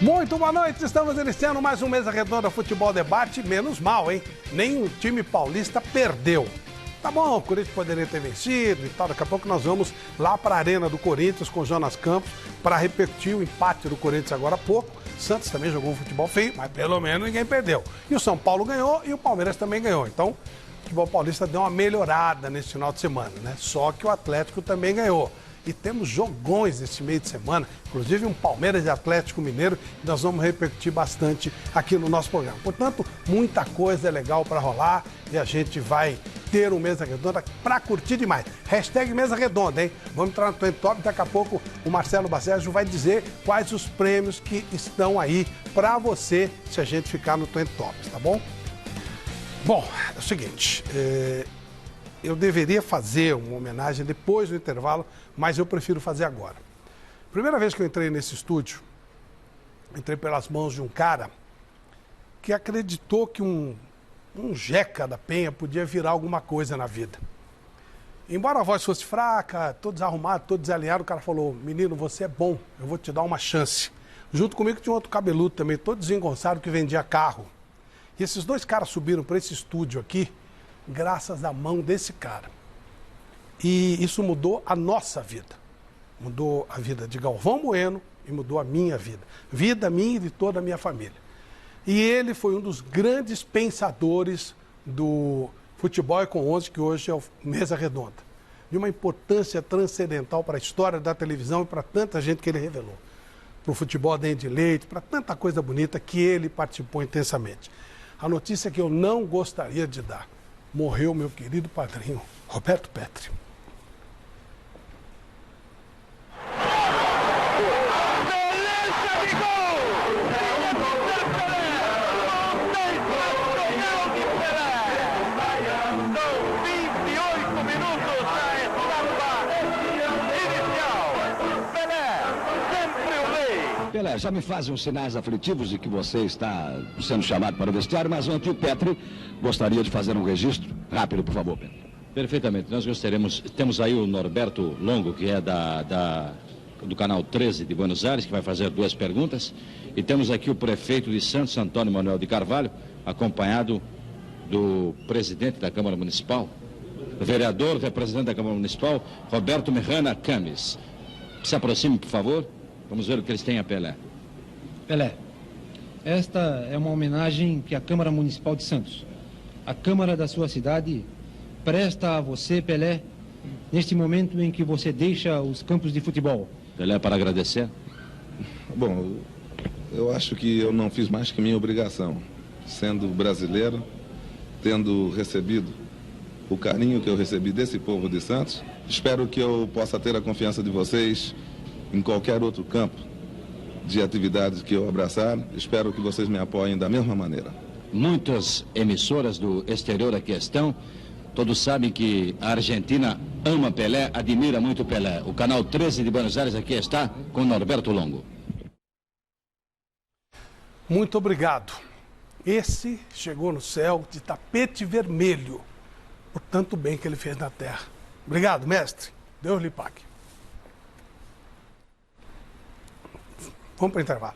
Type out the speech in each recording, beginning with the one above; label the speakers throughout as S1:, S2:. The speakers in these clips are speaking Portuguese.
S1: Muito boa noite, estamos iniciando mais um Mesa Redonda Futebol Debate, menos mal, hein? Nenhum time paulista perdeu. Tá bom, o Corinthians poderia ter vencido e tal, daqui a pouco nós vamos lá para a Arena do Corinthians com o Jonas Campos para repetir o empate do Corinthians agora há pouco. Santos também jogou um futebol feio, mas pelo menos ninguém perdeu. E o São Paulo ganhou e o Palmeiras também ganhou. Então, o futebol paulista deu uma melhorada nesse final de semana, né? Só que o Atlético também ganhou. E temos jogões nesse meio de semana, inclusive um Palmeiras e Atlético Mineiro, que nós vamos repercutir bastante aqui no nosso programa. Portanto, muita coisa legal para rolar e a gente vai ter um Mesa Redonda para curtir demais. Hashtag Mesa Redonda, hein? Vamos entrar no Trend Top, daqui a pouco o Marcelo Bacejo vai dizer quais os prêmios que estão aí para você se a gente ficar no Trend Top, tá bom? Bom, é o seguinte, eu deveria fazer uma homenagem depois do intervalo, mas eu prefiro fazer agora. Primeira vez que eu entrei nesse estúdio, entrei pelas mãos de um cara que acreditou que um jeca da Penha podia virar alguma coisa na vida. Embora a voz fosse fraca, todo desarrumado, todo desalinhado, o cara falou: menino, você é bom, eu vou te dar uma chance. Junto comigo tinha um outro cabeludo também, todo desengonçado, que vendia carro. E esses dois caras subiram para esse estúdio aqui, graças à mão desse cara. E isso mudou a nossa vida. Mudou a vida de Galvão Bueno e mudou a minha vida. Vida minha e de toda a minha família. E ele foi um dos grandes pensadores do Futebol com 11, que hoje é o Mesa Redonda. De uma importância transcendental para a história da televisão e para tanta gente que ele revelou. Para o futebol dentro de leite, para tanta coisa bonita que ele participou intensamente. A notícia que eu não gostaria de dar: morreu meu querido padrinho, Roberto Petri.
S2: Pelé, já me fazem uns sinais aflitivos de que você está sendo chamado para o vestiário, mas ontem o Petri gostaria de fazer um registro rápido, por favor, Petri.
S3: Perfeitamente, nós gostaríamos, temos aí o Norberto Longo, que é do canal 13 de Buenos Aires, que vai fazer 2 perguntas, e temos aqui o prefeito de Santos, Antônio Manuel de Carvalho, acompanhado do presidente da Câmara Municipal, vereador, representante da Câmara Municipal, Roberto Merrana Camis. Se aproxime, por favor. Vamos ver o que eles têm a Pelé.
S4: Pelé, esta é uma homenagem que a Câmara Municipal de Santos, a Câmara da sua cidade, presta a você, Pelé, neste momento em que você deixa os campos de futebol.
S3: Pelé, para agradecer.
S5: Bom, eu acho que eu não fiz mais que minha obrigação, sendo brasileiro, tendo recebido o carinho que eu recebi desse povo de Santos. Espero que eu possa ter a confiança de vocês em qualquer outro campo de atividades que eu abraçar. Espero que vocês me apoiem da mesma maneira.
S3: Muitas emissoras do exterior aqui estão. Todos sabem que a Argentina ama Pelé, admira muito Pelé. O canal 13 de Buenos Aires aqui está com Norberto Longo.
S1: Muito obrigado. Esse chegou no céu de tapete vermelho, por tanto bem que ele fez na terra. Obrigado, mestre. Deus lhe pague. Vamos para o intervalo.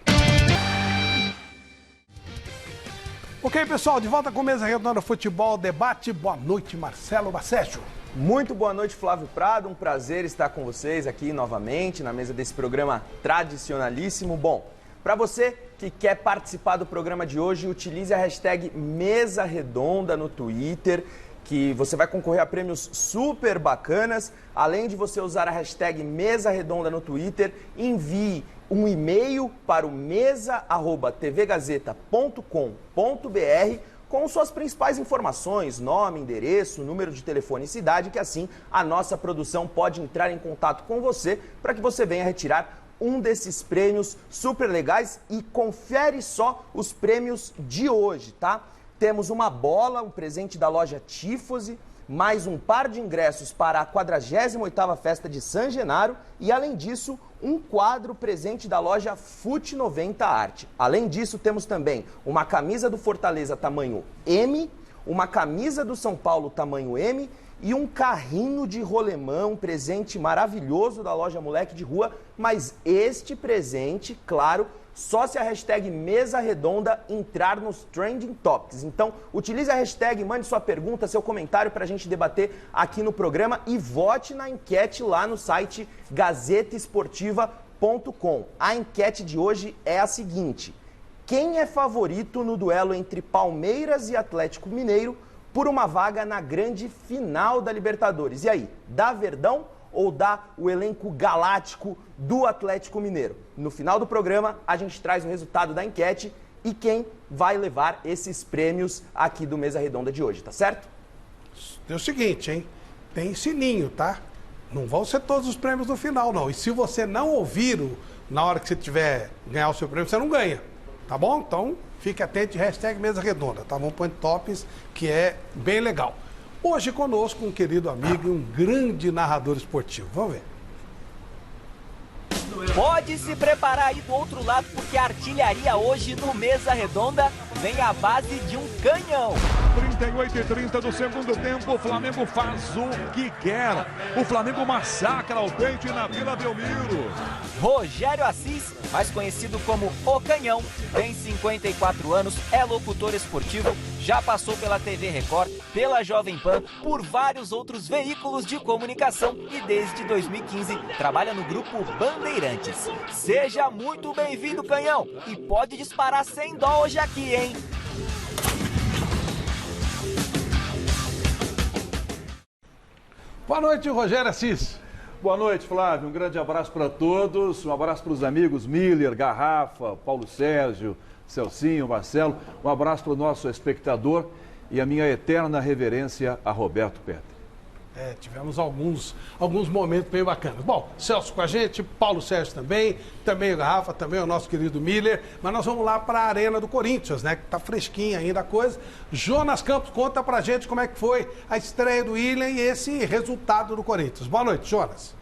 S1: Ok, pessoal, de volta com Mesa Redonda Futebol Debate. Boa noite, Marcelo Bacejo.
S6: Muito boa noite, Flávio Prado. Um prazer estar com vocês aqui novamente na mesa desse programa tradicionalíssimo. Bom, para você que quer participar do programa de hoje, utilize a hashtag Mesa Redonda no Twitter, que você vai concorrer a prêmios super bacanas. Além de você usar a hashtag Mesa Redonda no Twitter, envie um e-mail para o mesa@tvgazeta.com.br com suas principais informações, nome, endereço, número de telefone e cidade, que assim a nossa produção pode entrar em contato com você para que você venha retirar um desses prêmios super legais. E confere só os prêmios de hoje, tá? Temos uma bola, um presente da loja Tifose, mais um par de ingressos para a 48ª Festa de San Genaro e, além disso, um quadro presente da loja Fute 90 Arte. Além disso, temos também uma camisa do Fortaleza tamanho M, uma camisa do São Paulo tamanho M e um carrinho de rolemã, um presente maravilhoso da loja Moleque de Rua, mas este presente, claro, só se a hashtag Mesa Redonda entrar nos Trending Topics. Então, utilize a hashtag, mande sua pergunta, seu comentário para a gente debater aqui no programa e vote na enquete lá no site GazetaEsportiva.com. A enquete de hoje é a seguinte: quem é favorito no duelo entre Palmeiras e Atlético Mineiro por uma vaga na grande final da Libertadores? E aí, dá Verdão ou dá o elenco galáctico do Atlético Mineiro? No final do programa, a gente traz o resultado da enquete e quem vai levar esses prêmios aqui do Mesa Redonda de hoje, tá certo?
S1: É o seguinte, hein? Tem sininho, tá? Não vão ser todos os prêmios no final, não. E se você não ouvir na hora que você tiver ganhar o seu prêmio, você não ganha, tá bom? Então, fique atento, hashtag Mesa Redonda, tá bom? Põe tops, que é bem legal. Hoje conosco um querido amigo e um grande narrador esportivo. Vamos ver.
S7: Pode se preparar aí do outro lado, porque a artilharia hoje no Mesa Redonda vem à base de um canhão.
S8: 38:30 do segundo tempo, o Flamengo faz o que quer. O Flamengo massacra o Peixe na Vila Belmiro.
S7: Rogério Assis, mais conhecido como O Canhão, tem 54 anos, é locutor esportivo, já passou pela TV Record, pela Jovem Pan, por vários outros veículos de comunicação e desde 2015 trabalha no grupo Bandeirantes. Seja muito bem-vindo, Canhão, e pode disparar sem dó hoje aqui, hein?
S1: Boa noite, Rogério Assis.
S8: Boa noite, Flávio. Um grande abraço para todos. Um abraço para os amigos Miller, Garrafa, Paulo Sérgio, Celcinho, Marcelo. Um abraço para o nosso espectador e a minha eterna reverência a Roberto Petri.
S1: Tivemos alguns momentos bem bacanas. Bom, Celso com a gente, Paulo Sérgio também o Garrafa, também o nosso querido Miller. Mas nós vamos lá para a Arena do Corinthians, né? Que tá fresquinha ainda a coisa. Jonas Campos, conta pra gente como é que foi a estreia do William e esse resultado do Corinthians. Boa noite, Jonas.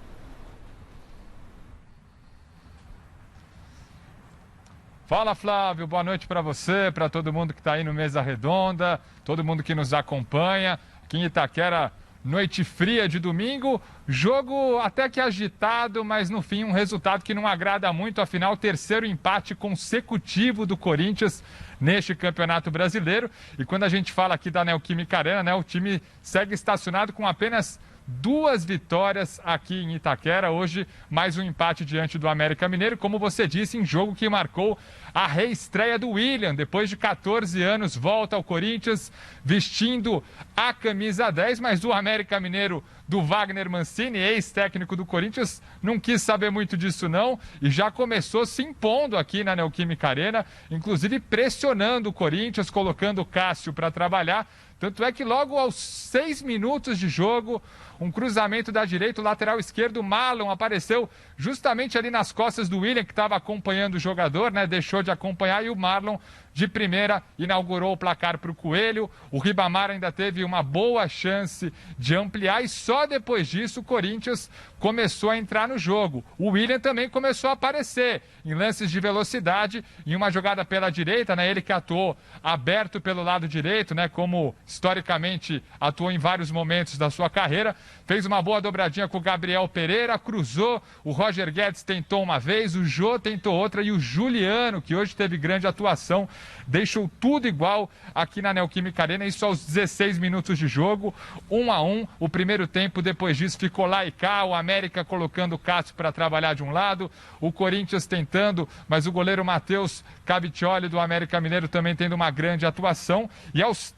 S9: Fala, Flávio, boa noite para você, para todo mundo que está aí no Mesa Redonda, todo mundo que nos acompanha. Aqui em Itaquera, noite fria de domingo, jogo até que agitado, mas no fim um resultado que não agrada muito, afinal, terceiro empate consecutivo do Corinthians neste Campeonato Brasileiro. E quando a gente fala aqui da Neoquímica Arena, né, o time segue estacionado com apenas 2 vitórias aqui em Itaquera. Hoje, mais um empate diante do América Mineiro, como você disse, em jogo que marcou a reestreia do William. Depois de 14 anos, volta ao Corinthians vestindo a camisa 10, mas o América Mineiro do Wagner Mancini, ex-técnico do Corinthians, não quis saber muito disso não e já começou se impondo aqui na Neoquímica Arena, inclusive pressionando o Corinthians, colocando o Cássio para trabalhar. Tanto é que logo aos 6 minutos de jogo, um cruzamento da direita, o lateral esquerdo, Marlon, apareceu justamente ali nas costas do William, que estava acompanhando o jogador, né? Deixou de acompanhar e o Marlon, de primeira, inaugurou o placar para o Coelho. O Ribamar ainda teve uma boa chance de ampliar e só depois disso o Corinthians começou a entrar no jogo. O William também começou a aparecer em lances de velocidade, em uma jogada pela direita, né? Ele que atuou aberto pelo lado direito, né? Como historicamente atuou em vários momentos da sua carreira. Fez uma boa dobradinha com o Gabriel Pereira, cruzou, o Roger Guedes tentou uma vez, o Jô tentou outra e o Juliano, que hoje teve grande atuação, deixou tudo igual aqui na Neoquímica Arena, isso aos 16 minutos de jogo, 1-1, o primeiro tempo depois disso ficou lá e cá, o América colocando o Cássio para trabalhar de um lado, o Corinthians tentando, mas o goleiro Matheus Cavicchioli do América Mineiro também tendo uma grande atuação, e aos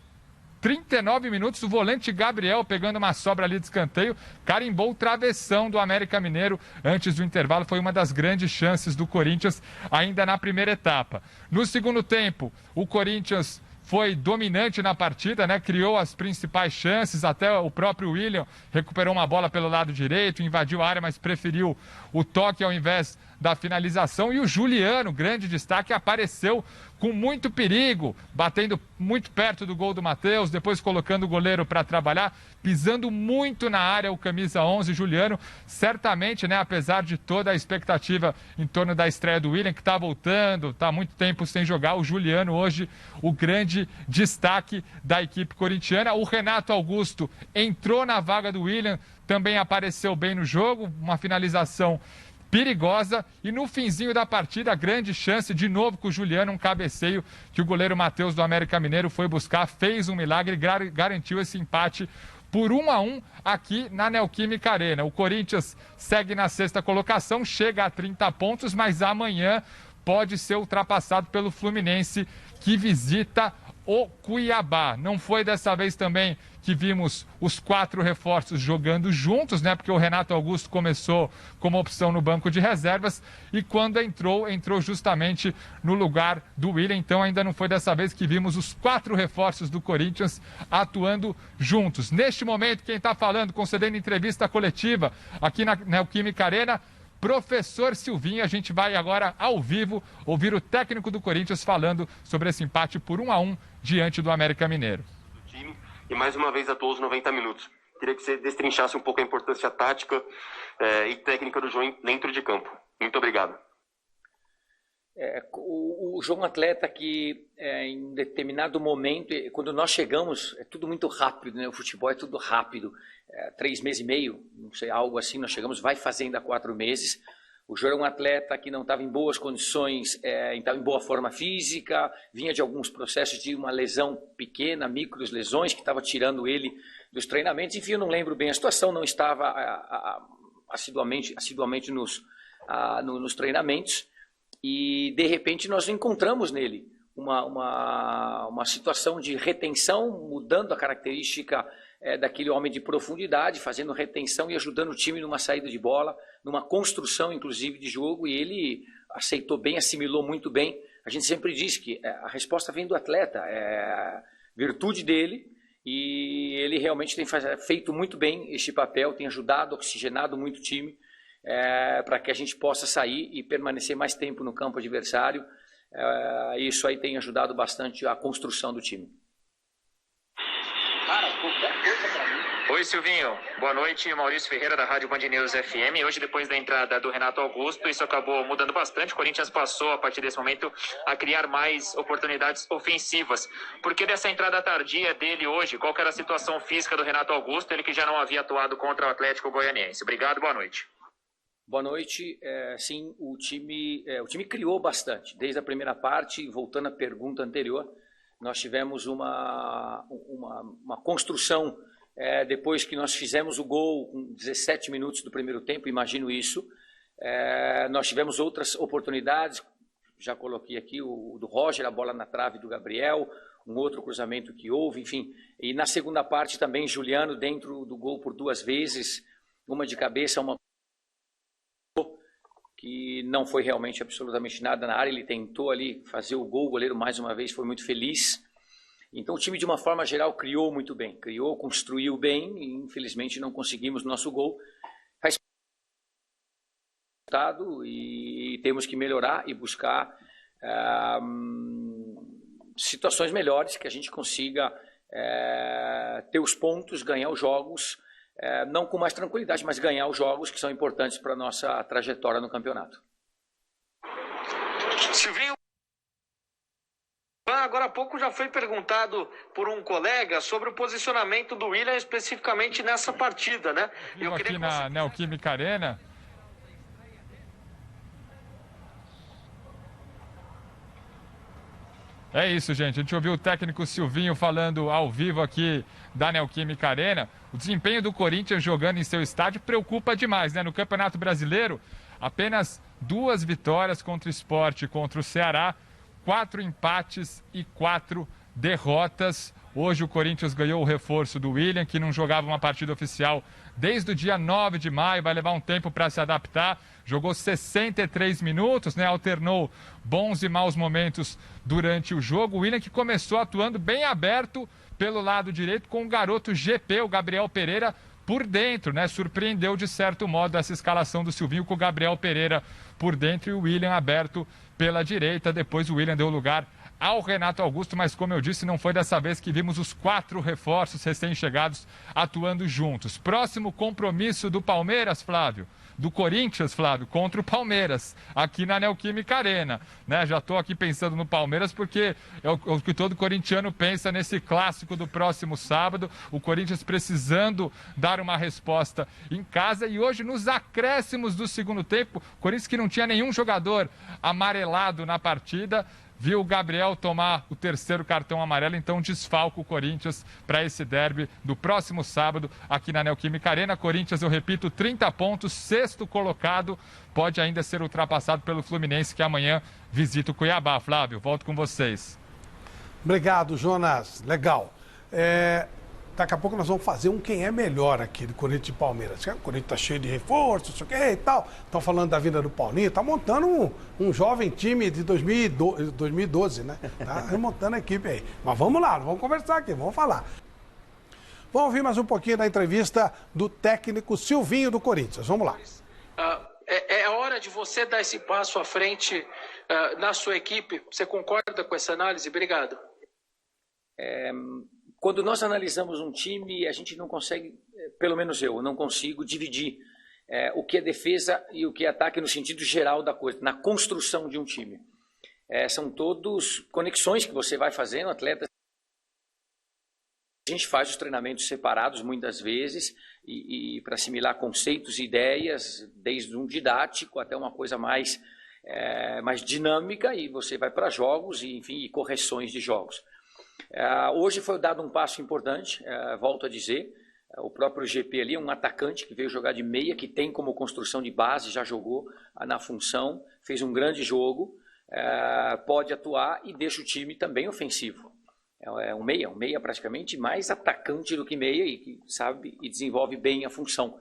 S9: 39 minutos, o volante Gabriel, pegando uma sobra ali de escanteio, carimbou o travessão do América Mineiro antes do intervalo. Foi uma das grandes chances do Corinthians ainda na primeira etapa. No segundo tempo, o Corinthians foi dominante na partida, né? Criou as principais chances, até o próprio William recuperou uma bola pelo lado direito, invadiu a área, mas preferiu o toque ao invés da finalização. E o Juliano, grande destaque, apareceu com muito perigo, batendo muito perto do gol do Matheus, depois colocando o goleiro para trabalhar, pisando muito na área o camisa 11, Juliano. Certamente, né, apesar de toda a expectativa em torno da estreia do William, que está voltando, está há muito tempo sem jogar, o Juliano hoje o grande destaque da equipe corintiana. O Renato Augusto entrou na vaga do William, também apareceu bem no jogo, uma finalização perigosa. E no finzinho da partida, grande chance de novo com o Juliano, um cabeceio que o goleiro Matheus do América Mineiro foi buscar, fez um milagre e garantiu esse empate por 1-1 aqui na Neoquímica Arena. O Corinthians segue na 6ª colocação, chega a 30 pontos, mas amanhã pode ser ultrapassado pelo Fluminense, que visita o Cuiabá. Não foi dessa vez também que vimos os 4 reforços jogando juntos, né? Porque o Renato Augusto começou como opção no banco de reservas e quando entrou justamente no lugar do William. Então ainda não foi dessa vez que vimos os 4 reforços do Corinthians atuando juntos. Neste momento, quem está falando, concedendo entrevista coletiva aqui na Neoquímica Arena, professor Silvinho. A gente vai agora ao vivo ouvir o técnico do Corinthians falando sobre esse empate por 1-1 diante do América Mineiro.
S10: E mais uma vez atuou os 90 minutos. Queria que você destrinchasse um pouco a importância tática e técnica do João dentro de campo. Muito obrigado.
S11: O João atleta que em determinado momento, quando nós chegamos, é tudo muito rápido, né? O futebol é tudo rápido. 3 meses e meio, não sei, algo assim, nós chegamos, vai fazer ainda 4 meses. O João era um atleta que não estava em boas condições, estava em boa forma física, vinha de alguns processos de uma lesão pequena, micros lesões, que estava tirando ele dos treinamentos. Enfim, eu não lembro bem a situação, não estava assiduamente nos treinamentos. E, de repente, nós encontramos nele uma situação de retenção, mudando a característica daquele homem de profundidade, fazendo retenção e ajudando o time numa saída de bola, numa construção, inclusive, de jogo, e ele aceitou bem, assimilou muito bem. A gente sempre diz que a resposta vem do atleta, é virtude dele, e ele realmente tem feito muito bem este papel, tem ajudado, oxigenado muito o time, para que a gente possa sair e permanecer mais tempo no campo adversário. Isso aí tem ajudado bastante a construção do time.
S12: Oi, Silvinho. Boa noite. Maurício Ferreira, da Rádio Band News FM. Hoje, depois da entrada do Renato Augusto, isso acabou mudando bastante. O Corinthians passou, a partir desse momento, a criar mais oportunidades ofensivas. Por que dessa entrada tardia dele hoje? Qual que era a situação física do Renato Augusto, ele que já não havia atuado contra o Atlético Goianiense? Obrigado, boa noite.
S11: Boa noite. Sim, o time criou bastante. Desde a primeira parte, voltando à pergunta anterior, nós tivemos uma construção. Depois que nós fizemos o gol com 17 minutos do primeiro tempo, imagino isso, nós tivemos outras oportunidades, já coloquei aqui o do Roger, a bola na trave do Gabriel, um outro cruzamento que houve, enfim. E na segunda parte também, Juliano dentro do gol por 2 vezes, uma de cabeça, uma que não foi realmente absolutamente nada na área, ele tentou ali fazer o gol, o goleiro mais uma vez foi muito feliz. Então o time de uma forma geral criou muito bem, construiu bem e infelizmente não conseguimos nosso gol. Faz resultado e temos que melhorar e buscar situações melhores que a gente consiga ter os pontos, ganhar os jogos, não com mais tranquilidade, mas ganhar os jogos que são importantes para a nossa trajetória no campeonato.
S12: Silvinho, agora há pouco já foi perguntado por um colega sobre o posicionamento do William especificamente nessa partida, né?
S9: Eu queria aqui na Neoquímica Arena. É isso, gente. A gente ouviu o técnico Silvinho falando ao vivo aqui da Neoquímica Arena. O desempenho do Corinthians jogando em seu estádio preocupa demais, né? No Campeonato Brasileiro, apenas 2 vitórias contra o Sport e contra o Ceará, 4 empates e 4 derrotas. Hoje o Corinthians ganhou o reforço do William, que não jogava uma partida oficial desde o dia 9 de maio, vai levar um tempo para se adaptar. Jogou 63 minutos, né? Alternou bons e maus momentos durante o jogo. O William que começou atuando bem aberto pelo lado direito com o garoto GP, o Gabriel Pereira, por dentro, né? Surpreendeu de certo modo essa escalação do Silvinho com o Gabriel Pereira por dentro e o William aberto pela direita. Depois o William deu lugar ao Renato Augusto, mas como eu disse, não foi dessa vez que vimos os 4 reforços recém-chegados atuando juntos. Próximo compromisso do Palmeiras, Flávio, do Corinthians, Flávio, contra o Palmeiras, aqui na Neoquímica Arena, né? Já estou aqui pensando no Palmeiras porque é o que todo corintiano pensa nesse clássico do próximo sábado, o Corinthians precisando dar uma resposta em casa e hoje nos acréscimos do segundo tempo, o Corinthians que não tinha nenhum jogador amarelado na partida, viu o Gabriel tomar o terceiro cartão amarelo, então desfalca o Corinthians para esse derby do próximo sábado aqui na Neoquímica Arena. Corinthians, eu repito, 30 pontos, sexto colocado, pode ainda ser ultrapassado pelo Fluminense, que amanhã visita o Cuiabá. Flávio, volto com vocês.
S1: Obrigado, Jonas. Legal. Daqui a pouco nós vamos fazer um quem é melhor aqui do Corinthians e Palmeiras. O Corinthians está cheio de reforços, não sei o que e tal. Estão falando da vinda do Paulinho. Está montando um jovem time de 2012, né? Está remontando a equipe aí. Mas vamos lá, vamos conversar aqui, vamos falar. Vamos ouvir mais um pouquinho da entrevista do técnico Silvinho do Corinthians. Vamos lá.
S13: É hora de você dar esse passo à frente na sua equipe. Você concorda com essa análise? Obrigado.
S11: Quando nós analisamos um time, a gente não consegue, pelo menos eu, não consigo dividir o que é defesa e o que é ataque no sentido geral da coisa, na construção de um time. São todos conexões que você vai fazendo, atletas. A gente faz os treinamentos separados muitas vezes e para assimilar conceitos e ideias, desde um didático até uma coisa mais dinâmica, e você vai para jogos e correções de jogos. Hoje foi dado um passo importante, volto a dizer, o próprio GP ali é um atacante que veio jogar de meia, que tem como construção de base, já jogou na função, fez um grande jogo, pode atuar e deixa o time também ofensivo. É um meia praticamente mais atacante do que meia e que sabe e desenvolve bem a função.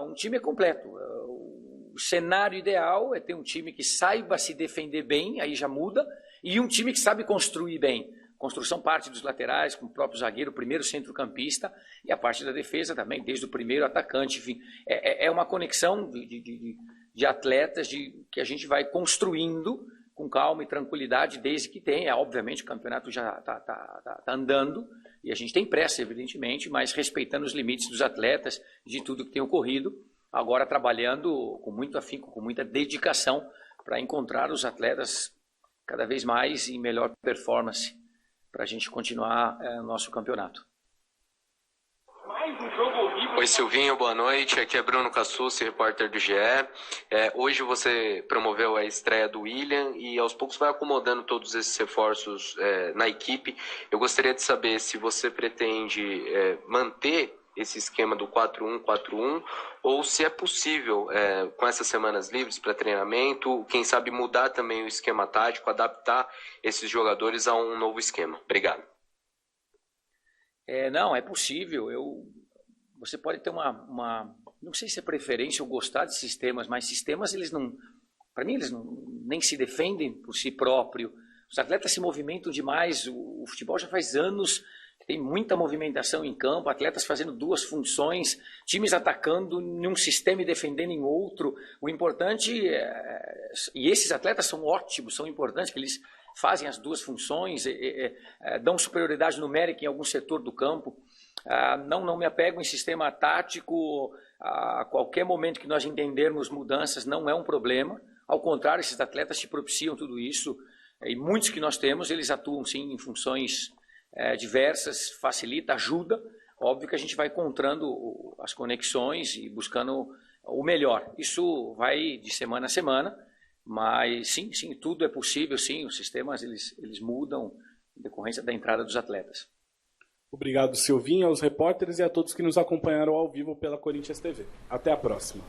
S11: Um time é completo. O cenário ideal é ter um time que saiba se defender bem, aí já muda, e um time que sabe construir bem. Construção parte dos laterais, com o próprio zagueiro, o primeiro centrocampista, e a parte da defesa também, desde o primeiro atacante. Enfim, é uma conexão de atletas que a gente vai construindo com calma e tranquilidade, desde que tenha. Obviamente, o campeonato já está andando, e a gente tem pressa, evidentemente, mas respeitando os limites dos atletas, de tudo que tem ocorrido, agora trabalhando com muito afinco, com muita dedicação, para encontrar os atletas cada vez mais em melhor performance, para a gente continuar nosso campeonato.
S10: Oi, Silvinho, boa noite. Aqui é Bruno Cassucci, repórter do GE. Hoje você promoveu a estreia do William e aos poucos vai acomodando todos esses reforços na equipe. Eu gostaria de saber se você pretende manter esse esquema do 4-1-4-1 ou se é possível, com essas semanas livres para treinamento, quem sabe mudar também o esquema tático, adaptar esses jogadores a um novo esquema. Obrigado.
S11: Não, é possível. Você pode ter não sei se é preferência ou gostar de sistemas, mas sistemas, eles não, para mim, eles nem se defendem por si próprio. Os atletas se movimentam demais. O futebol já faz anos que tem muita movimentação em campo, atletas fazendo duas funções, times atacando em um sistema e defendendo em outro. O importante e esses atletas são ótimos, são importantes, que eles fazem as duas funções, dão superioridade numérica em algum setor do campo. Não me apego em sistema tático. A qualquer momento que nós entendermos mudanças não é um problema. Ao contrário, esses atletas te propiciam tudo isso. E muitos que nós temos, eles atuam sim em funções diversas, facilita, ajuda. Óbvio que a gente vai encontrando as conexões e buscando o melhor. Isso vai de semana a semana, mas sim, tudo é possível, sim. Os sistemas eles mudam em decorrência da entrada dos atletas.
S14: Obrigado, Silvinho, aos repórteres e a todos que nos acompanharam ao vivo pela Corinthians TV. Até a próxima.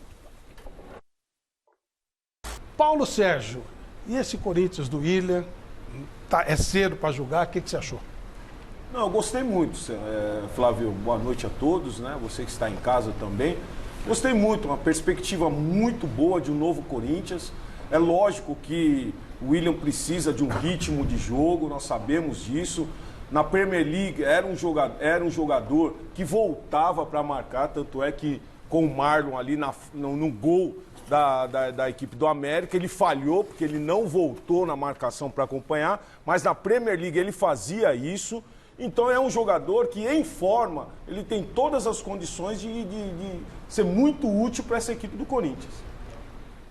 S1: Paulo Sérgio, e esse Corinthians do William? É cedo para julgar, o que você achou?
S15: Não, eu gostei muito, Flávio, boa noite a todos, né? Você que está em casa também. Gostei muito, uma perspectiva muito boa de um novo Corinthians. É lógico que o William precisa de um ritmo de jogo, nós sabemos disso. Na Premier League era um jogador que voltava para marcar, tanto é que com o Marlon ali no gol da equipe do América, ele falhou porque ele não voltou na marcação para acompanhar, mas na Premier League ele fazia isso Então é um jogador que, em forma, ele tem todas as condições de ser muito útil para essa equipe do Corinthians.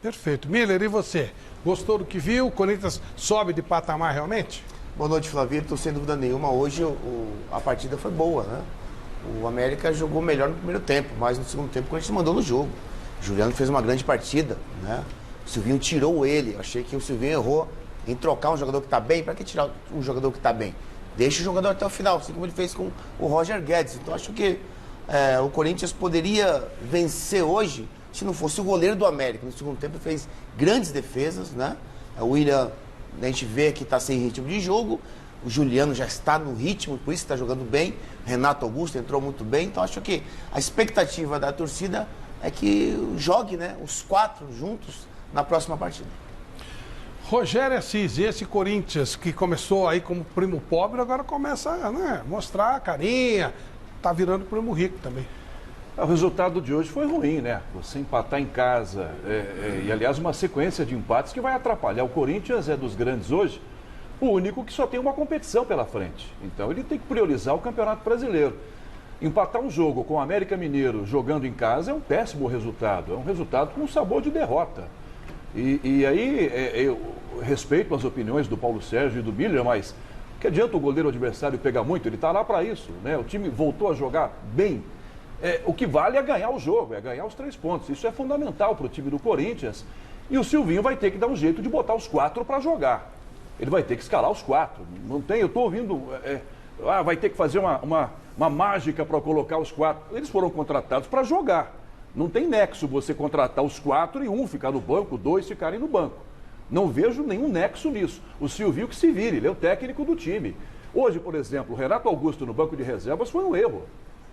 S1: Perfeito. Miller, e você? Gostou do que viu? O Corinthians sobe de patamar realmente?
S16: Boa noite, Flavito. Sem dúvida nenhuma, hoje a partida foi boa, né? O América jogou melhor no primeiro tempo, mas no segundo tempo o Corinthians mandou no jogo. O Juliano fez uma grande partida, né? O Silvinho tirou ele. Eu achei que o Silvinho errou em trocar um jogador que está bem. Para que tirar um jogador que está bem? Deixa o jogador até o final, assim como ele fez com o Roger Guedes. Então acho que o Corinthians poderia vencer hoje se não fosse o goleiro do América. No segundo tempo ele fez grandes defesas, né? O William, a gente vê que está sem ritmo de jogo. O Juliano já está no ritmo, por isso está jogando bem. Renato Augusto entrou muito bem. Então acho que a expectativa da torcida é que jogue, né, os 4 juntos na próxima partida.
S1: Rogério Assis, esse Corinthians que começou aí como primo pobre, agora começa a, né, mostrar a carinha, tá virando primo rico também.
S8: O resultado de hoje foi ruim, né? Você empatar em casa, e aliás uma sequência de empates que vai atrapalhar. O Corinthians é dos grandes hoje, o único que só tem uma competição pela frente. Então ele tem que priorizar o Campeonato Brasileiro. Empatar um jogo com o América Mineiro jogando em casa é um péssimo resultado, é um resultado com sabor de derrota. E aí eu respeito as opiniões do Paulo Sérgio e do Miller, mas que adianta o goleiro adversário pegar muito? Ele está lá para isso, né? O time voltou a jogar bem. O que vale é ganhar o jogo, é ganhar os 3 pontos. Isso é fundamental para o time do Corinthians. E o Silvinho vai ter que dar um jeito de botar os 4 para jogar. Ele vai ter que escalar os 4. Não tem, eu estou ouvindo... vai ter que fazer uma mágica para colocar os 4. Eles foram contratados para jogar. Não tem nexo você contratar os 4 e um ficar no banco, 2 ficarem no banco. Não vejo nenhum nexo nisso. O Silvinho que se vire, ele é o técnico do time. Hoje, por exemplo, o Renato Augusto no banco de reservas foi um erro.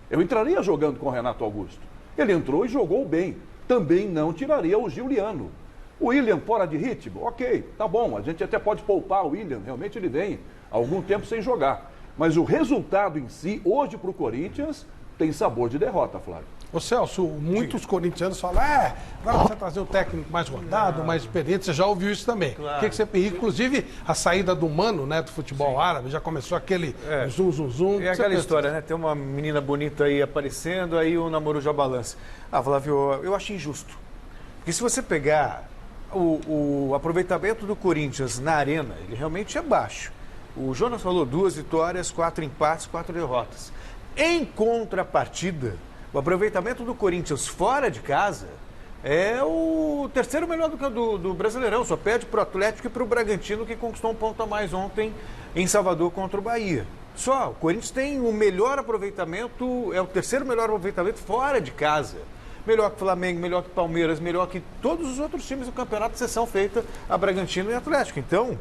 S8: Eu entraria jogando com o Renato Augusto. Ele entrou e jogou bem. Também não tiraria o Juliano. O William fora de ritmo? Ok, tá bom. A gente até pode poupar o William. Realmente ele vem há algum tempo sem jogar. Mas o resultado em si, hoje para o Corinthians, tem sabor de derrota, Flávio.
S1: Ô Celso, muitos corintianos falam, agora você trazer um técnico mais rodado, mais experiente, você já ouviu isso também.
S17: Claro.
S1: O que você pensa? Inclusive, a saída do Mano, né, do futebol árabe, já começou aquele zum.
S17: É aquela história, né? Tem uma menina bonita aí aparecendo, aí o namoro já balança. Flávio, eu acho injusto. Porque se você pegar o aproveitamento do Corinthians na arena, ele realmente é baixo. O Jonas falou 2 vitórias, 4 empates, 4 derrotas. Em contrapartida, o aproveitamento do Corinthians fora de casa é o 3º melhor do Brasileirão. Só perde para o Atlético e para o Bragantino, que conquistou um ponto a mais ontem em Salvador contra o Bahia. Só, o Corinthians tem o melhor aproveitamento, é o 3º melhor aproveitamento fora de casa. Melhor que Flamengo, melhor que Palmeiras, melhor que todos os outros times do campeonato, exceção feita a Bragantino e Atlético. Então,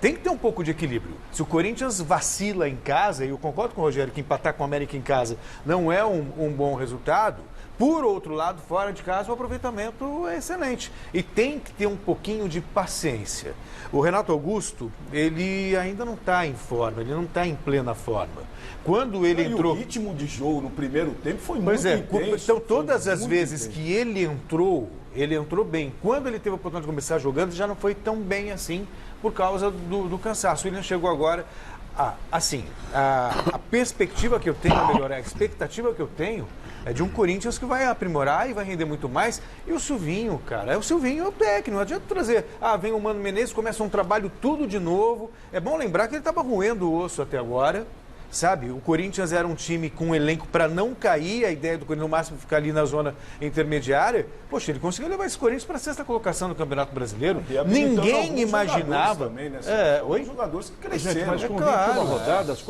S17: tem que ter um pouco de equilíbrio. Se o Corinthians vacila em casa, e eu concordo com o Rogério que empatar com o América em casa não é um bom resultado, por outro lado, fora de casa, o aproveitamento é excelente. E tem que ter um pouquinho de paciência. O Renato Augusto, ele ainda não está em forma, ele não está em plena forma. Quando ele entrou...
S15: O ritmo de jogo no primeiro tempo foi muito
S17: intenso. Então, todas as
S15: muito
S17: vezes
S15: intenso.
S17: que ele entrou bem. Quando ele teve a oportunidade de começar jogando, já não foi tão bem assim por causa do cansaço. O William chegou agora... a perspectiva que eu tenho a melhorar, a expectativa que eu tenho é de um Corinthians que vai aprimorar e vai render muito mais. E o Silvinho, cara, o Silvinho é o técnico, não adianta trazer, vem o Mano Menezes, começa um trabalho tudo de novo. É bom lembrar que ele estava roendo o osso até agora, sabe? O Corinthians era um time com um elenco para não cair, a ideia do Corinthians no máximo ficar ali na zona intermediária. Poxa, ele conseguiu levar esse Corinthians para a 6ª colocação no Campeonato Brasileiro. Ninguém imaginava.
S15: Também, né? Jogadores que cresceram.
S8: Gente, mas com 21 rodadas,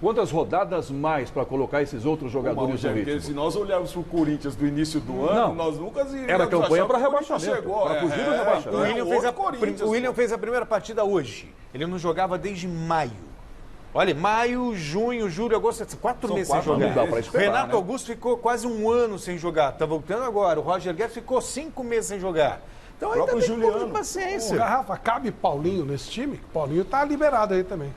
S8: quantas rodadas mais para colocar esses outros jogadores no ritmo?
S15: Se nós olharmos para o Corinthians do início do ano, nós nunca
S8: era campanha para rebaixamento. Para fugir do rebaixamento.
S17: O William fez a primeira partida hoje. Ele não jogava desde maio. Olha, maio, junho, julho, agosto, 4 meses sem jogar.
S8: Não dá pra esperar,
S17: Renato Augusto ficou quase 1 ano sem jogar. Tá voltando agora. O Roger Guedes ficou 5 meses sem jogar. Então ainda tem um pouco de paciência.
S1: Garrafa, cabe Paulinho nesse time? Paulinho tá liberado aí também.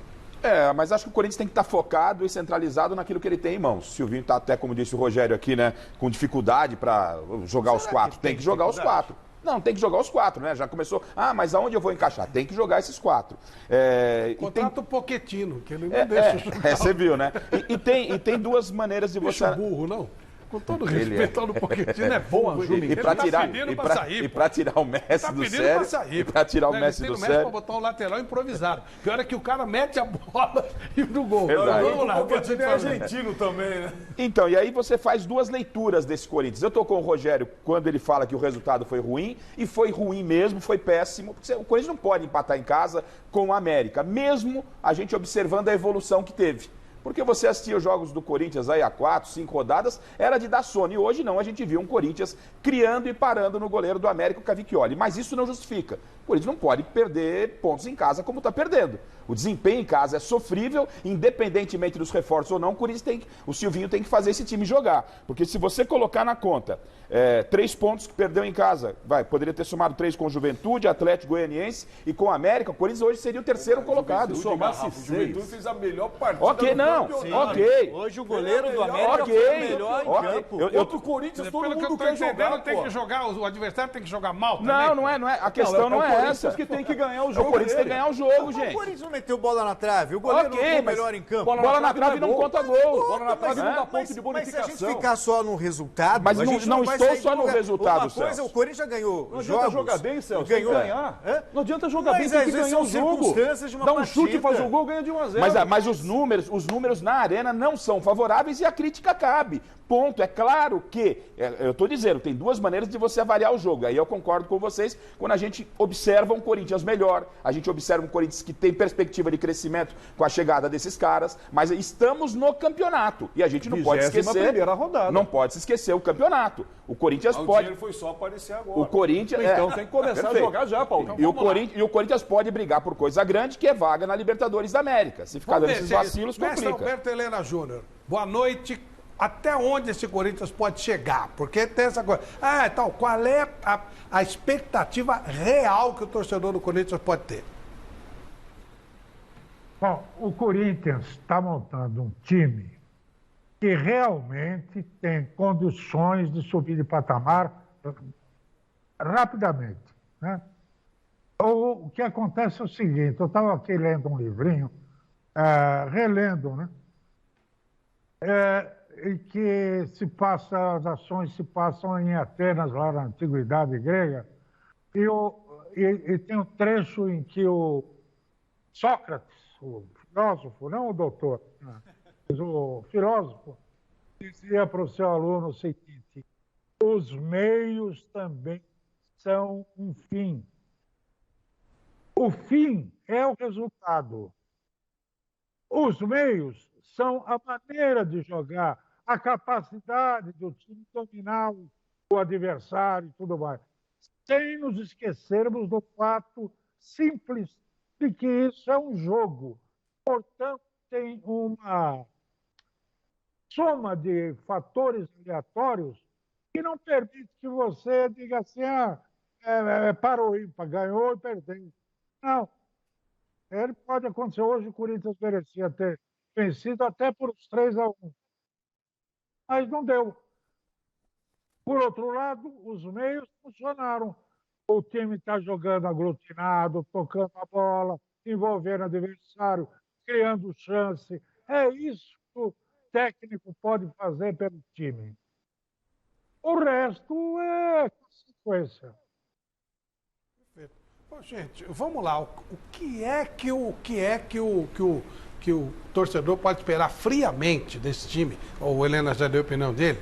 S18: Mas acho que o Corinthians tem que estar focado e centralizado naquilo que ele tem em mãos. O Silvinho está até, como disse o Rogério aqui, né, com dificuldade para jogar os 4. Tem que jogar os 4. Não, tem que jogar os 4, né? Já começou. Ah, mas aonde eu vou encaixar? Tem que jogar esses 4.
S1: Contrata o Pochettino, que ele não deixa jogar.
S18: Você viu, né? E tem duas maneiras de você...
S1: Bicho burro, não? Com todo respeito ao Pochettino, é bom.
S18: E pra tirar o Messi do sério. E pra tirar o Messi do sério.
S1: Pra botar um lateral improvisado. Pior é que o cara mete a bola e no gol.
S15: Vamos lá, o Pochettino é argentino também, né?
S18: Então, e aí você faz duas leituras desse Corinthians. Eu tô com o Rogério quando ele fala que o resultado foi ruim, e foi ruim mesmo, foi péssimo. Porque o Corinthians não pode empatar em casa com o América, mesmo a gente observando a evolução que teve. Porque você assistia os jogos do Corinthians aí há 4, 5 rodadas, era de dar sono. E hoje não, a gente viu um Corinthians criando e parando no goleiro do América, o Cavicchioli. Mas isso não justifica. O Corinthians não pode perder pontos em casa como está perdendo. O desempenho em casa é sofrível, independentemente dos reforços ou não, o Silvinho tem que fazer esse time jogar. Porque se você colocar na conta 3 pontos que perdeu em casa, poderia ter somado 3 com o Juventude, Atlético Goianiense e com o América, o Corinthians hoje seria o terceiro colocado.
S15: Somasse 6. O Juventude fez a melhor partida
S18: ok, não, ok.
S17: Hoje o goleiro do América foi o melhor em campo.
S15: Outro Corinthians, todo mundo quer jogar,
S1: tem que jogar, o adversário tem que jogar mal também.
S18: Não é. A questão não é essa.
S15: Que tem que ganhar o jogo.
S18: O Corinthians tem que ganhar o jogo, gente.
S17: O Corinthians não meteu bola na trave. O goleiro não foi o melhor em campo.
S18: Bola na trave não conta gol.
S15: Bola na trave não dá ponto de bonificação.
S17: Mas se a gente ficar só no resultado...
S18: Mas não estou só no resultado,
S17: Celso. O Corinthians já ganhou
S15: jogos. Não adianta jogar bem, Celso.
S17: Ganhou.
S15: Ganhar. Não adianta jogar bem, tem que ganhar o jogo. Dá um chute, faz o gol, ganha de 1-0.
S18: Mas os números na arena não são favoráveis e a crítica cabe. Ponto. É claro que, eu estou dizendo, tem duas maneiras de você avaliar o jogo. Aí eu concordo com vocês, quando a gente observa um Corinthians melhor, a gente observa um Corinthians que tem perspectiva de crescimento com a chegada desses caras, mas estamos no campeonato. E a gente não pode esquecer...
S15: primeira rodada.
S18: Não pode se esquecer o campeonato. O Corinthians pode...
S15: O dinheiro foi só aparecer agora.
S18: O Corinthians...
S15: Então tem que começar a jogar já, Paulo.
S18: Então, e o Corinthians pode brigar por coisa grande, que é vaga na Libertadores da América. Se ficar dando esses vacilos, complica.
S1: Mestre Alberto Helena Júnior, boa noite. Até onde esse Corinthians pode chegar? Porque tem essa coisa. Qual é a expectativa real que o torcedor do Corinthians pode ter?
S19: Bom, o Corinthians está montando um time que realmente tem condições de subir de patamar rapidamente, né? O que acontece é o seguinte, eu estava aqui lendo um livrinho, relendo, né? E que as ações se passam em Atenas, lá na Antiguidade Grega, e tem um trecho em que o Sócrates, o filósofo, não o doutor, mas o filósofo, dizia para o seu aluno o seguinte: os meios também são um fim. O fim é o resultado. Os meios são a maneira de jogar, a capacidade do time dominar o adversário e tudo mais. Sem nos esquecermos do fato simples de que isso é um jogo. Portanto, tem uma soma de fatores aleatórios que não permite que você diga assim, parou ímpar, ganhou e perdeu. Não. Ele pode acontecer. Hoje o Corinthians merecia ter vencido até por uns 3-1. Mas não deu. Por outro lado, os meios funcionaram. O time está jogando aglutinado, tocando a bola, envolvendo o adversário, criando chance. É isso que o técnico pode fazer pelo time. O resto é consequência.
S1: Perfeito. Bom, gente, vamos lá. O que é que o torcedor pode esperar friamente desse time? O Helena já deu a opinião dele.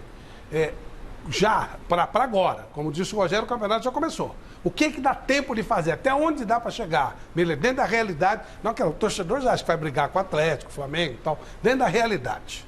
S1: Já, para agora, como disse o Rogério, o campeonato já começou. O que dá tempo de fazer? Até onde dá para chegar? Dentro da realidade. Não que o torcedor já acha que vai brigar com o Atlético, Flamengo e tal. Dentro da realidade.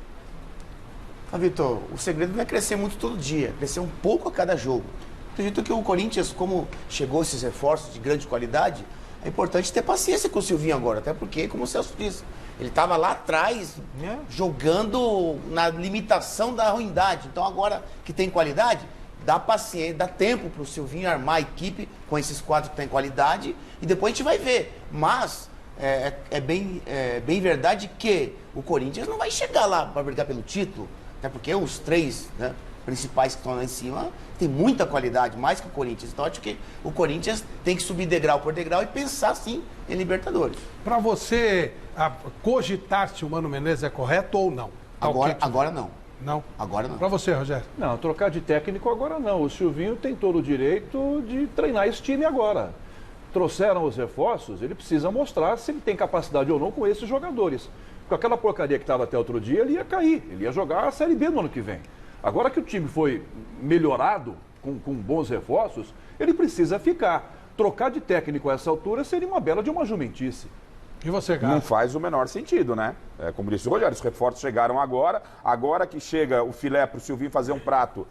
S16: Vitor, o segredo não é crescer muito todo dia, crescer um pouco a cada jogo. Acredito que o Corinthians, como chegou esses reforços de grande qualidade, é importante ter paciência com o Silvinho agora, até porque, como o Celso disse, ele estava lá atrás, jogando na limitação da ruindade. Então agora que tem qualidade, dá paciência, dá tempo para o Silvinho armar a equipe com esses quadros que tem qualidade e depois a gente vai ver. Mas é bem verdade que o Corinthians não vai chegar lá para brigar pelo título, até porque os três, né, principais que estão lá em cima, tem muita qualidade, mais que o Corinthians. Então, acho que o Corinthians tem que subir degrau por degrau e pensar, sim, em Libertadores.
S1: Para você, cogitar se o Mano Menezes é correto ou não?
S16: Agora não.
S1: Não?
S16: Agora não.
S1: Para você, Rogério?
S8: Não, trocar de técnico agora não. O Silvinho tem todo o direito de treinar esse time agora. Trouxeram os reforços, ele precisa mostrar se ele tem capacidade ou não com esses jogadores. Com aquela porcaria que estava até outro dia, ele ia cair. Ele ia jogar a Série B no ano que vem. Agora que o time foi melhorado, com bons reforços, ele precisa ficar. Trocar de técnico a essa altura seria uma bela de uma jumentice.
S1: E você, cara?
S18: Não faz o menor sentido, né? Como disse o Rogério, os reforços chegaram agora que chega o filé para o Silvinho fazer um prato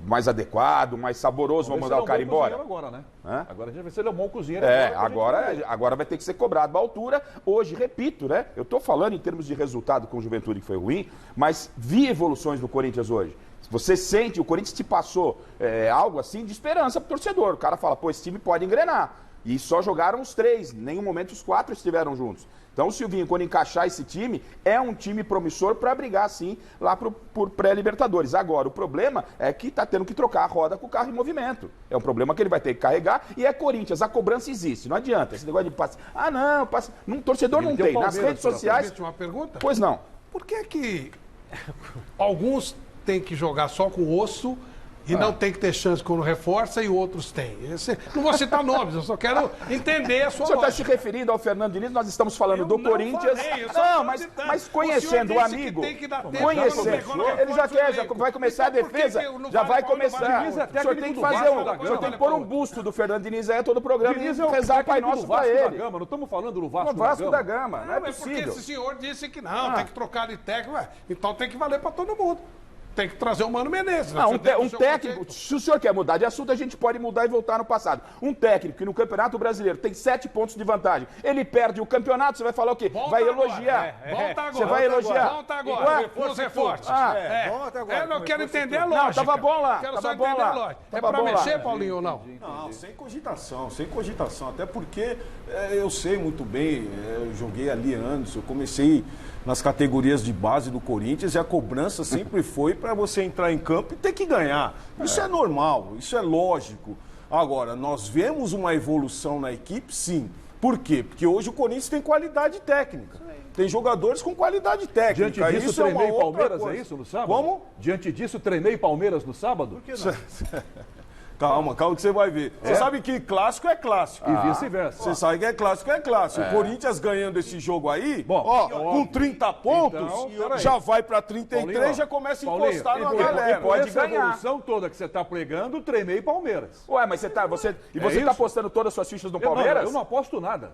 S18: mais adequado, mais saboroso, vamos mandar o cara embora.
S8: Agora, né? Agora a gente vai ver se ele é um bom cozinheiro.
S18: Agora vai ter que ser cobrado à altura. Hoje, repito, né? Eu estou falando em termos de resultado com o Juventude que foi ruim, mas vi evoluções do Corinthians hoje. Você sente, o Corinthians te passou algo assim de esperança pro torcedor. O cara fala, pô, esse time pode engrenar. E só jogaram os 3, em nenhum momento os 4 estiveram juntos. Então o Silvinho, quando encaixar esse time, é um time promissor para brigar, sim, lá por pré-Libertadores. Agora, o problema é que está tendo que trocar a roda com o carro em movimento. É um problema que ele vai ter que carregar. E é Corinthians, a cobrança existe, não adianta. Esse negócio de passe. Torcedor não tem. Nas redes sociais.
S1: Uma pergunta?
S18: Pois não.
S1: Por que alguns têm que jogar só com osso e não tem que ter chance quando reforça e outros têm? Não vou citar nomes, eu só quero entender a sua
S18: lógica. O senhor está se referindo ao Fernando Diniz, nós estamos falando do Corinthians. Mas conhecendo o amigo, ele já vai começar a defesa, já vai começar. O senhor tem que fazer o senhor tem que pôr um busto do Fernando Diniz aí a todo o programa e rezar o Pai Nosso para ele.
S8: Não estamos falando do Vasco
S18: da Gama, não é possível.
S1: Porque esse senhor disse que não, tem que trocar de técnico, então tem que valer para todo mundo. Tem que trazer o Mano Menezes.
S18: Um técnico, se o senhor quer mudar de assunto, a gente pode mudar e voltar no passado. Um técnico que no Campeonato Brasileiro tem 7 pontos de vantagem, ele perde o campeonato, você vai falar o quê? Vai elogiar.
S1: Volta agora.
S18: Você vai elogiar.
S1: Volta agora. Os reforços.
S18: Volta agora.
S1: Eu não quero entender a lógica.
S18: Não, tava bom lá.
S1: Quero só entender a lógica. É pra mexer, Paulinho, ou não?
S15: Não, sem cogitação. Até porque eu sei muito bem, eu joguei ali anos, eu comecei nas categorias de base do Corinthians e a cobrança sempre foi para você entrar em campo e ter que ganhar. Isso é normal, isso é lógico. Agora, nós vemos uma evolução na equipe, sim. Por quê? Porque hoje o Corinthians tem qualidade técnica. Tem jogadores com qualidade técnica.
S8: Diante disso, treinei Palmeiras, é isso, no sábado?
S15: Como?
S8: Diante disso, treinei Palmeiras no sábado?
S15: Por que não? Calma que você vai ver. Você sabe que clássico é clássico.
S8: E vice-versa.
S15: Você sabe que é clássico. O Corinthians ganhando esse jogo aí, com 30 pontos, então, já vai pra 33, Paulinho, já começa a encostar na galera.
S8: Pode ganhar. Essa evolução toda que você tá pregando, treinei Palmeiras.
S18: Ué, mas você tá apostando todas as suas fichas no Palmeiras?
S8: Eu não aposto nada.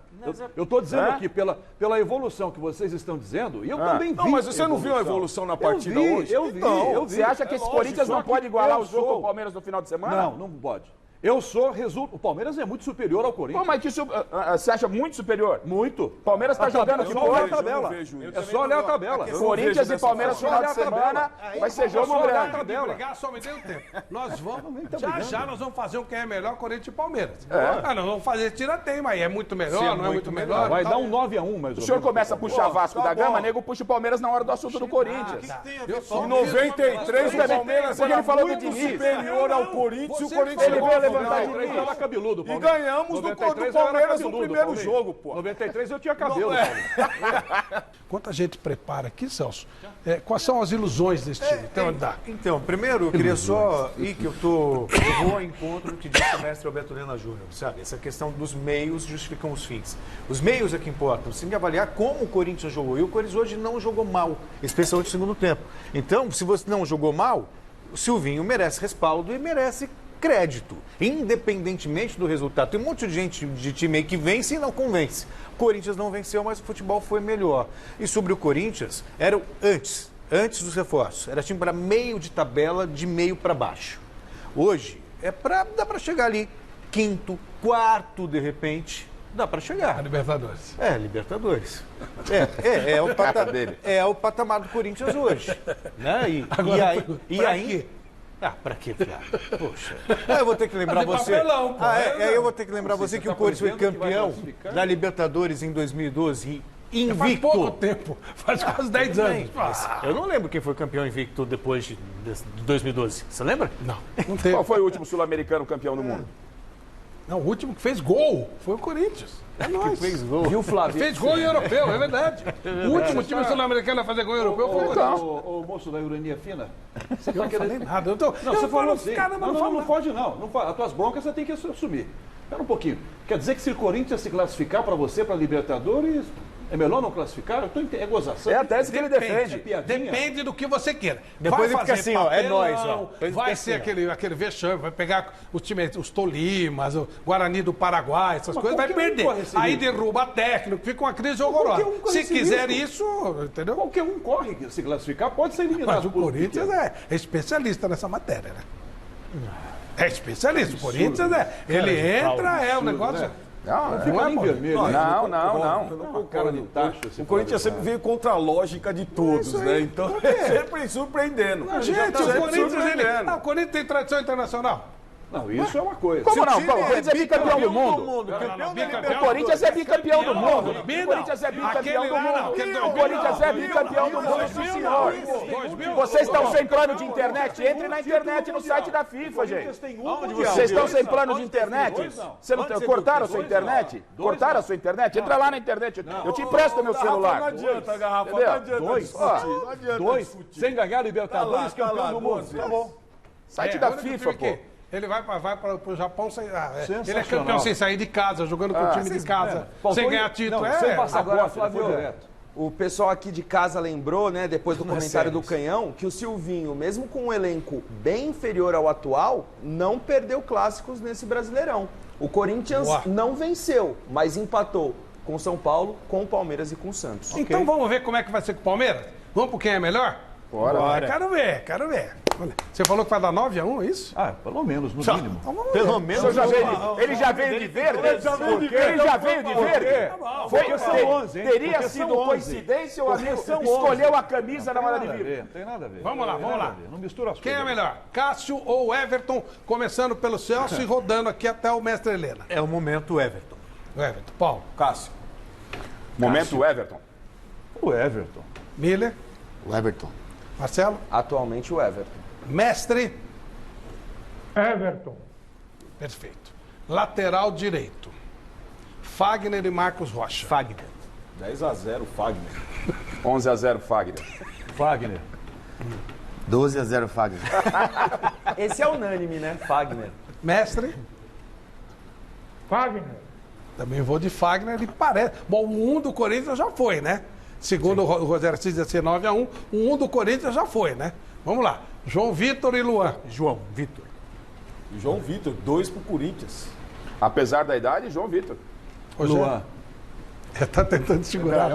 S8: Eu tô dizendo aqui, pela evolução que vocês estão dizendo, e eu também vi.
S15: Não, mas você não viu a evolução na partida hoje?
S18: Eu vi. Você acha que esse Corinthians não pode igualar o jogo com o Palmeiras no final de semana?
S8: Não pode. O Palmeiras é muito superior ao Corinthians.
S18: Pô, mas você acha muito superior?
S8: Muito.
S18: Palmeiras está jogando
S8: aqui fora. É só olhar a tabela.
S18: Corinthians e Palmeiras no final de semana vai ser jogo grande.
S1: Brigar, só me dê um tempo. Nós vamos, já nós vamos fazer o que é melhor, Corinthians e Palmeiras. Nós vamos fazer tirateima aí. É muito melhor, não é muito melhor?
S8: Vai dar um 9-1, mais ou menos.
S18: O senhor começa a puxar Vasco da Gama, nego puxa o Palmeiras na hora do assunto do Corinthians.
S15: Em 93, o Palmeiras era muito superior ao Corinthians e o Corinthians
S8: Tava cabeludo,
S15: e ganhamos do Palmeiras no primeiro jogo, pô.
S8: 93 eu tinha cabelo.
S1: Quanta gente prepara aqui, Celso? Quais são as ilusões desse time?
S17: Então, primeiro, eu queria só ir que eu vou ao encontro do que disse o mestre Alberto Lena Júnior, sabe? Essa questão dos meios justificam os fins. Os meios é que importam. Você tem que avaliar como o Corinthians jogou. E o Corinthians hoje não jogou mal, especialmente no segundo tempo. Então, se você não jogou mal, o Silvinho merece respaldo e merece crédito, independentemente do resultado. Tem um monte de gente de time aí que vence e não convence. O Corinthians não venceu, mas o futebol foi melhor. E sobre o Corinthians, era antes dos reforços, era time para meio de tabela, de meio para baixo. Hoje, dá para chegar ali, quinto, quarto, de repente, dá para chegar.
S1: Libertadores.
S17: Libertadores. É o patamar do Corinthians hoje. Né? E aí... pra quê, Flávio? Poxa. Eu vou ter que lembrar você. Eu vou ter que lembrar você que o Corinthians foi campeão da Libertadores em 2012 invicto.
S1: Faz pouco tempo, faz quase 10 anos.
S17: Eu não lembro quem foi campeão invicto depois de 2012. Você lembra?
S1: Não teve.
S18: Qual foi o último sul-americano campeão do mundo?
S1: Não, o último que fez gol foi o Corinthians. É nóis.
S17: fez gol.
S6: Viu, Flávio?
S1: Fez gol em europeu, é verdade. O último time sul-americano a fazer gol em europeu foi o Corinthians.
S8: O moço da ironia fina, você
S1: Eu não falei nada. Eu
S8: Não, você falou assim.
S1: Caramba,
S8: Não pode não. As tuas broncas você tem que assumir. Espera um pouquinho. Quer dizer que se o Corinthians se classificar para você, para Libertadores, é melhor não classificar? É gozação.
S18: É a tese que ele defende.
S1: Depende do que você queira.
S17: Depois ele fica assim, ó, é
S1: papelão,
S17: nóis, ó.
S1: Vai ser aquele vexame, vai pegar os Tolimas, o Guarani do Paraguai, essas coisas, vai perder. Aí derruba técnico, fica uma crise horrorosa. Se quiser isso, entendeu?
S8: Qualquer um corre que se classificar, pode ser eliminado.
S1: Mas o Corinthians é especialista nessa matéria, né? É especialista. O Corinthians ele entra, o negócio...
S18: Não
S8: fica nem vermelho.
S18: Não.
S8: Cara de tacho.
S15: O Corinthians sempre veio contra a lógica de todos, né? Então é sempre surpreendendo.
S1: Gente, o Corinthians tem tradição internacional.
S8: Não, isso é uma coisa.
S18: Como não? O Corinthians é bicampeão do mundo. O Corinthians é bicampeão do mundo. O Corinthians é bicampeão do mundo. O Corinthians é bicampeão do mundo, sim, senhor. Vocês estão sem plano de internet? Entre na internet no site da FIFA, gente. Vocês estão sem plano de internet? Você não cortaram a sua internet? Cortaram a sua internet? Entra lá na internet. Eu te empresto meu celular.
S15: Não adianta, Garrafa. Não adianta.
S8: Dois. Sem ganhar Libertadores, campeão do mundo. Tá bom.
S18: Site da FIFA, pô.
S1: Ele vai para o Japão sem. Ele é campeão sem sair de casa, jogando com o time de casa, sem ganhar título.
S8: Sem passaporte, Flávio direto.
S6: O pessoal aqui de casa lembrou, né, depois do comentário do Canhão, que o Silvinho, mesmo com um elenco bem inferior ao atual, não perdeu clássicos nesse Brasileirão. O Corinthians não venceu, mas empatou com o São Paulo, com o Palmeiras e com o Santos.
S1: Então vamos ver como é que vai ser com o Palmeiras? Vamos pro quem é melhor?
S18: Bora.
S1: Quero ver. Olha, você falou que vai dar 9-1, é isso?
S8: Pelo menos, no mínimo.
S1: Pelo menos.
S18: Ele já veio de verde? Ele já veio de verde? Teria sido coincidência ou o amigo escolheu a camisa na hora de vir?
S8: Não tem nada a ver.
S1: Vamos lá.
S8: Não mistura as
S1: Quem
S8: coisas.
S1: é melhor? Cássio ou Everton? Começando pelo Celso e rodando aqui até o mestre Helena.
S17: É o momento Everton.
S1: O Everton. Paulo.
S15: Cássio.
S18: Momento Everton.
S8: O Everton.
S1: Miller.
S16: O Everton.
S1: Marcelo.
S6: Atualmente o Everton.
S1: Mestre.
S19: Everton.
S1: Perfeito. Lateral direito. Fagner e Marcos Rocha.
S17: Fagner.
S15: 10-0 Fagner.
S18: 11-0 Fagner.
S8: Fagner.
S16: 12-0 Fagner.
S6: Esse é unânime, né? Fagner.
S1: Mestre.
S19: Fagner.
S1: Também vou de Fagner, ele parece. Bom, o 1 do Corinthians já foi, né? Segundo o Rogério Assis ia ser 9-1, o 1 do Corinthians já foi, né? Vamos lá. João Vitor e Luan.
S17: João Vitor.
S15: João Vitor, 2 pro Corinthians.
S18: Apesar da idade, João Vitor.
S8: Luan.
S1: Ele tá tentando segurar.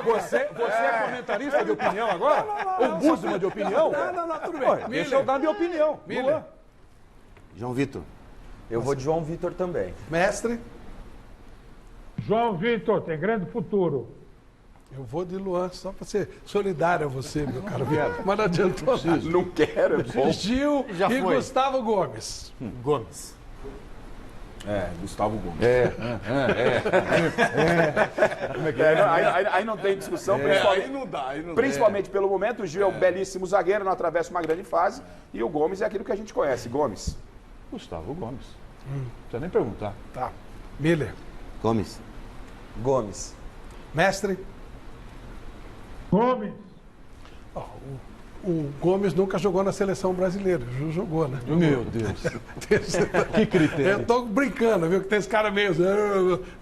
S8: Você é comentarista de opinião agora? Ombúdsman de opinião?
S1: Não, tudo bem.
S8: Deixa eu dar minha opinião.
S1: Miller.
S16: João Vitor.
S6: Eu vou de João Vitor também.
S1: Mestre.
S19: João Vitor tem grande futuro.
S1: Eu vou de Luan, só para ser solidário a você, meu caro Vitor. Mas não adiantou nada.
S18: Não quero, é bom.
S1: Gil
S17: Já
S1: e
S17: foi.
S1: Gustavo Gomes.
S17: Gomes.
S15: Gustavo Gomes.
S18: Aí não tem discussão,
S15: Aí não dá.
S18: principalmente pelo momento. O Gil é um belíssimo zagueiro, não atravessa uma grande fase. E o Gomes é aquilo que a gente conhece. Gomes.
S8: Gustavo Gomes. Não precisa nem perguntar.
S1: Tá. Miller.
S16: Gomes.
S6: Gomes.
S1: Mestre.
S19: Gomes.
S1: O Gomes nunca jogou na seleção brasileira. O Ju jogou, né?
S8: Meu Deus. Que critério.
S1: Eu tô brincando, viu? Que tem esse cara meio.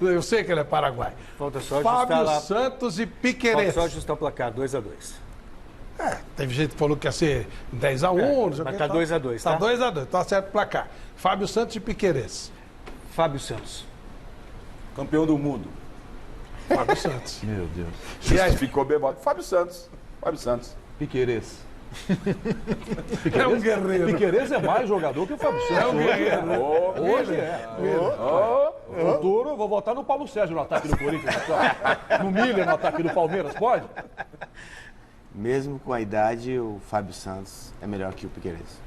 S1: Eu sei que ele é paraguai.
S17: Falta só ajustar
S1: Fábio
S17: lá.
S1: Santos e
S17: Falta
S1: Piquerez.
S17: só ajustar o placar, 2-2.
S1: Teve gente que falou que ia ser 10-1, não sei o
S17: mas
S1: que.
S17: tá 2-2,
S1: Tá
S17: tá?
S1: 2-2, tá certo o placar. Fábio Santos e Piquerez.
S17: Fábio Santos.
S15: Campeão do mundo.
S1: Fábio Santos.
S8: Meu Deus.
S18: E aí? Ficou bebado. Fábio Santos.
S8: Piquerez.
S1: É um guerreiro.
S8: Piquerez é mais jogador que o Fábio Santos.
S1: É um guerreiro.
S8: Hoje é. No futuro, eu vou votar no Paulo Sérgio no ataque do Corinthians. No Miller no ataque do Palmeiras, pode?
S16: Mesmo com a idade, o Fábio Santos é melhor que o Piquerez.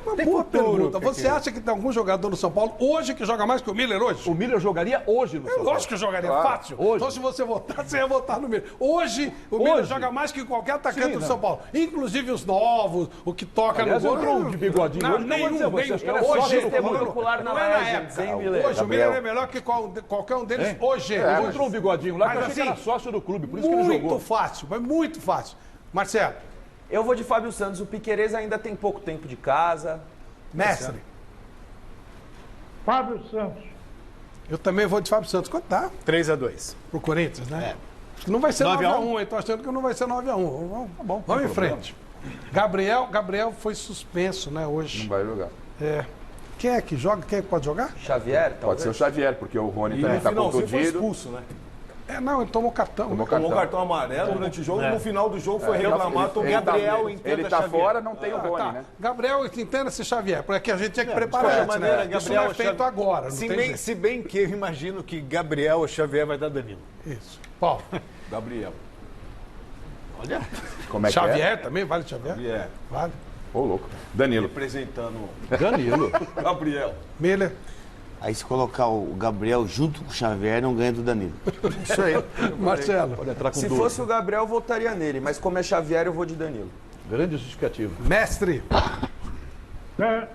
S1: uma
S8: Tem
S1: boa
S8: futuro,
S1: pergunta. Você acha que tem algum jogador no São Paulo hoje que joga mais que o Miller hoje?
S8: O Miller jogaria hoje no São Paulo.
S1: Lógico que jogaria,
S8: Claro.
S1: fácil.
S8: Hoje.
S1: Então, se você votar, você ia votar no Miller. Hoje, o Miller joga mais que qualquer atacante do São Paulo. Inclusive os novos, o que toca
S8: Aliás,
S1: no gol.
S8: entrou um de bigodinho
S1: Não,
S8: hoje, não vou dizer
S1: nenhum.
S8: você, acho que era
S1: Hoje,
S8: sócio do
S1: não
S8: Comando.
S1: popular não é na época. Hoje, o Miller é melhor que qualquer um deles hoje. Hoje.
S8: Entrou um bigodinho lá que eu
S1: Mas,
S8: achei que era
S1: assim,
S8: sócio do clube, por isso que ele jogou.
S1: Muito fácil, mas muito fácil. Marcelo.
S6: Eu vou de Fábio Santos. O Piquerez ainda tem pouco tempo de casa.
S1: Mestre.
S19: Fábio Santos.
S1: Eu também vou de Fábio Santos. Quanto tá?
S17: 3-2.
S1: Pro Corinthians, né? Acho que não vai ser 9-1, hein? Tô achando que não vai ser 9-1. Vamos em frente. Gabriel foi suspenso, né, hoje.
S18: Não vai jogar.
S1: É. Quem é que joga? Quem é que pode jogar?
S6: Xavier, talvez.
S18: Pode ser o Xavier, porque o Rony
S15: E
S18: também
S15: no
S18: está
S15: finalzinho foi
S18: contundido.
S15: expulso, né?
S1: É, não, ele tomou cartão.
S15: Tomou cartão amarelo durante o jogo e no final do jogo foi reclamado.
S18: Ele
S15: Gabriel
S18: ele tá fora, não tem o Rony, né?
S1: Gabriel, entenda-se Xavier, porque a gente tinha que preparar
S17: De
S1: antes,
S17: qualquer maneira,
S1: né? Isso não é feito agora, não
S17: se
S1: tem
S17: bem,
S1: jeito.
S17: se bem que eu imagino que Gabriel ou Xavier vai dar Danilo.
S1: Isso. Paulo.
S15: Gabriel.
S17: Olha.
S18: Como é que
S1: Xavier
S18: é?
S1: também, vale Xavier?
S15: Xavier.
S1: Vale.
S18: Ô, louco. Danilo.
S15: Representando
S8: Danilo.
S15: Gabriel.
S1: Miller.
S16: Aí se colocar o Gabriel junto com o Xavier, não ganha do Danilo.
S1: Isso aí. Marcelo.
S8: Pode entrar com
S6: Se
S8: dúvida.
S6: fosse o Gabriel, eu votaria nele. Mas como é Xavier, eu vou de Danilo.
S8: Grande justificativo.
S1: Mestre.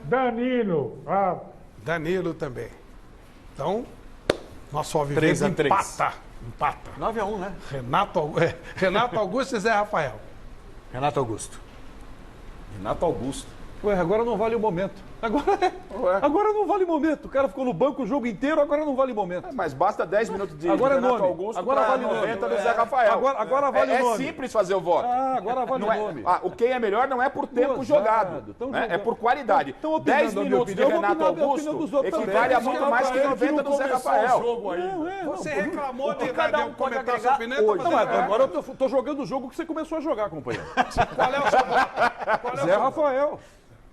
S19: Danilo. Ah,
S1: Danilo também. Então, nosso alviverde
S17: 3-3.
S1: empata.
S17: 9-1, né?
S1: Renato Augusto e Zé Rafael.
S17: Renato Augusto.
S15: Renato Augusto.
S8: Ué, agora não vale o momento. Agora não vale o momento. O cara ficou no banco o jogo inteiro, agora não vale o momento.
S18: Mas basta 10 minutos de
S8: Agora é
S18: Renato
S8: nome.
S18: Augusto
S8: Agora
S18: pra
S8: vale
S18: 90
S8: nome.
S18: do Zé Rafael.
S8: Agora vale o nome.
S18: É simples fazer o voto.
S8: Agora vale
S18: Não
S8: o
S18: é-
S8: nome.
S18: o quem é melhor não é por tempo
S8: Gozado.
S18: jogado,
S8: Tão
S18: né?
S8: jogando.
S18: É por qualidade.
S8: Tão opinando
S18: 10
S8: a minha
S18: minutos de
S8: opinião, eu vou
S18: Renato
S8: opinar a opinião
S18: Augusto
S8: dos outros
S18: equivale
S8: também.
S18: a muito mais que 90 do Zé Rafael.
S1: Você reclamou de
S6: cada um pode
S1: comentar sua
S6: agregar
S1: opinião,
S8: Não, mas agora eu tô jogando o jogo que você começou a jogar, companheiro.
S1: Qual é o seu voto? Qual é o
S8: Zé
S1: seu
S8: Rafael.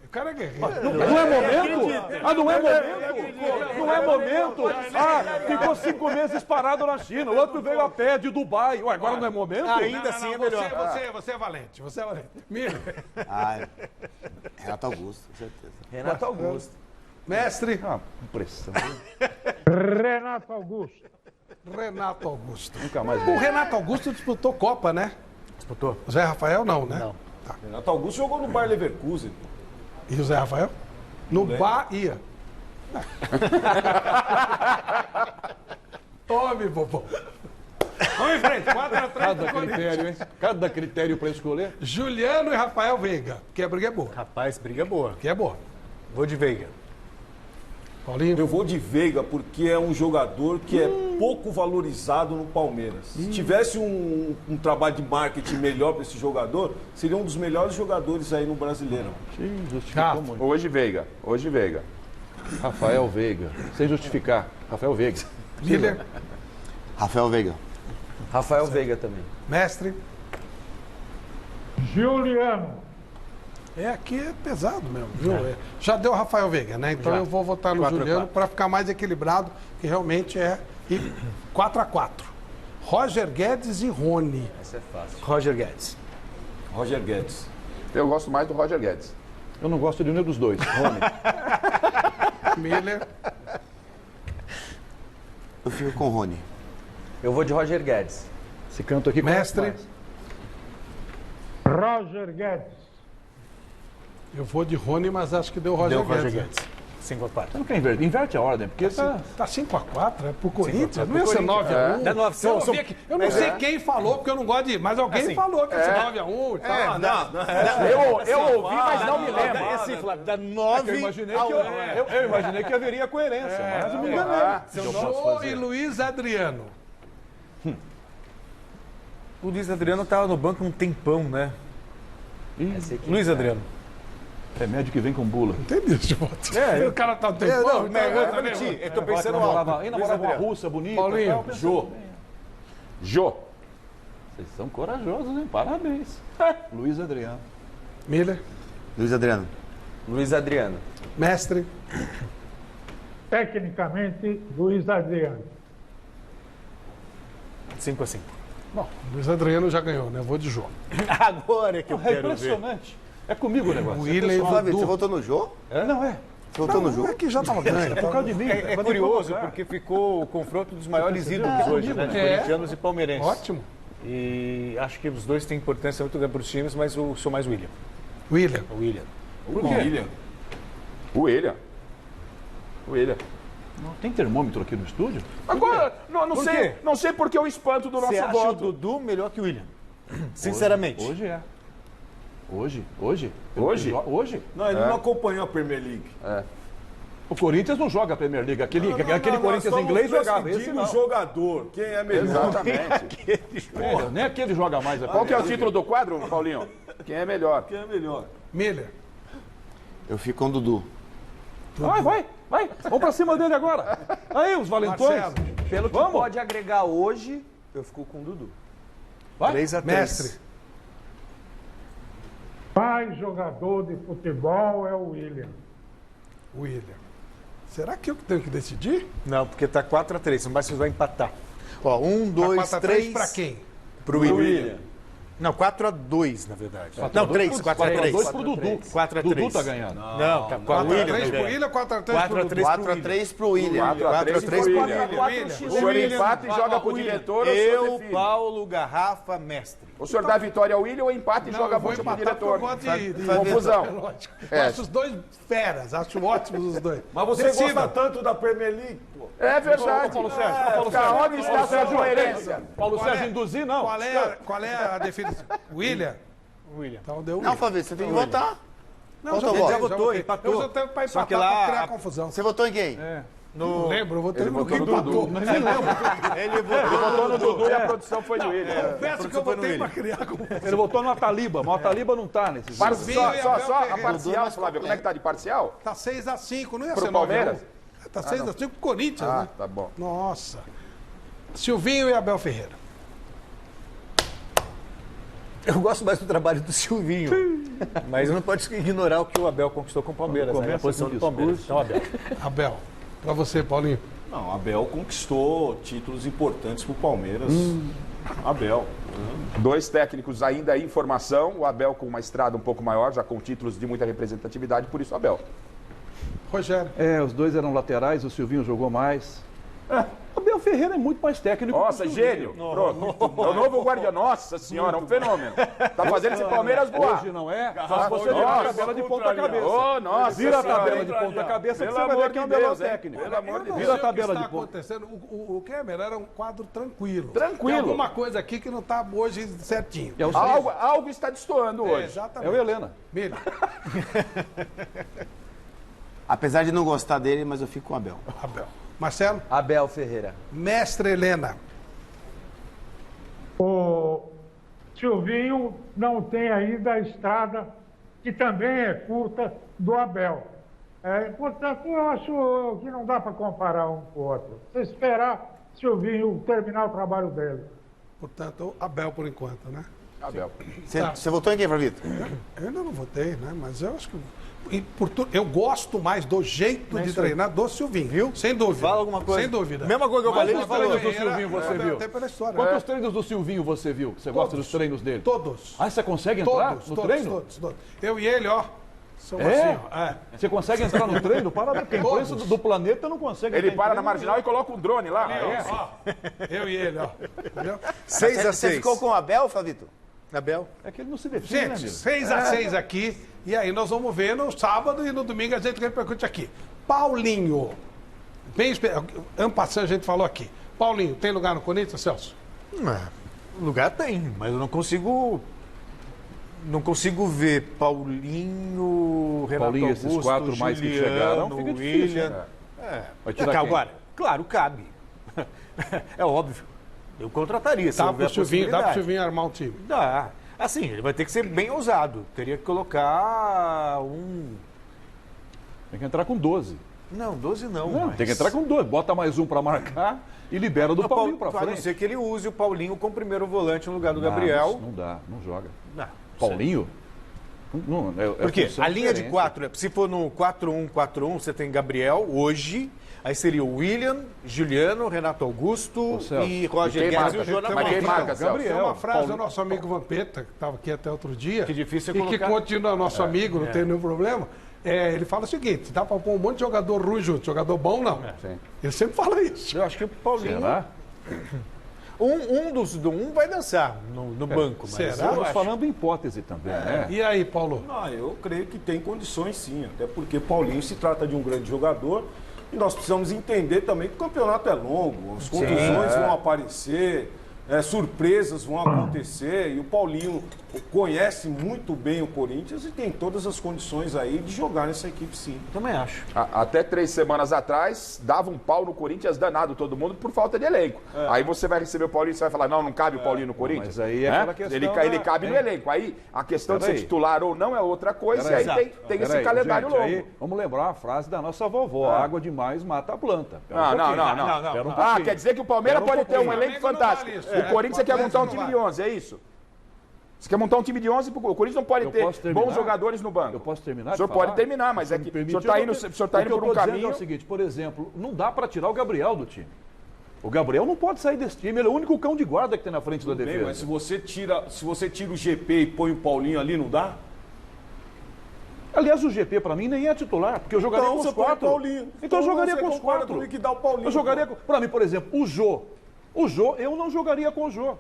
S1: O cara é guerreiro.
S8: Não é momento? Ah, não é momento? Não é momento? Ah, ficou 5 meses parado na China. O outro veio a pé de Dubai. Ué, agora não é momento?
S17: Ainda assim é melhor.
S1: Você é valente, você é valente. Miller.
S16: Renato Augusto, com certeza.
S6: Renato Augusto.
S1: Mestre.
S8: Impressão.
S19: Renato Augusto.
S1: Renato Augusto.
S8: Nunca mais
S1: O Renato Augusto disputou Copa, né?
S17: Disputou.
S1: O Zé Rafael não, né?
S17: Não.
S15: Renato Augusto jogou no Bayer Leverkusen.
S1: E o Zé Rafael? No Bahia. Tome, vovô. Vamos em frente, 4-3.
S8: Cada critério, hein? Cada critério pra escolher.
S1: Juliano e Rafael Veiga, que a briga é boa.
S17: Rapaz, briga boa.
S1: Que é boa.
S17: Vou de Veiga.
S1: Paulinho?
S15: Eu vou de Veiga porque é um jogador que é pouco valorizado no Palmeiras. Se tivesse um trabalho de marketing melhor para esse jogador, seria um dos melhores jogadores aí no Brasileiro.
S8: Sim, justificou muito.
S18: Hoje Veiga.
S8: Rafael Veiga. Sem justificar. Rafael Veiga.
S1: Miller.
S16: Rafael Veiga.
S6: Rafael Veiga também.
S1: Mestre.
S19: Juliano.
S1: Aqui é pesado mesmo, viu? Já deu Rafael Veiga, né? Então eu vou votar no Juliano para ficar mais equilibrado, que realmente é 4-4. Roger Guedes e Rony.
S6: Essa é fácil.
S17: Roger Guedes.
S15: Roger Guedes.
S18: Eu gosto mais do Roger Guedes.
S8: Eu não gosto de nenhum dos dois. Rony.
S1: Miller.
S16: Eu fico com o Rony.
S6: Eu vou de Roger Guedes.
S8: Esse canto aqui
S1: Mestre.
S19: Roger Guedes.
S1: Eu vou de Rony, mas acho que deu Roger
S17: Deu Roger
S1: Guedes.
S17: Guedes. 5-4.
S8: Você não quer inverter? Inverte a ordem, porque
S1: Tá 5-4, é pro Corinthians. Não ia ser 9-1.
S17: Dá 9,
S1: Eu não sei quem falou, porque eu não gosto de. Mas alguém falou que ia ser 9-1 e tal.
S18: Eu ouvi, mas não me lembro.
S17: É assim, Flávio, dá 9
S8: Eu imaginei que haveria coerência, mas eu me enganei.
S1: Jô e Luiz Adriano.
S17: O Luiz Adriano estava no banco um tempão, né? Luiz Adriano.
S8: Remédio que vem com bula.
S1: Entendi esse voto. O cara tá um tempão.
S17: Eu tô pensando alto.
S8: Ainda namorava uma russa bonita.
S1: Paulinho.
S18: Jô.
S8: Vocês são corajosos, hein? Parabéns. Luiz Adriano.
S1: Miller.
S16: Luiz Adriano.
S6: Luiz Adriano.
S1: Mestre.
S19: Tecnicamente, Luiz Adriano.
S17: 5-5.
S1: Bom, Luiz Adriano já ganhou, né? Vou de Jô.
S17: Agora é que eu
S8: É
S17: quero ver.
S8: impressionante. É comigo o negócio.
S1: O Willian e o
S16: Flávio,
S1: Dudu.
S16: você votou no jogo?
S8: Não é.
S16: Você votou no jogo?
S1: É que já estava ganho.
S8: É por causa de mim.
S17: É curioso, porque ficou o confronto dos maiores ídolos hoje, né? De corintianos e palmeirenses.
S1: Ótimo.
S17: E acho que os dois têm importância muito grande para os times, mas eu sou mais William.
S1: William.
S17: O William.
S8: Por quê?
S18: O William.
S8: Não tem termômetro aqui no estúdio?
S18: Agora, não sei porque o espanto do
S17: Você
S18: nosso
S17: acha o
S18: voto.
S17: Dudu melhor que o William? Sinceramente.
S8: Hoje é. Hoje?
S15: Não, ele não acompanhou a Premier League.
S8: O Corinthians não joga a Premier League. Aquele Corinthians inglês jogava. Esse não.
S15: O jogador, quem é melhor?
S18: Exatamente.
S8: Nem aquele joga mais.
S18: Qual que é o título do quadro, Paulinho? Quem é melhor?
S15: Quem é melhor?
S1: Miller.
S16: Eu fico com o Dudu.
S8: Vai. Vamos pra cima dele agora. Aí, os valentões.
S1: Marcelo.
S6: Pelo que pode agregar hoje, eu fico com o Dudu.
S17: 3-3.
S1: Mestre.
S19: Mais jogador de futebol é o William.
S1: William. Será que eu que tenho que decidir?
S17: Não, porque tá 4-3, mas você vai empatar. Ó, 1, 2, 3.
S1: Pra quem?
S17: Pro William. Não, 4-2, na verdade. Não, 3, 4-3.
S8: 4-2 pro Dudu.
S17: 4-3.
S8: Dudu tá ganhando.
S17: Não, tá com o William.
S1: 4-3 pro William,
S16: 4-3 pro William.
S18: 4-3 pro William. O senhor empata e joga pro diretor.
S17: Eu, Paulo, Garrafa, Mestre.
S18: O senhor dá vitória ao William ou empata e joga pro diretor? Confusão.
S1: Acho os dois feras, acho ótimos os dois.
S15: Mas você gosta tanto da Premier League, pô.
S18: É verdade.
S8: Paulo Sérgio.
S18: Onde está a sua coerência?
S8: Paulo Sérgio induzir, não.
S1: Qual é a definição? William?
S17: William.
S1: Então deu
S16: Não, Fabio, você tem que votar.
S1: Não,
S16: já
S17: votou, empatou.
S1: Eu já tenho pra
S17: Só
S1: empatar,
S17: que lá-
S1: pra criar confusão.
S16: Você votou em quem?
S1: Não lembro, eu votei no
S18: votou no
S1: empatou.
S18: Dudu.
S1: Nem lembro.
S17: Ele
S18: Ele votou no Dudu e a produção foi no William.
S1: Confesso que eu votei pra criar confusão.
S8: Ele votou no Ataliba, mas o Ataliba não tá nesses.
S18: Só
S1: Silvinho e Abel
S18: a
S1: Ferreira.
S18: parcial, Flávio. Como é que tá de parcial?
S1: Tá 6-5, não ia
S18: Pro
S1: ser
S18: Palmeiras?
S1: 9-1. Tá 6-5 pro Corinthians, né?
S18: Tá bom.
S1: Nossa. Silvinho e Abel Ferreira.
S17: Eu gosto mais do trabalho do Silvinho. Mas não pode ignorar o que o Abel conquistou com o Palmeiras, né? A posição do Palmeiras. Então, Abel.
S1: Abel. Pra você, Paulinho.
S15: Não, Abel conquistou títulos importantes pro Palmeiras. Abel.
S18: Dois técnicos ainda em formação. O Abel com uma estrada um pouco maior, já com títulos de muita representatividade, por isso Abel.
S1: Rogério.
S8: Os dois eram laterais, o Silvinho jogou mais. O Abel Ferreira é muito mais técnico.
S18: Nossa, gênio. Pronto. É o novo guardião. Nossa senhora, um fenômeno. Tá fazendo esse Palmeiras voar.
S8: Hoje não é? Só se você virar a tabela de ponta cabeça.
S18: Oh, nossa
S8: Vira a
S18: senhora.
S8: tabela de ponta cabeça que
S18: Pelo
S8: você vai
S18: amor
S8: ver quem é o
S18: de
S8: melhor
S18: Deus, hein?
S8: técnico.
S18: Pelo amor de Deus.
S8: Vira a tabela de
S1: ponta.
S8: ponta.
S1: Acontecendo. O Kemer era um quadro tranquilo.
S18: Tranquilo.
S1: Tem alguma coisa aqui que não tá hoje certinho.
S8: É o
S18: Algo está destoando hoje.
S1: Exatamente.
S8: É o Helena.
S1: Milho.
S16: Apesar de não gostar dele, mas eu fico com o Abel.
S1: Abel. Marcelo?
S6: Abel Ferreira.
S1: Mestre Helena.
S19: O Silvinho não tem ainda a estrada, que também é curta, do Abel. Portanto, eu acho que não dá para comparar um com o outro. Você esperar Silvinho terminar o trabalho dele.
S1: Portanto, Abel por enquanto, né?
S18: Abel.
S16: Você votou em quem, Flavito?
S1: Eu ainda não votei, né? Mas eu acho que... Eu gosto mais do jeito de treinar do Silvinho, viu? Sem dúvida.
S17: Fala alguma coisa.
S1: Sem dúvida.
S17: Mesma coisa que eu falei, ele
S8: Quantos
S17: falou.
S8: treinos do Silvinho você viu?
S1: Até pela história.
S8: Quantos treinos do Silvinho você viu? Você gosta dos treinos dele?
S1: Todos.
S8: Ah, você consegue entrar no treino?
S1: Todos. Eu e ele, ó. São
S8: É?
S1: assim, ó.
S8: Você consegue entrar no treino? Para quem conhece do planeta não consegue.
S18: Ele
S8: entrar em
S18: para na
S8: treino.
S18: marginal e coloca um drone lá.
S1: Ó, eu e ele, ó. Entendeu?
S17: 6-6.
S16: Você ficou com o Abel, Flavito?
S17: Abel.
S8: É que ele não se define, né,
S1: Gente,
S8: amigo?
S1: 6-6 aqui. E aí nós vamos ver no sábado e no domingo a gente repercute aqui. Paulinho. Ampassando a gente falou aqui. Paulinho, tem lugar no Corinthians, Celso?
S17: Lugar tem, mas eu não consigo ver Paulinho, Renato
S8: Paulinho,
S17: Augusto,
S8: esses quatro mais que
S17: Juliano,
S8: chegaram, fica difícil,
S17: William.
S8: né? Vai tirar quem?
S17: Agora, claro, cabe. É óbvio. Eu contrataria. se
S1: Dá
S17: houver
S1: pro Silvinho
S17: possibilidade.
S1: armar um time.
S17: Dá. Assim, ele vai ter que ser bem ousado. Teria que colocar
S8: Tem que entrar com 12.
S17: Não, 12 não.
S8: Não,
S17: mas...
S8: tem que entrar com 2. Bota mais um pra marcar e libera do Paulinho pra
S17: A não
S8: frente.
S17: ser que ele use o Paulinho como primeiro volante no lugar do Gabriel.
S8: Não dá, não joga.
S17: Não,
S8: Paulinho? Não,
S17: Por quê?
S8: função
S17: A linha de
S8: diferente.
S17: 4, se for no 4-1-4-1, você tem Gabriel hoje, Aí seria o William, Juliano, Renato Augusto e Roger Guedes e o Jonas
S1: Gabriel.
S8: Gabriel.
S1: Tem uma frase do nosso amigo Vampeta, que estava aqui até outro dia,
S17: que difícil
S1: e
S17: colocar...
S1: que continua nosso amigo, não tem nenhum problema. Ele fala o seguinte, dá para pôr um monte de jogador ruim junto, jogador bom não. Ele sempre fala isso.
S17: Eu acho que o Paulinho...
S8: Será?
S17: Um vai dançar no banco, mas
S1: será?
S8: Estamos falando em hipótese também, né?
S1: E aí, Paulo?
S15: Eu creio que tem condições sim, até porque Paulinho se trata de um grande jogador e nós precisamos entender também que o campeonato é longo, as contusões vão aparecer, surpresas vão acontecer e o Paulinho conhece muito bem o Corinthians e tem todas as condições aí de jogar nessa equipe sim.
S17: Também acho.
S18: Até 3 semanas atrás, dava um pau no Corinthians danado todo mundo por falta de elenco. Aí você vai receber o Paulinho e você vai falar, não cabe o Paulinho no Corinthians?
S8: Mas aí é aquela questão
S18: ele cabe no elenco. Aí a questão de ser titular ou não é outra coisa e aí tem esse calendário longo.
S8: Aí, vamos lembrar uma frase da nossa vovó, água demais mata a planta.
S18: Não. Quer dizer que o Palmeiras pode ter um elenco fantástico. O Corinthians quer montar um time de 11, é isso? Você quer montar um time de 11, o Corinthians não pode ter bons jogadores no banco.
S8: Eu posso terminar?
S18: O senhor pode terminar, mas é que o senhor está indo por um caminho...
S8: É o seguinte, por exemplo, não dá para tirar o Gabriel do time. O Gabriel não pode sair desse time, ele é o único cão de guarda que tem na frente da defesa.
S15: Mas se você tira o GP e põe o Paulinho ali, não dá?
S8: Aliás, o GP para mim nem é titular, porque eu jogaria com os 4. Então eu jogaria com os 4. Eu jogaria com... Para mim, por exemplo, o Jô, eu não jogaria com o Jô.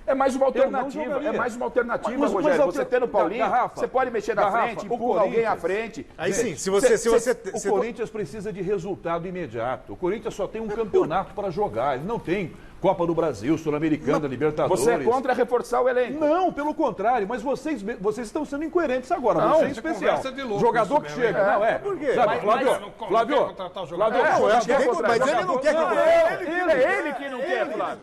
S18: É mais uma alternativa, Rogério. Você tendo o Paulinho, você pode mexer na frente, empurra alguém à frente.
S8: Aí sim, o Corinthians precisa de resultado imediato. O Corinthians só tem um campeonato para jogar, ele não tem Copa do Brasil, Sul-Americana, Libertadores.
S18: Você é contra reforçar o elenco?
S8: Não, pelo contrário, mas vocês estão sendo incoerentes agora, você em especial. Jogador que chega, não é?
S17: Por quê?
S8: Flávio,
S17: mas ele não quer que
S18: é ele que não quer, Flávio.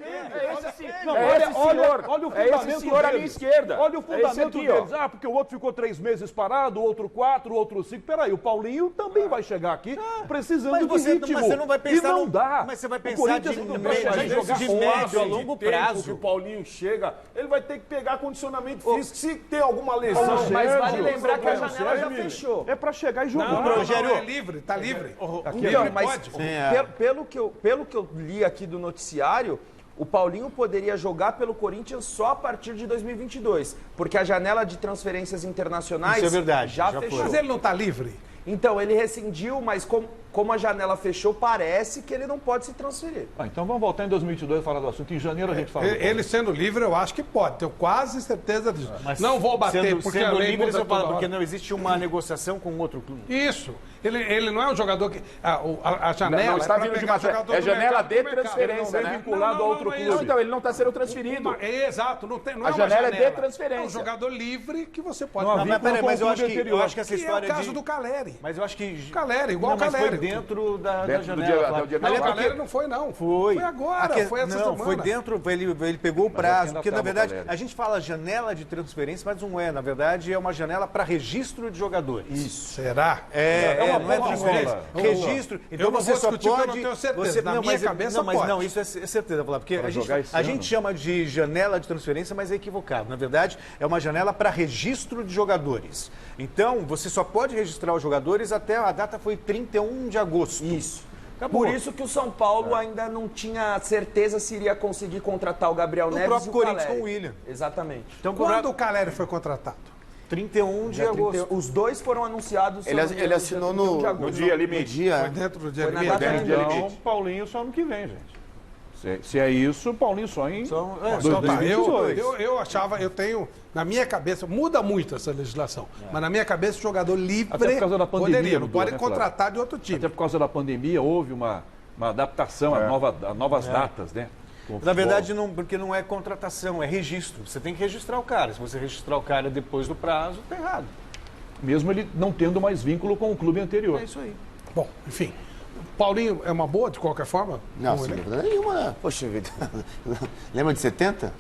S8: Olha o fundamento
S18: senhor à minha esquerda.
S8: Olha o fundamento deles. Porque o outro ficou 3 meses parado, o outro 4, o outro 5. Peraí, o Paulinho também vai chegar aqui precisando de ritmo.
S17: Mas você não vai pensar...
S8: E não dá.
S17: Mas você vai pensar de médio a longo prazo.
S15: Que o Paulinho chega, ele vai ter que pegar condicionamento físico. Se tem alguma lesão...
S6: Mas vale lembrar que a janela já fechou.
S8: É pra chegar e jogar.
S1: Não, é livre, tá livre.
S6: Pelo que eu li aqui do noticiário, o Paulinho poderia jogar pelo Corinthians só a partir de 2022, porque a janela de transferências internacionais
S17: isso é verdade,
S6: já fechou.
S1: Mas ele não tá livre?
S6: Então, ele rescindiu, mas como a janela fechou, parece que ele não pode se transferir.
S8: Então vamos voltar em 2022 e falar do assunto. Em janeiro a gente fala.
S1: Ele sendo livre, eu acho que pode. Tenho quase certeza disso. Mas não vou bater, porque
S17: sendo livre, você fala, porque não existe uma negociação com outro clube.
S1: Isso. Ele não é um jogador que... A janela
S18: não está vindo de uma... É janela de transferência,
S8: né? Vinculado a outro clube.
S18: Então, ele não está sendo transferido.
S1: Exato. Não é
S18: a janela é de transferência.
S1: É um jogador livre que você pode...
S17: Mas peraí, mas eu acho que essa história
S1: é o caso do Caleri.
S17: Mas eu acho que...
S1: Caleri, igual o Caleri.
S17: Foi dentro da janela.
S1: Não, o Caleri não foi, não.
S17: Foi.
S1: Foi agora, foi essa semana.
S17: Não, foi dentro, ele pegou o prazo. Porque, na verdade, a gente fala janela de transferência, mas não é. Na verdade, é uma janela para registro de não
S1: Será?
S17: Não é transferência. Registro. Então você só pode...
S1: Eu não tenho certeza. Na minha cabeça pode.
S17: Não, isso é certeza, Flávio. Porque a gente chama de janela de transferência, mas é equivocado. Na verdade, é uma janela para registro de jogadores. Então, você só pode registrar os jogadores até a data foi 31 de agosto.
S6: Isso. Por isso que o São Paulo ainda não tinha certeza se iria conseguir contratar o Gabriel Neves e o
S17: próprio Corinthians com o William.
S6: Exatamente.
S1: Então, quando o Caleri foi contratado?
S17: 31 de agosto.
S6: Os dois foram anunciados.
S16: Ele assinou no
S18: dia limite.
S1: Foi dentro do dia limite.
S8: Então, Paulinho só ano que vem, gente. Se é isso, o Paulinho só em 2022.
S1: Eu achava, eu tenho, na minha cabeça, muda muito essa legislação, mas na minha cabeça o jogador livre
S8: até por causa da pandemia,
S1: poderia, não pode contratar de outro time.
S8: Até por causa da pandemia houve uma adaptação a novas datas, né?
S17: Na verdade, porque não é contratação, é registro. Você tem que registrar o cara. Se você registrar o cara depois do prazo, tá errado.
S8: Mesmo ele não tendo mais vínculo com o clube anterior.
S17: É isso aí.
S1: Bom, enfim. Paulinho é uma boa, de qualquer forma?
S16: Não, sem dúvida nenhuma. Poxa vida. Lembra de 70?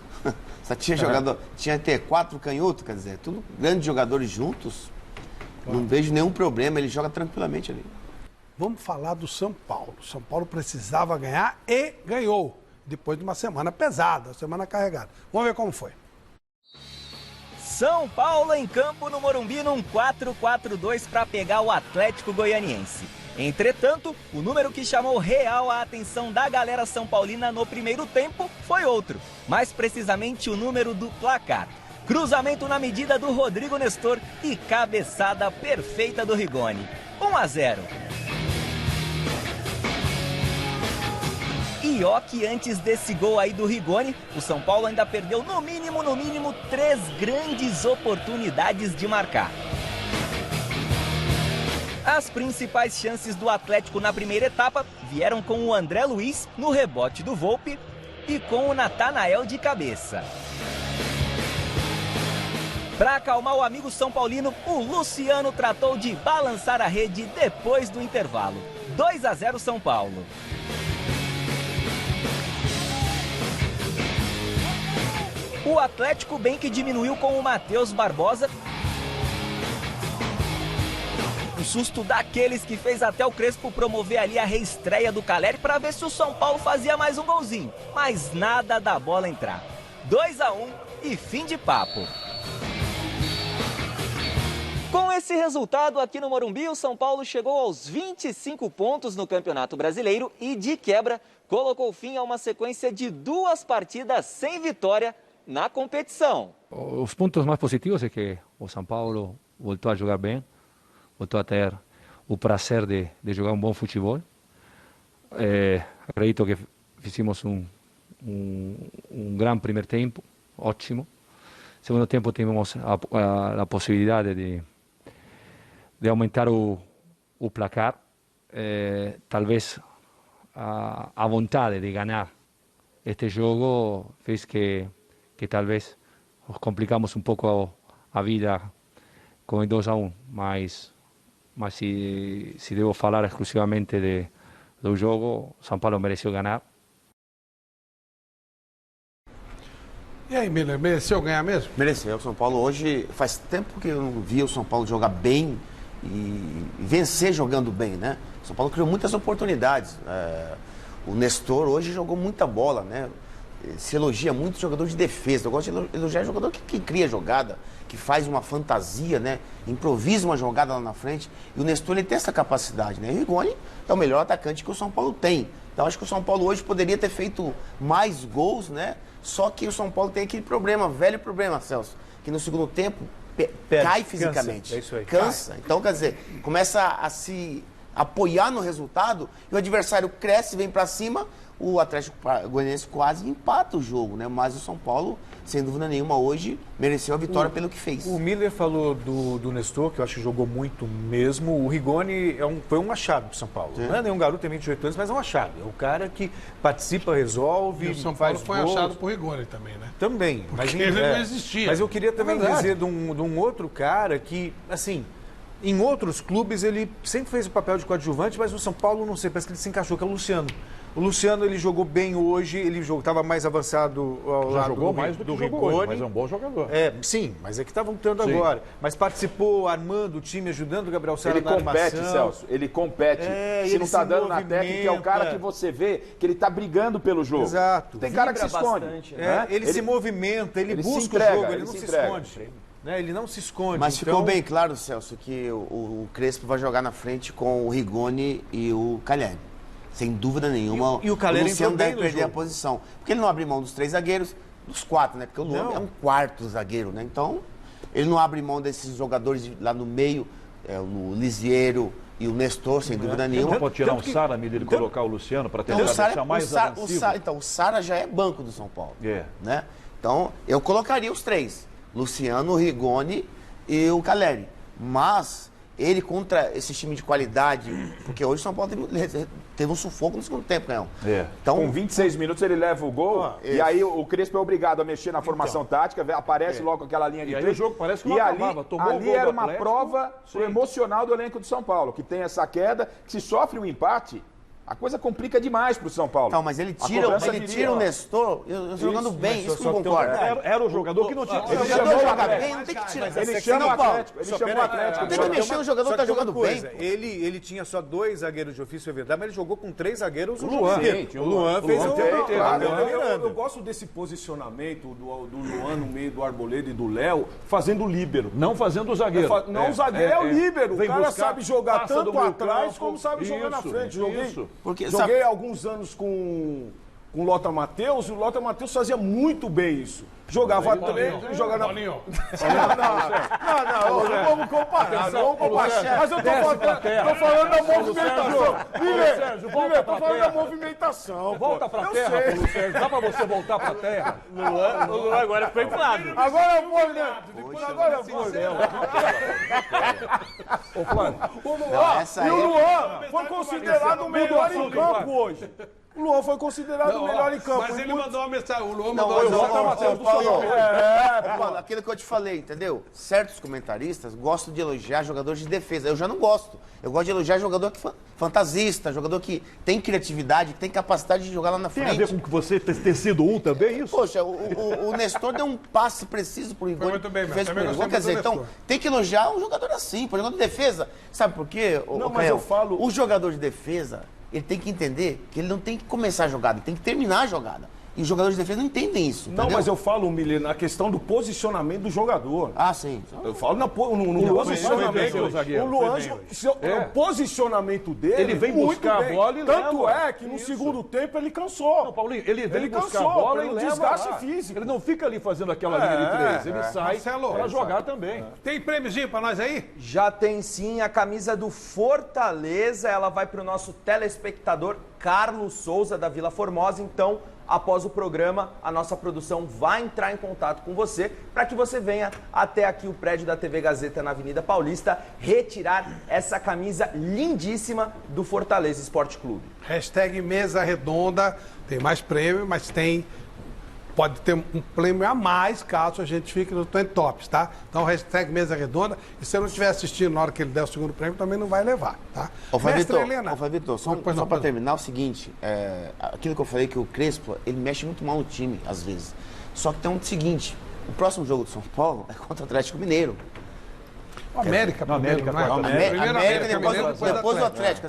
S16: Só tinha jogador. Tinha até 4 canhotos, quer dizer, tudo grandes jogadores juntos. Não vejo nenhum problema, ele joga tranquilamente ali.
S1: Vamos falar do São Paulo. São Paulo precisava ganhar e ganhou. Depois de uma semana pesada, semana carregada. Vamos ver como foi.
S7: São Paulo em campo no Morumbi num 4-4-2 para pegar o Atlético Goianiense. Entretanto, o número que chamou real a atenção da galera são paulina no primeiro tempo foi outro, mais precisamente o número do placar. Cruzamento na medida do Rodrigo Nestor e cabeçada perfeita do Rigoni. 1-0. E ó que antes desse gol aí do Rigoni, o São Paulo ainda perdeu no mínimo 3 grandes oportunidades de marcar. As principais chances do Atlético na primeira etapa vieram com o André Luiz no rebote do Volpi e com o Natanael de cabeça. Para acalmar o amigo São Paulino, o Luciano tratou de balançar a rede depois do intervalo. 2-0 São Paulo. O Atlético bem que diminuiu com o Matheus Barbosa. Um susto daqueles que fez até o Crespo promover ali a reestreia do Caleri para ver se o São Paulo fazia mais um golzinho. Mas nada da bola entrar. 2-1 e fim de papo. Com esse resultado aqui no Morumbi, o São Paulo chegou aos 25 pontos no Campeonato Brasileiro e, de quebra, colocou fim a uma sequência de 2 partidas sem vitória na competição.
S20: Os pontos mais positivos é que o São Paulo voltou a jogar bem, voltou a ter o prazer de jogar um bom futebol. Acredito que fizemos um grande primeiro tempo, ótimo. Segundo tempo tivemos a possibilidade de aumentar o placar, talvez a vontade de ganhar este jogo fez que talvez nos complicamos um pouco a vida com o 2-1, mas se devo falar exclusivamente do jogo, São Paulo mereceu ganhar.
S1: E aí, Miller, mereceu ganhar mesmo?
S16: Mereceu. O São Paulo hoje, faz tempo que eu não via o São Paulo jogar bem e vencer jogando bem, né? O São Paulo criou muitas oportunidades. O Nestor hoje jogou muita bola, né? Se elogia muito jogador de defesa. Eu gosto de elogiar jogador que cria jogada, que faz uma fantasia, né? Improvisa uma jogada lá na frente. E o Nestor, ele tem essa capacidade, né? E o Rigoni é o melhor atacante que o São Paulo tem. Então acho que o São Paulo hoje poderia ter feito mais gols, né? Só que o São Paulo tem aquele problema, velho problema, Celso, que no segundo tempo cai fisicamente.
S17: Cansa, é isso aí.
S16: Cansa. Então, quer dizer, começa a se apoiar no resultado e o adversário cresce, vem pra cima, o Atlético Goianiense quase empata o jogo, né? Mas o São Paulo, sem dúvida nenhuma, hoje mereceu a vitória pelo que fez.
S17: O Miller falou do Nestor, que eu acho que jogou muito mesmo. O Rigoni foi um achado do São Paulo.
S16: Sim.
S17: Não é nenhum garoto, tem 28 anos, mas é um achado. É o cara que participa, resolve,
S1: E o São Paulo
S17: faz
S1: foi
S17: gols.
S1: achado por Rigoni também, né?
S17: Também.
S1: Porque ele não existia.
S17: Mas eu queria também
S1: verdade.
S17: dizer de um outro cara que, assim, em outros clubes ele sempre fez o papel de coadjuvante, mas no São Paulo, não sei, parece que ele se encaixou, que é o Luciano. O Luciano, ele jogou bem hoje, ele estava mais avançado ao
S8: Já
S17: lado
S8: jogou mais do que jogou hoje, mas é um bom jogador.
S17: Sim, mas é que está voltando
S8: Sim.
S17: agora. Mas participou, armando o time, ajudando o Gabriel Sara
S18: Ele
S17: na
S18: compete,
S17: armação.
S18: Celso. Ele compete. Se
S17: ele
S18: não tá
S17: se
S18: dando na
S17: movimenta.
S18: técnica, é o cara que você vê que ele tá brigando pelo jogo.
S17: Exato.
S18: Tem cara que se
S17: Vibra
S18: esconde.
S17: bastante,
S18: né?
S17: Ele se movimenta, ele
S16: se
S17: busca
S16: entrega,
S17: o jogo, ele
S16: ele
S17: não
S16: se
S17: se
S16: entrega.
S17: esconde. Né? Ele não se esconde.
S16: Mas
S17: então...
S16: ficou bem claro, Celso, que o Crespo vai jogar na frente com o Rigoni e o Caleri. Sem dúvida nenhuma.
S17: E o Caleri
S16: Luciano
S17: entrou bem
S16: deve
S17: no
S16: perder
S17: jogo.
S16: a posição. Porque ele não abre mão dos 3 zagueiros, dos 4, né? Porque o Luan é um quarto zagueiro, né? Então, ele não abre mão desses jogadores lá no meio, o Lisieiro e o Nestor, sem dúvida nenhuma.
S8: Não pode tirar o Sara, Miller, e colocar o Luciano para tentar deixar mais ofensivo?
S16: Então, o Sara já é banco do São Paulo.
S8: É.
S16: Né? Então, eu colocaria os 3. Luciano, Rigoni e o Caleri. Mas ele contra esse time de qualidade, porque hoje o São Paulo teve um sufoco no segundo tempo, Canhão.
S18: Então, com 26 minutos ele leva o gol e aí o Crespo é obrigado a mexer na formação tática, aparece logo aquela linha de
S8: E aí
S18: três.
S8: o jogo parece que não
S18: e
S8: acabava, tomou o
S18: ali
S8: gol
S18: era
S8: do
S18: uma
S8: Atlético.
S18: prova
S8: Sim.
S18: pro emocional do elenco do São Paulo, que tem essa queda, que se sofre um empate, A coisa complica demais pro São Paulo.
S16: Não, mas ele tira o Nestor, eu jogando bem, isso que eu concordo.
S8: Era o jogador que não tinha.
S16: O jogador joga bem, não tem que tirar.
S18: Ele chama o Atlético. Ele chamou o Atlético.
S16: Tem que mexer no jogador que tá jogando bem.
S17: Ele tinha só 2 zagueiros de ofício, é verdade, mas ele jogou com 3 zagueiros.
S8: O Luan
S17: fez o
S15: Eu gosto desse posicionamento do Luan no meio do Arboleda e do Léo, fazendo o líbero.
S8: Não fazendo o zagueiro.
S15: Não, o zagueiro é o líbero. O cara sabe jogar tanto atrás como sabe jogar na frente. Joguei alguns anos com o Lothar Matheus, e o Lothar Matheus fazia muito bem isso. Jogava três, jogava na... Não, vamos comparar, Mas eu tô falando da movimentação.
S8: Sérgio, volta pra terra. Tô falando da movimentação. Volta pra terra, Paulo Sérgio. Dá pra você voltar pra terra?
S17: O Luan agora ficou inflado.
S15: Agora eu vou, né? Agora eu vou.
S8: Ô, Flávio.
S15: E o Luan foi considerado o melhor em campo hoje. O Luan foi considerado o melhor em campo.
S1: Mas ele mandou uma mensagem. O Luan
S16: mandou
S1: uma mensagem.
S16: Paulo, aquilo que eu te falei, entendeu? Certos comentaristas gostam de elogiar jogadores de defesa. Eu já não gosto. Eu gosto de elogiar jogador que fantasista, jogador que tem criatividade, que tem capacidade de jogar lá na frente.
S8: Tem a ver com que você ter sido um também, isso?
S16: Poxa, o Nestor deu um passe preciso pro Igor.
S1: Muito bem,
S16: fez pro Igor. Quer dizer, então, tem que elogiar um jogador assim, por jogador de defesa. Sabe por quê?
S15: Mas eu falo...
S16: O jogador de defesa, ele tem que entender que ele não tem que começar a jogada, ele tem que terminar a jogada. E os jogadores de defesa não entendem isso.
S15: Não, mas eu falo, Miller, na questão do posicionamento do jogador.
S16: Ah, sim.
S15: Eu falo no posicionamento. O Luan, o posicionamento dele.
S8: Ele vem buscar a bola e
S15: tanto é que no segundo tempo ele cansou.
S8: Não, Paulinho, ele vem buscar a bola e leva
S15: desgaste
S8: lá.
S15: físico.
S8: Ele não fica ali fazendo aquela linha de 3. Ele sai para jogar também.
S1: Tem prêmiozinho pra nós aí?
S6: Já tem sim, a camisa do Fortaleza. Ela vai pro nosso telespectador Carlos Souza, da Vila Formosa. Então, após o programa, a nossa produção vai entrar em contato com você para que você venha até aqui o prédio da TV Gazeta na Avenida Paulista retirar essa camisa lindíssima do Fortaleza Esporte Clube.
S1: Hashtag Mesa Redonda. Tem mais prêmio, mas pode ter um prêmio a mais caso a gente fique no Trend Tops, tá? Então, hashtag Mesa Redonda. E se eu não estiver assistindo na hora que ele der o segundo prêmio, também não vai levar, tá?
S16: Ô, Vitor, só para terminar, o seguinte, aquilo que eu falei que o Crespo, ele mexe muito mal no time, às vezes. Só que tem um seguinte, o próximo jogo do São Paulo é contra o Atlético Mineiro.
S1: O América primeiro, não é?
S16: América depois do Atlético.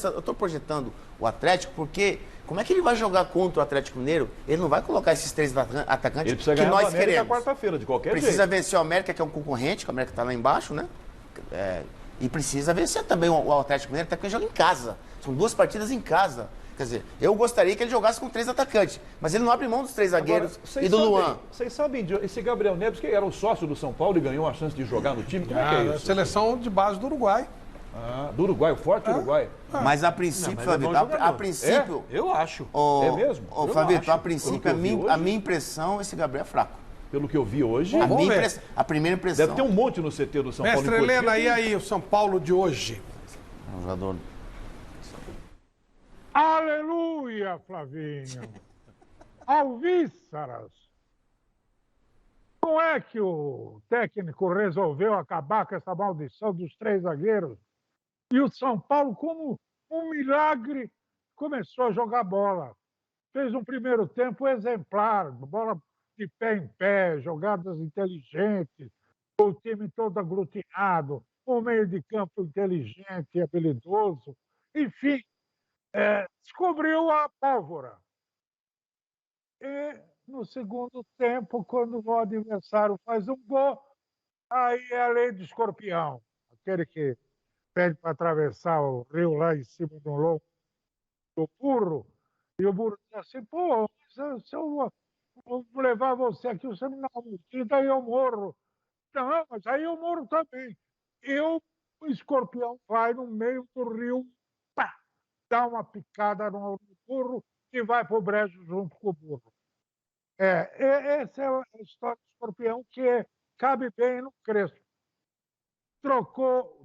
S16: Eu tô projetando o Atlético porque como é que ele vai jogar contra o Atlético Mineiro? Ele não vai colocar esses 3 atacantes que nós queremos.
S8: Quarta-feira, de qualquer jeito.
S16: Precisa vencer o América, que é um concorrente, que o América está lá embaixo, né? E precisa vencer também o Atlético Mineiro, até porque ele joga em casa. São 2 partidas em casa. Quer dizer, eu gostaria que ele jogasse com 3 atacantes, mas ele não abre mão dos 3 zagueiros e do Luan.
S8: Vocês sabem, esse Gabriel Neves, que era o sócio do São Paulo e ganhou a chance de jogar no time, como é que é isso?
S1: Seleção de base do Uruguai.
S8: Do Uruguai, o forte Uruguai.
S16: Mas a princípio, Fabito,
S8: eu acho.
S16: É mesmo? Fabito, a princípio, a minha impressão, esse Gabriel é fraco.
S8: Pelo que eu vi hoje,
S16: a primeira impressão.
S8: Deve ter um monte no CT do São Paulo.
S1: Mestre Helena, e aí, o São Paulo de hoje?
S16: É um jogador...
S19: Aleluia, Flavinho! Alvíceras! Como é que o técnico resolveu acabar com essa maldição dos 3 zagueiros? E o São Paulo, como um milagre, começou a jogar bola. Fez um primeiro tempo exemplar, bola de pé em pé, jogadas inteligentes, o time todo aglutinado, um meio de campo inteligente e habilidoso. Enfim, descobriu a pólvora. E no segundo tempo, quando o adversário faz um gol, aí é a lei do escorpião. Aquele que pede para atravessar o rio lá em cima do lombo do burro, e o burro diz assim, pô, se eu vou levar você aqui, você me dá uma multida e eu morro. Não, mas aí eu morro também. O escorpião vai no meio do rio, pá, dá uma picada no burro e vai para o brejo junto com o burro. Essa é a história do escorpião que cabe bem no Crespo.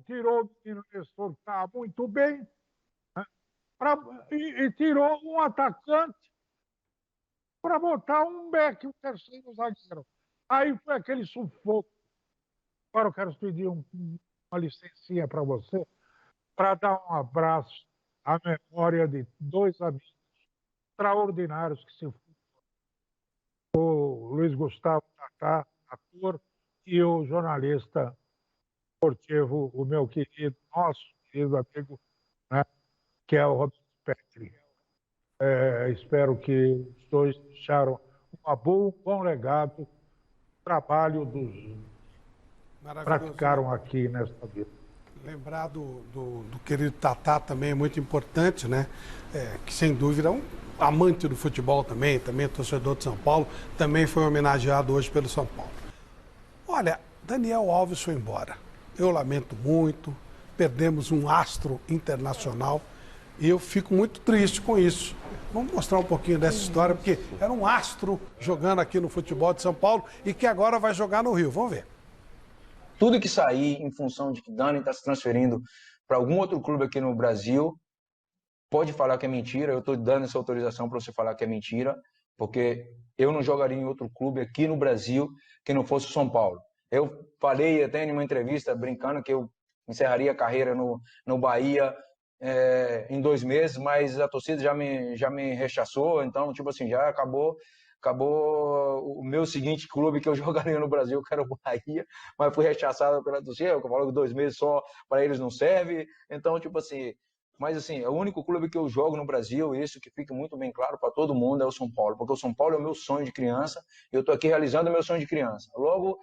S19: Tirou o menino Nestor, que estava muito bem, né, e tirou um atacante para botar um back, um terceiro zagueiro. Aí foi aquele sufoco. Agora eu quero pedir uma licencinha para você, para dar um abraço a memória de dois amigos extraordinários que se foram. O Luiz Gustavo Tatá, ator, e o jornalista esportivo, o meu querido, nosso querido amigo, né, que é o Roberto Petri. Espero que os dois deixaram um bom legado, trabalho dos praticaram aqui nesta vida.
S1: Lembrar do querido Tatá também é muito importante, né? Que sem dúvida é um amante do futebol também torcedor de São Paulo, também foi homenageado hoje pelo São Paulo. Olha, Daniel Alves foi embora. Eu lamento muito, perdemos um astro internacional e eu fico muito triste com isso. Vamos mostrar um pouquinho dessa história, porque era um astro jogando aqui no futebol de São Paulo e que agora vai jogar no Rio. Vamos ver.
S21: Tudo que sair em função de que Dani está se transferindo para algum outro clube aqui no Brasil, pode falar que é mentira. Eu estou dando essa autorização para você falar que é mentira, porque eu não jogaria em outro clube aqui no Brasil que não fosse o São Paulo. Eu falei até em uma entrevista, brincando, que eu encerraria a carreira no Bahia em 2 meses, mas a torcida já me rechaçou, então, tipo assim, já acabou o meu seguinte clube que eu jogaria no Brasil, que era o Bahia, mas fui rechaçado pela torcida, eu falo que 2 meses só para eles não serve, então, tipo assim, mas assim, é o único clube que eu jogo no Brasil, e isso que fica muito bem claro para todo mundo, é o São Paulo, porque o São Paulo é o meu sonho de criança, e eu estou aqui realizando o meu sonho de criança. Logo,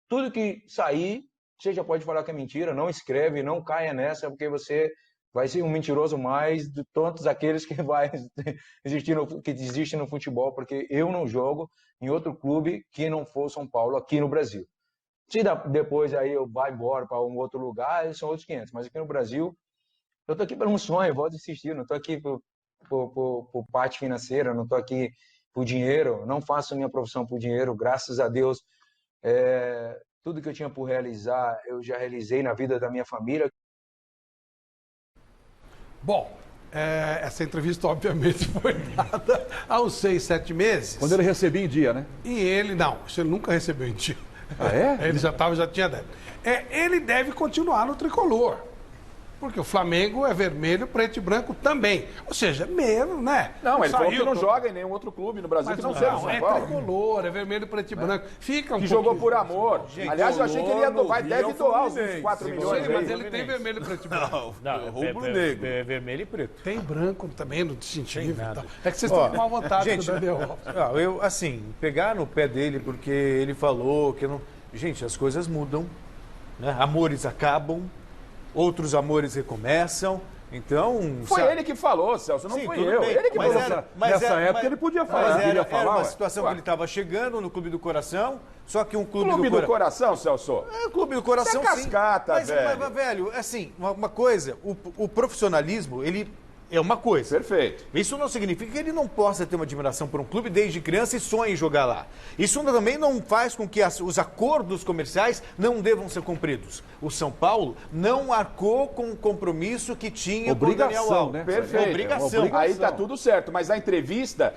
S21: tudo que sair, você já pode falar que é mentira, não escreve, não caia nessa, porque você vai ser um mentiroso mais de todos aqueles que existem no futebol, porque eu não jogo em outro clube que não for São Paulo aqui no Brasil. Se depois aí eu vá embora para um outro lugar, são outros 500, mas aqui no Brasil, eu estou aqui por um sonho, volto a insistir, não estou aqui por parte financeira, não estou aqui por dinheiro, não faço minha profissão por dinheiro, graças a Deus, tudo que eu tinha por realizar, eu já realizei na vida da minha família.
S1: Bom, essa entrevista obviamente foi dada há uns 6, 7 meses.
S8: Quando ele recebia em dia, né?
S1: E ele nunca recebeu em dia.
S8: Ah, é?
S1: Ele já tinha dado. Ele deve continuar no tricolor. Porque o Flamengo é vermelho, preto e branco também. Ou seja, mesmo, né?
S18: Não, ele falou que não joga em nenhum outro clube no Brasil que não seja o São Paulo.
S1: É tricolor, é vermelho, preto e branco. Fica
S18: que jogou por amor. Gente, aliás, eu achei que ele deve doar os 24 milhões.
S1: Mas ele tem vermelho, preto e branco.
S17: Não, rubro-negro. É vermelho e preto.
S1: Tem branco também no distintivo. É que vocês estão com má vontade do Daniel.
S17: Eu, assim, pegar no pé dele porque ele falou que não... Gente, as coisas mudam, né? Amores acabam. Outros amores recomeçam, então...
S18: Foi ele que falou, Celso, não fui eu.
S17: Bem.
S18: Ele que falou.
S8: Nessa época ele podia falar.
S17: Era uma situação que ele estava chegando no Clube do Coração, só que um Clube
S18: do Coração, Celso?
S17: É, Clube do Coração,
S18: sim. Isso é cascata, velho.
S17: Mas, velho, assim, uma coisa, o profissionalismo, ele... É uma coisa.
S18: Perfeito.
S17: Isso não significa que ele não possa ter uma admiração por um clube desde criança e sonhe em jogar lá. Isso também não faz com que os acordos comerciais não devam ser cumpridos. O São Paulo não arcou com o compromisso que tinha com o Daniel Alves.
S18: Né? Perfeito.
S17: Obrigação.
S18: Aí tá tudo certo, mas a entrevista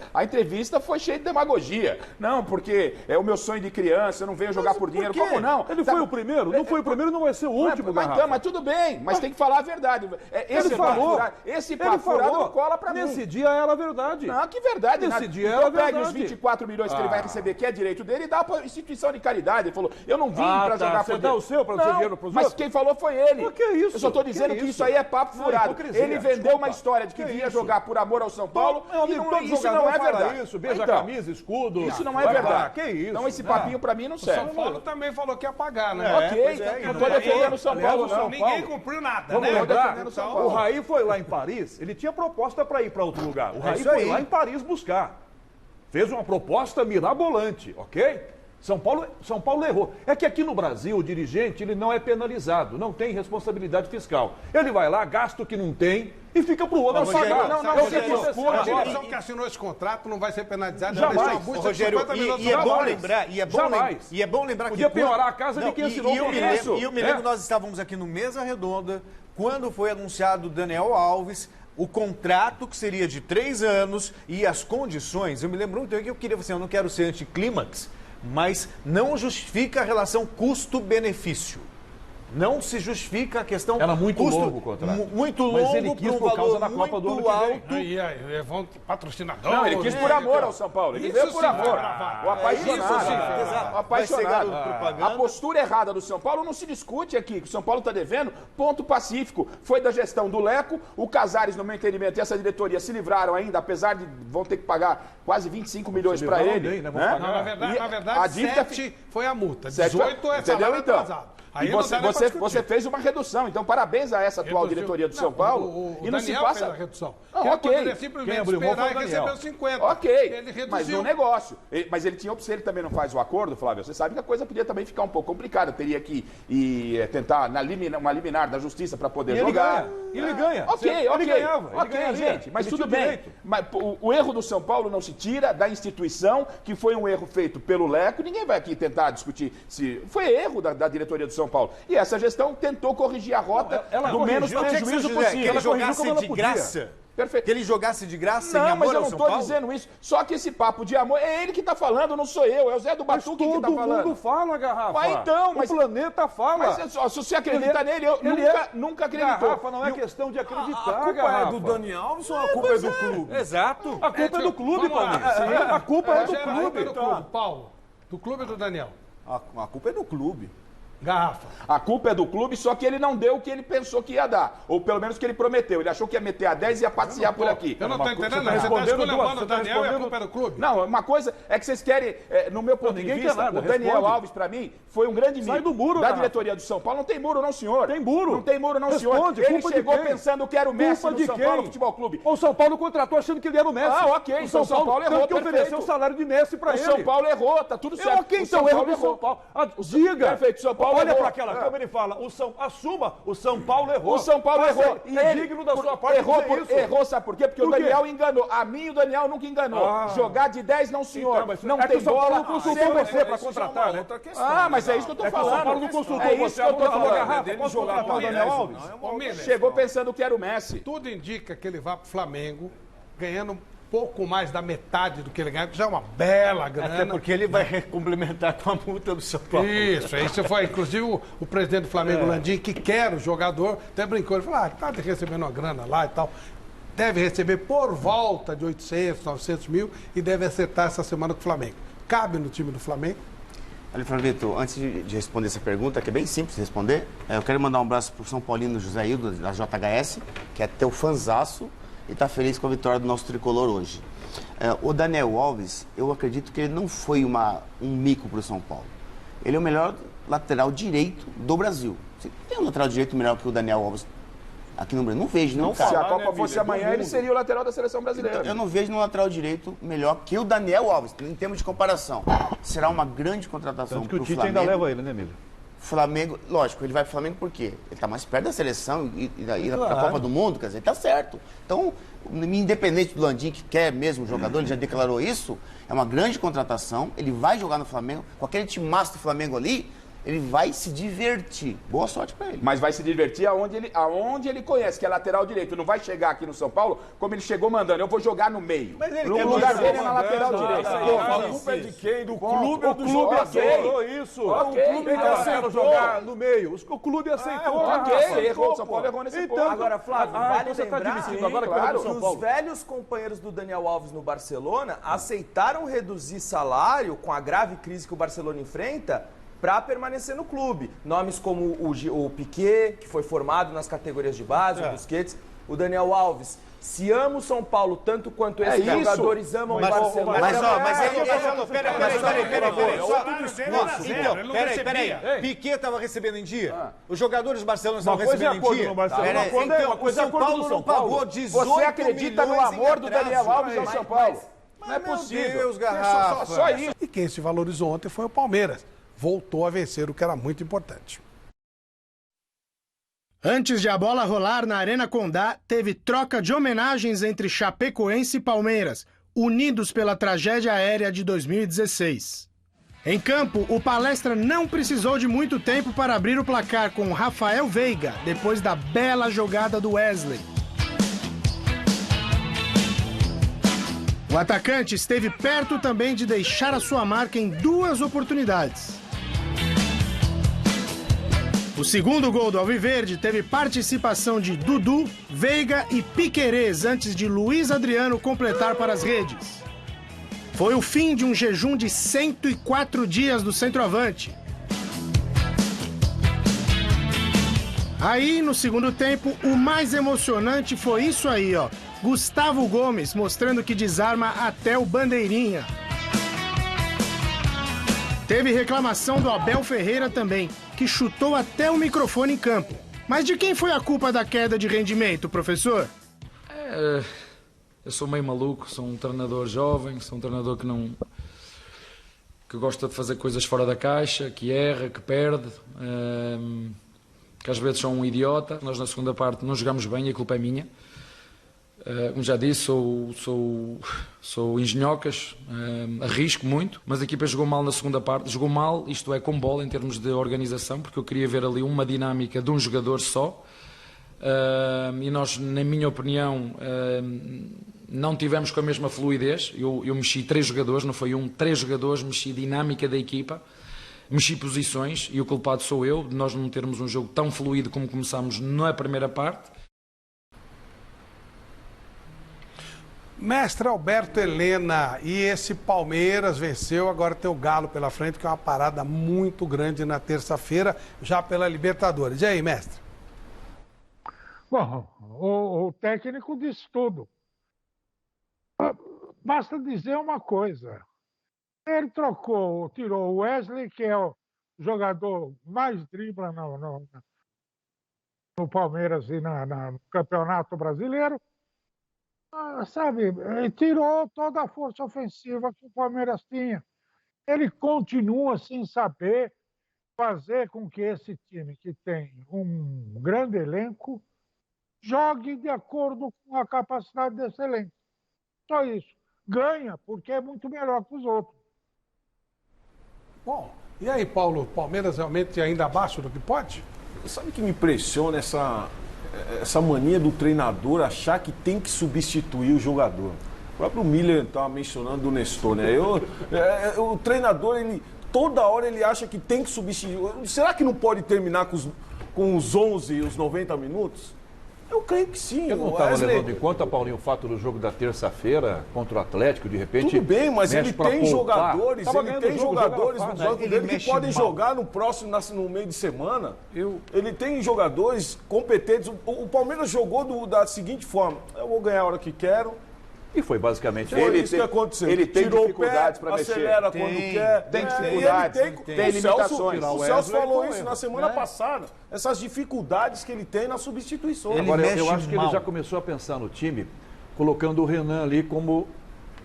S18: foi cheia de demagogia. Não, porque é o meu sonho de criança, eu não venho jogar por dinheiro. Como não?
S8: Ele foi o primeiro? Não foi o primeiro, não vai ser o último,
S18: mas tudo bem, mas tem que falar a verdade.
S8: Ele falou.
S18: Esse papo furado não cola pra mim.
S8: Nesse dia era verdade.
S18: Não, que verdade.
S8: Nesse dia era verdade.
S18: Pega os 24 milhões que ele vai receber, que é direito dele, e dá pra instituição de caridade. Ele falou, eu não vim pra jogar por dinheiro.
S8: Você dá o seu pra você dinheiro pros outros?
S18: Mas quem falou foi ele.
S8: Mas que é isso?
S18: Eu só tô dizendo que isso aí é papo furado. Ele vendeu uma história de que vinha jogar por amor ao São Paulo, e isso não é verdade.
S8: Isso, beija a camisa, escudo.
S18: Isso não é verdade.
S8: Que isso?
S18: Então esse papinho pra mim não serve.
S1: O São Paulo também falou que ia pagar, né?
S18: Ok, não tô defendendo o São Paulo, não.
S1: Ninguém cumpriu nada,
S8: Vamos
S1: né?
S8: lembrar, o Raí foi lá em Paris, ele tinha proposta pra ir pra outro lugar. O Raí foi lá em Paris buscar. Fez uma proposta mirabolante, ok? São Paulo errou. É que aqui no Brasil o dirigente ele não é penalizado, não tem responsabilidade fiscal. Ele vai lá, gasta o que não tem e fica pro outro pagar.
S1: A direção que assinou esse contrato não vai ser penalizada.
S17: Jamais. Rogério, e é bom lembrar que...
S8: Podia piorar a casa de quem assinou o contrato.
S17: E eu me lembro, nós estávamos aqui no Mesa Redonda, quando foi anunciado o Daniel Alves, o contrato que seria de 3 anos e as condições. Eu me lembro muito que eu queria, assim, eu não quero ser anticlímax, mas não justifica a relação custo-benefício. Não se justifica a questão...
S8: Era muito longo o contrato.
S17: Muito longo,
S8: mas ele quis por causa da Copa do ano que vem.
S1: Aí vão patrocinador.
S18: Não, ele quis por amor ao São Paulo. Ele veio por amor. O apaixonado. O apaixonado. A postura errada do São Paulo não se discute aqui, que o São Paulo está devendo, ponto pacífico. Foi da gestão do Leco, o Casares, no meu entendimento, e essa diretoria se livraram ainda, apesar de vão ter que pagar quase 25 milhões para ele.
S1: Bem, né? Não, na verdade,
S18: a dívida
S1: 7 foi a multa, 18 é salário atrasado.
S18: E você fez uma redução, então parabéns a essa atual diretoria do São Paulo.
S1: E não se passa fez a redução.
S18: Ok.
S1: Simplesmente esperar e recebeu 50.
S18: Ok,
S1: ele reduziu.
S18: mas no negócio. Mas ele tinha opção, ele também não faz o acordo, Flávio. Você sabe que a coisa podia também ficar um pouco complicada. Teria que tentar uma liminar da justiça para poder jogar.
S8: Ele ganha.
S18: Ok,
S8: ele ganhava.
S18: Ok, gente, mas tudo bem. Mas o erro do São Paulo não se tira da instituição, que foi um erro feito pelo Leco. Ninguém vai aqui tentar discutir se foi erro da diretoria do São Paulo. E essa gestão tentou corrigir a rota do menos prejuízo possível.
S17: Que ele jogasse de graça.
S18: Perfeito.
S17: Que ele jogasse de graça
S18: não,
S17: em amor
S18: mas eu
S17: ao
S18: não
S17: São
S18: estou
S17: Paulo?
S18: dizendo isso. Só que esse papo de amor, é ele que está falando, não sou eu. É o Zé do Batuque que está falando.
S8: Todo mundo fala, Garrafa.
S18: Mas então,
S8: o planeta fala.
S18: Mas se você acredita nele, eu nunca acreditou.
S8: Garrafa, não é questão de acreditar,
S17: A culpa
S8: Garrafa.
S17: é do Dani Alves ou a culpa é do clube?
S8: Exato. A culpa é do clube, Paulinho. A culpa é do clube.
S1: Paulo, do clube do Daniel.
S17: A culpa é do clube.
S1: Garrafa.
S18: A culpa é do clube, só que ele não deu o que ele pensou que ia dar. Ou pelo menos o que ele prometeu. Ele achou que ia meter a 10 e ia passear por aqui.
S1: Eu não estou entendendo, você está escolhendo o Daniel e a culpa é do clube.
S18: Não, uma coisa é que vocês querem, no meu ponto de vista, o Daniel Alves, para mim, foi um grande amigo da diretoria do São Paulo. Não tem muro, não, senhor.
S8: Tem muro.
S18: Não tem muro, não, senhor. Ele chegou pensando que era o Messi do São Paulo Futebol Clube.
S8: O São Paulo contratou achando que ele era o Messi.
S18: Ah, ok.
S8: O São Paulo errou. Que ofereceu o salário de Messi para ele.
S18: O São Paulo errou, tá tudo certo.
S8: Ok, então erro do São Paulo. Diga.
S18: Perfeito, São Paulo
S8: olha
S18: errou.
S8: para aquela câmera e fala, assuma, o São Paulo errou.
S18: O São Paulo errou.
S8: E é digno da sua parte
S18: errou, sabe por quê? Porque o Daniel enganou. A mim e o Daniel nunca enganou. Jogar de 10 não, senhor.
S8: Então,
S18: não tem bola.
S8: Não consultou você para contratar, né?
S18: Mas é isso que eu tô falando.
S8: O São Paulo não consultou você.
S18: Eu tô falando.
S8: Garrafa, posso contratar o Daniel Alves?
S18: Chegou pensando que era o Messi.
S1: Tudo indica que ele vai pro Flamengo ganhando pouco mais da metade do que ele ganha, que já é uma bela grana.
S17: Até porque ele vai complementar com a multa do São Paulo.
S1: Isso foi, inclusive, o presidente do Flamengo, Landim, que quer o jogador, até brincou, ele falou, tá recebendo uma grana lá e tal. Deve receber por volta de 800, 900 mil e deve acertar essa semana com o Flamengo. Cabe no time do Flamengo?
S16: Olha, Flavito, antes de responder essa pergunta, que é bem simples de responder, eu quero mandar um abraço pro São Paulino José Hildo, da JHS, que é teu fanzaço, e está feliz com a vitória do nosso tricolor hoje. O Daniel Alves, eu acredito que ele não foi um mico para o São Paulo. Ele é o melhor lateral direito do Brasil. Tem um lateral direito melhor que o Daniel Alves aqui no Brasil? Não vejo, não.
S18: Se a Copa fosse amanhã, ele seria o lateral da seleção brasileira.
S16: Então, eu não vejo no lateral direito melhor que o Daniel Alves, em termos de comparação. Será uma grande contratação para o Flamengo.
S8: Tanto que o Tite ainda leva ele, né, Emílio?
S16: Flamengo, lógico, ele vai pro Flamengo por quê? Ele está mais perto da seleção e da Copa do Mundo, quer dizer, tá certo. Então, independente do Landim, que quer mesmo o jogador, ele já declarou isso, é uma grande contratação, ele vai jogar no Flamengo, com aquele timaço do Flamengo ali, ele vai se divertir. Boa sorte para ele.
S18: Mas vai se divertir aonde ele conhece, que é lateral direito. Não vai chegar aqui no São Paulo como ele chegou mandando. Eu vou jogar no meio.
S17: Mas ele
S18: o lugar dele é na lateral direita.
S17: A culpa é de quem? Do clube ou do jogador?
S8: Aceitou isso. O clube aceitou jogar no meio. O clube aceitou.
S18: Errou. O São Paulo errou nesse ponto.
S6: Agora, Flávio, vale lembrar
S18: que
S6: os velhos companheiros do Daniel Alves no Barcelona aceitaram reduzir salário com a grave crise que o Barcelona enfrenta para permanecer no clube. Nomes como o Piquet, que foi formado nas categorias de base, o Busquets, o Daniel Alves. Se ama o São Paulo tanto quanto esses jogadores amam o Barcelona.
S17: Peraí. Piquet estava recebendo em dia? Os jogadores do Barcelona estavam recebendo em dia?
S18: Então,
S17: o São Paulo não pagou 18
S18: Você acredita no amor do Daniel Alves ao São Paulo? Não é possível.
S1: Só isso. E quem se valorizou ontem foi o Palmeiras. Voltou a vencer, o que era muito importante.
S2: Antes de a bola rolar na Arena Condá, teve troca de homenagens entre Chapecoense e Palmeiras, unidos pela tragédia aérea de 2016. Em campo, o Palestra não precisou de muito tempo para abrir o placar com Rafael Veiga, depois da bela jogada do Wesley. O atacante esteve perto também de deixar a sua marca em 2 oportunidades. O segundo gol do Alviverde teve participação de Dudu, Veiga e Piquerez antes de Luiz Adriano completar para as redes. Foi o fim de um jejum de 104 dias do centroavante. Aí, no segundo tempo, o mais emocionante foi isso aí, ó. Gustavo Gomes mostrando que desarma até o bandeirinha. Teve reclamação do Abel Ferreira também, que chutou até o microfone em campo. Mas de quem foi a culpa da queda de rendimento, professor?
S4: Eu sou meio maluco, sou um treinador jovem, sou um treinador que gosta de fazer coisas fora da caixa, que erra, que perde, que às vezes sou um idiota. Nós na segunda parte não jogamos bem e a culpa é minha. Como já disse, sou engenhocas, arrisco muito, mas a equipa jogou mal na segunda parte, jogou mal, isto é, com bola em termos de organização, porque eu queria ver ali uma dinâmica de um jogador só, e nós, na minha opinião, não tivemos com a mesma fluidez. Eu mexi 3 jogadores, não foi 3 jogadores, mexi dinâmica da equipa, mexi posições, e o culpado sou eu, de nós não termos um jogo tão fluido como começámos na primeira parte.
S1: Mestre Alberto Helena, e esse Palmeiras venceu, agora tem o Galo pela frente, que é uma parada muito grande na terça-feira, já pela Libertadores. E aí, mestre?
S19: Bom, o técnico disse tudo. Basta dizer uma coisa. Ele tirou o Wesley, que é o jogador mais dribla no Palmeiras e no Campeonato Brasileiro. Sabe, tirou toda a força ofensiva que o Palmeiras tinha. Ele continua sem saber fazer com que esse time, que tem um grande elenco, jogue de acordo com a capacidade desse elenco. Só isso. Ganha, porque é muito melhor que os outros.
S1: Bom, e aí, Paulo, o Palmeiras realmente ainda abaixo do que pode?
S15: Sabe o que me impressiona essa mania do treinador achar que tem que substituir o jogador? O próprio Miller estava mencionando o Nestor, né? O treinador, toda hora ele acha que tem que substituir. Será que não pode terminar com os 11 e os 90 minutos? Eu creio que sim.
S8: Eu não estava levando em conta, Paulinho, o fato do jogo da terça-feira contra o Atlético, de repente...
S15: Tudo bem, mas ele tem jogadores, no banco dele que podem jogar no meio de semana. Ele tem jogadores competentes. O Palmeiras jogou da seguinte forma: eu vou ganhar a hora que quero.
S8: E foi basicamente
S15: isso que aconteceu.
S18: Ele tem dificuldades para mexer.
S15: Acelera quando quer.
S18: Tem dificuldades, tem limitações.
S15: O Celso falou isso na semana passada. Essas dificuldades que ele tem nas substituições.
S8: Agora, eu acho que ele já começou a pensar no time, colocando o Renan ali como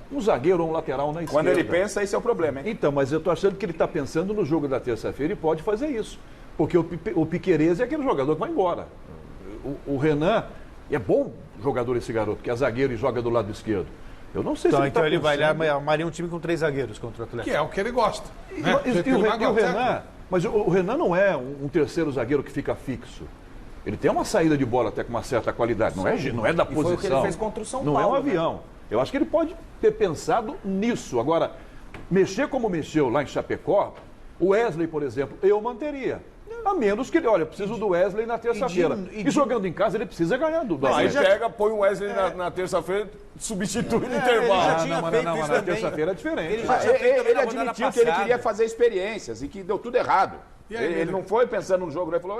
S8: um zagueiro ou um lateral na esquerda.
S18: Quando ele pensa, esse é o problema, hein?
S8: Então, mas eu estou achando que ele está pensando no jogo da terça-feira e pode fazer isso. Porque o Piquerez é aquele jogador que vai embora. O Renan... é bom jogador esse garoto, que é zagueiro e joga do lado esquerdo. Eu não sei se ele
S17: então ele vai lá, armaria um time com 3 zagueiros contra o Atlético.
S1: Que é o que ele gosta.
S8: E o Renan, mas o Renan não é um terceiro zagueiro que fica fixo. Ele tem uma saída de bola até com uma certa qualidade, não é da posição. Foi o que ele
S18: fez contra o São
S8: Paulo. Não é um avião.
S18: Né?
S8: Eu acho que ele pode ter pensado nisso. Agora, mexer como mexeu lá em Chapecó, o Wesley, por exemplo, eu manteria. A menos que ele, olha, eu preciso do Wesley na terça-feira. E jogando em casa, ele precisa ganhar do
S15: Wesley. Aí põe o Wesley na terça-feira, substitui no intervalo.
S8: Não, na terça-feira é diferente.
S18: Ele admitiu que ele queria fazer experiências e que deu tudo errado. Ele não foi pensando no jogo, ele falou,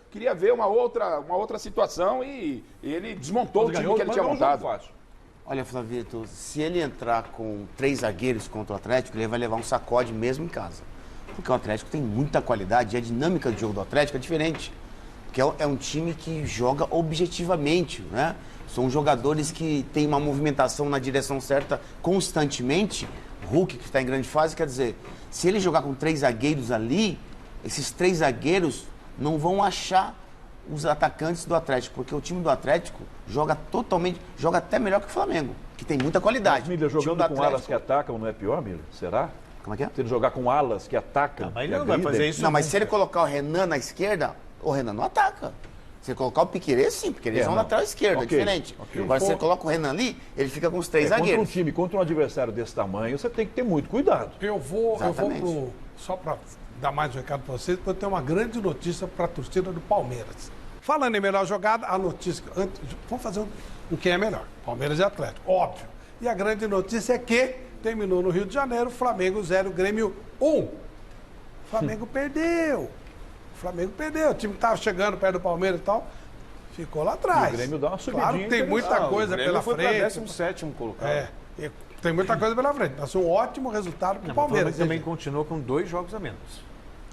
S18: queria ver uma outra situação e ele desmontou o time que ele tinha montado.
S16: Olha, Flavito, se ele entrar com 3 zagueiros contra o Atlético, ele vai levar um sacode mesmo em casa. Porque o Atlético tem muita qualidade e a dinâmica do jogo do Atlético é diferente. Porque é um time que joga objetivamente, né? São jogadores que têm uma movimentação na direção certa constantemente. Hulk, que está em grande fase, quer dizer, se ele jogar com 3 zagueiros ali, esses 3 zagueiros não vão achar os atacantes do Atlético, porque o time do Atlético joga até melhor que o Flamengo, que tem muita qualidade.
S8: Mas, Miller, jogando com alas que atacam, não é pior, Miller? Será?
S16: Como é que é?
S8: Se ele jogar com alas que atacam.
S17: Mas ele não vai fazer isso.
S16: Não, mas se ele colocar o Renan na esquerda, o Renan não ataca. Se ele colocar o Piquerez, sim, porque eles vão na lateral esquerda, é diferente. Agora, se ele coloca o Renan ali, ele fica com os 3 zagueiros.
S8: Contra um adversário desse tamanho, você tem que ter muito cuidado.
S1: Eu vou só para dar mais um recado para vocês, porque eu tenho uma grande notícia para a torcida do Palmeiras. Falando em melhor jogada, a notícia... Vamos fazer um quem é melhor. Palmeiras e Atlético, óbvio. E a grande notícia é que terminou no Rio de Janeiro, Flamengo 0, Grêmio 1. Flamengo perdeu. Flamengo perdeu. O time que estava chegando perto do Palmeiras e tal, ficou lá atrás.
S8: E o Grêmio dá uma subidinha.
S1: Claro que tem muita coisa pela
S17: foi
S1: frente.
S17: 17º colocado.
S1: Tem muita coisa pela frente. Mas um ótimo resultado para o Palmeiras.
S17: Também continuou com 2 jogos a menos.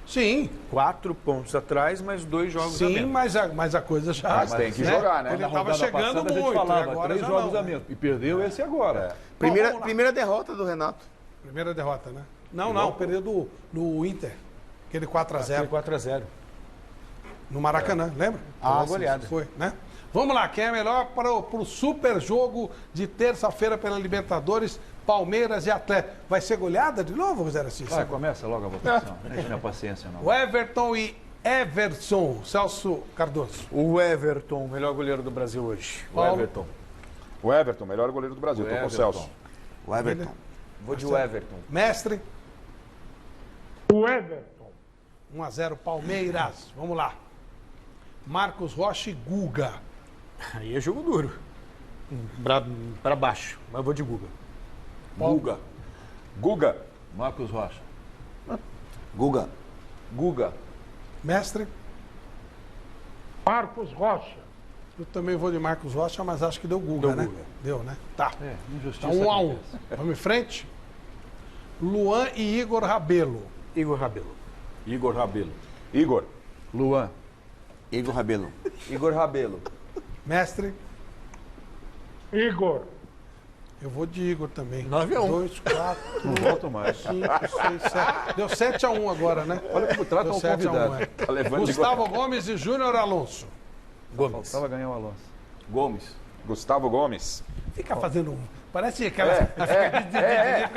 S1: Sim.
S17: 4 pontos atrás, mas 2 jogos a menos.
S1: Sim, mas a coisa já...
S18: Mas tem que jogar, né?
S1: Ele estava chegando
S8: passada,
S1: muito.
S8: Falava,
S1: agora
S8: 3 jogos a menos. E perdeu esse agora.
S16: Primeira derrota do Renato.
S1: Primeira derrota, né? Não, perdeu no Inter. Aquele 4x0.
S17: 4x0.
S1: No Maracanã, lembra?
S17: Uma goleada.
S1: Foi, né? Vamos lá, quem é melhor para o super jogo de terça-feira pela Libertadores, Palmeiras e Atlético? Vai ser goleada de novo, Rogério Assis?
S8: Vai, começa logo a votação. Não tem paciência, não.
S1: O Everton e Everson, Celso Cardoso.
S17: O Everton, melhor goleiro do Brasil hoje.
S18: O Everton, melhor goleiro do Brasil. Estou com o Celso.
S16: O Everton.
S6: Vou de Everton.
S1: Mestre.
S19: O Everton.
S1: 1x0 Palmeiras. Vamos lá. Marcos Rocha e Guga.
S17: Aí é jogo duro. Para baixo. Mas eu vou de Guga.
S18: Guga.
S8: Marcos Rocha.
S16: Guga.
S1: Mestre.
S19: Marcos Rocha.
S1: Eu também vou de Marcos Rocha, mas acho que deu Guga, né? Deu, né? Tá.
S8: Injustiça.
S1: Então 1x1. Vamos em frente. Luan e Igor Rabelo.
S17: Igor Rabelo.
S18: Igor.
S8: Luan.
S16: Igor Rabelo.
S6: Igor Rabelo.
S1: Mestre.
S19: Igor.
S1: Eu vou de Igor também.
S17: 9x1.
S1: 2, 4,
S8: Não volto mais.
S1: 5, 6, 7. Deu 7x1 agora, né?
S8: Olha como trata o convidado.
S18: Tá levando
S1: Gustavo Gomes e Júnior Alonso.
S17: Gomes.
S8: Faltava ganhar o Alonso.
S18: Gustavo Gomes.
S1: Fica fazendo Parece aquela.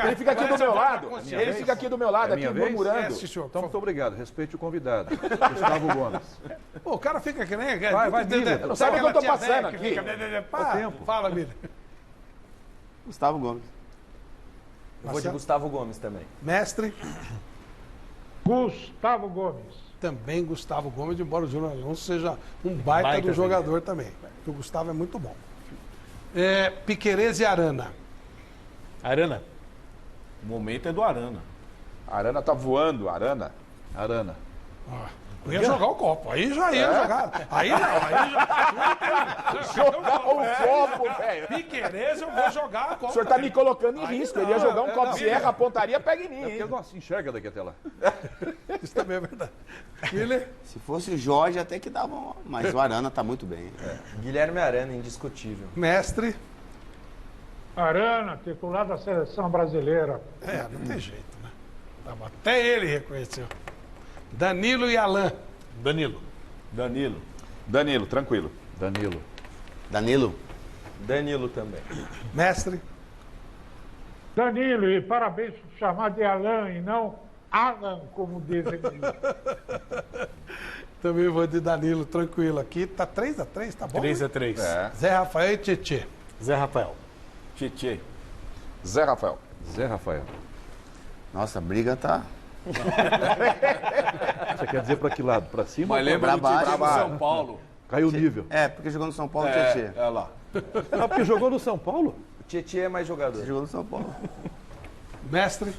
S18: Ele fica aqui do meu lado. Ele fica aqui do meu lado, aqui murmurando.
S8: Então, muito obrigado. Respeite o convidado. Gustavo Gomes.
S1: Pô, o cara fica que nem.
S8: Vai, Miller.
S18: Não sabe o que eu tô passando aqui?
S1: Fala, Miller.
S16: Gustavo Gomes.
S6: Eu vou de Gustavo Gomes também.
S1: Mestre.
S19: Gustavo Gomes.
S1: Também Gustavo Gomes, embora o Júnior Alonso seja um baita do jogador também. O Gustavo é muito bom. Piquerez e Arana.
S17: Arana. O momento é do Arana.
S18: Arana tá voando, Arana.
S1: Eu ia jogar o copo, aí já ia jogar. Aí não, aí já.
S18: Jogar o copo, velho.
S1: Piquerez, eu vou jogar o copo.
S18: O senhor tá me colocando em risco. Ele ia jogar um copo. Se erra a pontaria, pega em mim.
S8: Porque não se enxerga daqui até lá.
S1: Isso também é verdade. Miller?
S16: Se fosse o Jorge, até que dava. Mas o Arana tá muito bem.
S6: Guilherme Arana, indiscutível.
S1: Mestre.
S19: Arana, titular da seleção brasileira.
S1: Não tem jeito, né? Até ele reconheceu. Danilo e Alain.
S17: Danilo,
S18: tranquilo.
S6: Danilo também.
S1: Mestre.
S19: Danilo, e parabéns por chamar de Alain e não Alan, como dizem aqui.
S1: Também vou de Danilo, tranquilo. Aqui tá 3x3, tá bom?
S17: 3x3.
S1: Zé Rafael e Tietê.
S17: Zé Rafael.
S18: Zé Rafael.
S16: Nossa, a briga tá.
S8: Você quer dizer pra que lado? Pra cima
S17: Mas
S8: ou
S17: lembra do
S16: baixo?
S17: time do São Paulo.
S8: Caiu o nível.
S16: Porque jogou no São Paulo, Tietê.
S17: É lá.
S8: Porque jogou no São Paulo?
S6: O Tietê é mais jogador.
S16: Jogou no São Paulo.
S1: Mestre.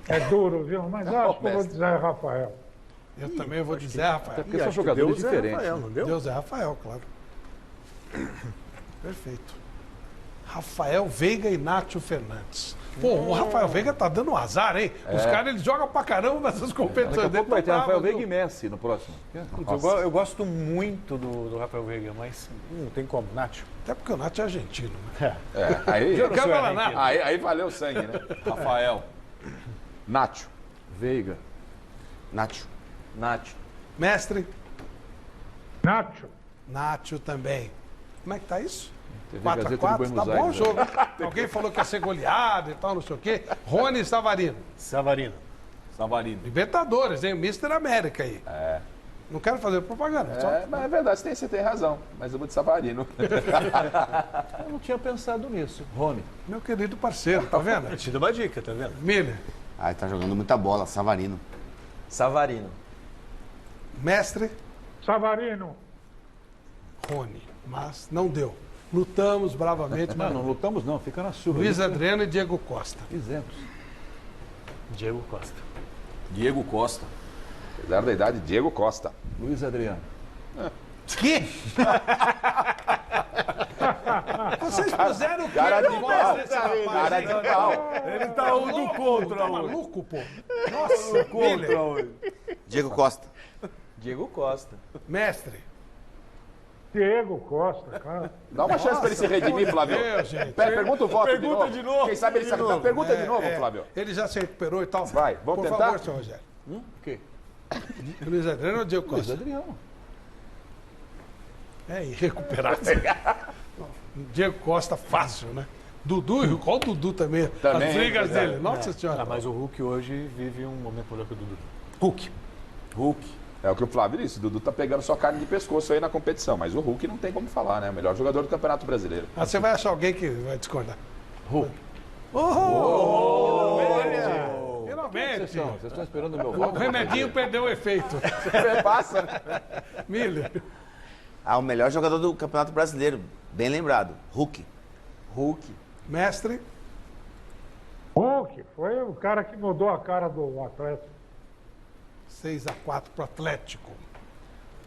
S19: É duro, viu? Mas acho que eu vou dizer Rafael.
S1: Eu também vou de Zé Rafael.
S8: Até porque são jogadores diferentes.
S1: Deu Zé Rafael, claro. Perfeito. Rafael Veiga e Nátio Fernandes. Pô, o Rafael Veiga tá dando azar, hein? Os caras, eles jogam pra caramba nessas competições.
S8: Daqui a pouco vai ter Rafael Veiga e Messi no próximo.
S17: Eu gosto muito do Rafael Veiga, mas não tem como, Nacho.
S1: Até porque o Nátio é argentino, né?
S18: Aí valeu o sangue, né?
S17: Rafael.
S18: Nacho.
S8: Veiga.
S16: Nacho.
S1: Mestre.
S19: Nacho.
S1: Também. Como é que tá isso?
S8: TV Gazeta de
S1: 4x4,
S8: Buenos
S1: tá bom o
S8: Aires,
S1: jogo. Alguém falou que ia ser goleado e tal, não sei o quê. Rony e Savarino.
S17: Savarino.
S1: Libertadores, hein? Mister América aí. Não quero fazer propaganda.
S18: Mas é verdade, você tem razão. Mas eu vou de Savarino.
S8: Eu não tinha pensado nisso. Rony.
S1: Meu querido parceiro, tá vendo?
S17: Te dou uma dica, tá vendo?
S1: Miller.
S16: Aí tá jogando muita bola, Savarino.
S6: Savarino.
S1: Mestre?
S19: Savarino.
S1: Rony. Mas não deu. Lutamos bravamente, mas
S8: Não lutamos não, fica na sua.
S1: Luiz Adriano e Diego Costa.
S8: Fizemos.
S17: Diego Costa.
S18: Diego Costa. Apesar da idade, Diego Costa.
S8: Luiz Adriano.
S1: Que? Vocês puseram o quê?
S18: Cara de
S1: no
S18: pau.
S1: voz desse rapaz,
S18: Cara
S1: hein?
S18: de pau.
S17: Ele tá um do contra
S1: Tá
S17: hoje.
S1: maluco, pô? Nossa,
S17: Contra hoje.
S16: Diego Costa.
S6: Diego Costa.
S1: Mestre.
S19: Diego Costa, cara.
S18: Dá uma chance pra ele se redimir, Flávio.
S1: Deus, gente.
S18: Pergunta o voto
S17: Pergunta
S18: de
S17: de
S18: novo.
S17: novo.
S18: Quem sabe ele sabe. Pergunta de novo, Flávio.
S1: Ele já se recuperou e tal.
S18: Vai, vamos
S1: Por
S18: tentar?
S1: favor, senhor Rogério.
S8: O quê?
S1: Luiz Adriano ou Diego
S8: Luiz
S1: Costa?
S8: Adriano.
S1: É irrecuperável. Diego Costa, fácil, né? Dudu, qual o Dudu também?
S18: Também,
S1: As brigas
S18: verdade.
S1: dele. Nossa senhora.
S17: Mas o Hulk hoje vive um momento melhor que o Dudu.
S8: Hulk.
S18: É o que o Flávio disse. O Dudu tá pegando sua carne de pescoço aí na competição. Mas o Hulk não tem como falar, né? O melhor jogador do Campeonato Brasileiro.
S1: Ah, você vai achar alguém que vai discordar.
S8: Hulk.
S1: Finalmente.
S8: Vocês estão esperando o meu
S1: O
S8: voto?
S1: remedinho perdeu o efeito.
S18: Passa.
S1: Miller.
S16: Ah, o melhor jogador do Campeonato Brasileiro. Bem lembrado. Hulk.
S1: Mestre.
S19: Hulk foi o cara que mudou a cara do Atlético.
S1: 6-4 pro Atlético.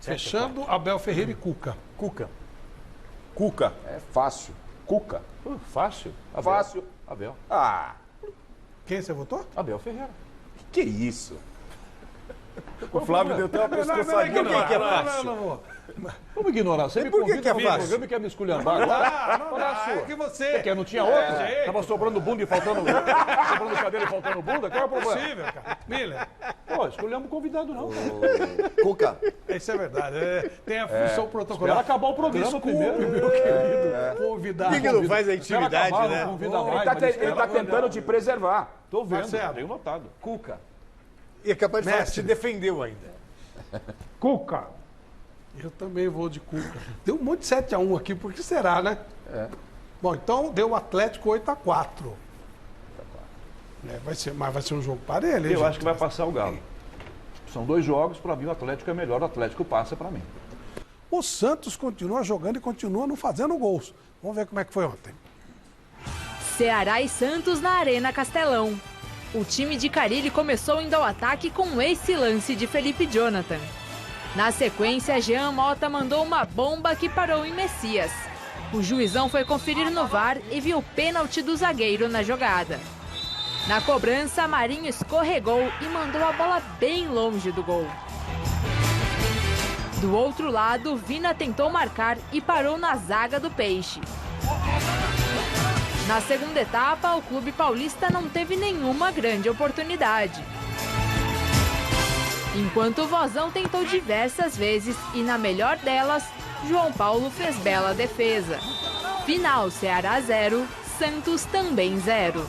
S1: Fechando, Abel Ferreira e Cuca.
S18: Cuca. É fácil. Cuca.
S8: Fácil. Abel.
S18: Fácil.
S8: Abel.
S18: Ah,
S1: Quem você votou?
S8: Abel Ferreira.
S18: que isso?
S17: O Flávio deu até uma pescoçadinha.
S1: Por que é fácil? Não.
S8: Vamos ignorar. Você me
S17: por que
S8: convida
S17: que é
S8: para
S17: fácil?
S8: programa e quer me esculhambar agora?
S1: Não
S8: Qual é a
S1: dá,
S8: sua?
S1: é que você...
S8: Que não tinha outra?
S1: jeito.
S8: Tava sobrando bunda e faltando... sobrando cadeira e faltando bunda? Qual é o problema?
S1: Possível, cara. Miller.
S8: Pô, escolhemos convidado não, cara.
S16: Cuca.
S1: Isso é verdade. Tem a função protocolar.
S8: Espera acabar o programa
S1: Desculpe,
S8: primeiro.
S1: meu querido. Convidado.
S17: Por que não faz a
S8: Espera
S17: intimidade,
S8: acabar,
S17: né?
S8: não convida mais,
S18: Ele tá,
S8: mas
S18: ele
S8: espera
S18: tá
S8: convidar.
S18: tentando te preservar.
S8: Tô vendo,
S1: Marcelo.
S8: tenho notado.
S18: Cuca.
S17: E é capaz de falar que
S1: Mestre.
S17: se defendeu ainda.
S19: Cuca.
S1: Eu também vou de Cuca. Deu um monte de 7-1 aqui, por que será, né? Bom, então deu o Atlético 8-4. Mas vai ser um jogo parelho, hein,
S8: Eu
S1: gente?
S8: acho que vai passar o Galo. São 2 jogos, para mim o Atlético é melhor, o Atlético passa para mim.
S1: O Santos continua jogando e continua não fazendo gols. Vamos ver como é que foi ontem.
S5: Ceará e Santos na Arena Castelão. O time de Carille começou indo ao ataque com esse lance de Felipe Jonathan. Na sequência, Jean Mota mandou uma bomba que parou em Messias. O juizão foi conferir no VAR e viu o pênalti do zagueiro na jogada. Na cobrança, Marinho escorregou e mandou a bola bem longe do gol. Do outro lado, Vina tentou marcar e parou na zaga do Peixe. Na segunda etapa, o clube paulista não teve nenhuma grande oportunidade. Enquanto o Vozão tentou diversas vezes e na melhor delas, João Paulo fez bela defesa. Final Ceará 0, Santos também 0.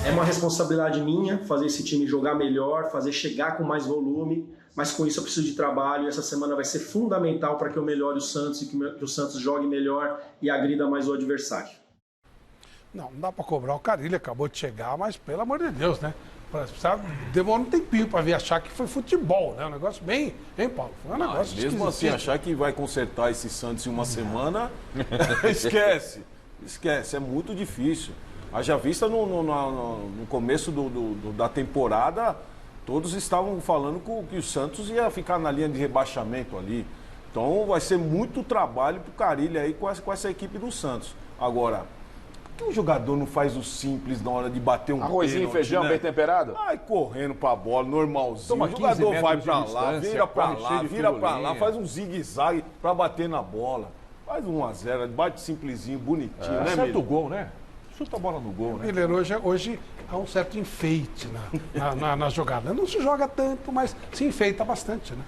S22: É uma responsabilidade minha fazer esse time jogar melhor, fazer chegar com mais volume, mas com isso eu preciso de trabalho e essa semana vai ser fundamental para que eu melhore o Santos e que o Santos jogue melhor e agrida mais o adversário.
S1: Não dá para cobrar o Carille, acabou de chegar, mas pelo amor de Deus, né? Demora um tempinho para ver achar que foi futebol, né? Um negócio bem, hein, Paulo? Foi um negócio
S15: mesmo assim, achar que vai consertar esse Santos em uma semana, esquece. É muito difícil. Haja vista no começo da temporada, todos estavam falando que o Santos ia ficar na linha de rebaixamento ali. Então vai ser muito trabalho pro Carille aí com essa equipe do Santos. Agora, por que o jogador não faz o simples na hora de bater um
S18: Arrozinho e
S15: pênalti,
S18: feijão
S15: né?
S18: bem temperado?
S15: Vai correndo pra bola, normalzinho.
S8: Toma
S15: O jogador
S8: 15
S15: vai
S8: metros
S15: pra
S8: de
S15: lá,
S8: distância,
S15: vira pra
S8: corre
S15: lá,
S8: cheio de
S15: vira pra lá,
S8: firulinha.
S15: faz um zigue-zague pra bater na bola. Faz 1-0, bate simplesinho, bonitinho, né,
S8: Acerta o
S15: Miller?
S8: gol, né? Chuta a bola no gol, né?
S1: Miller, hoje há um certo enfeite na jogada. Não se joga tanto, mas se enfeita bastante, né?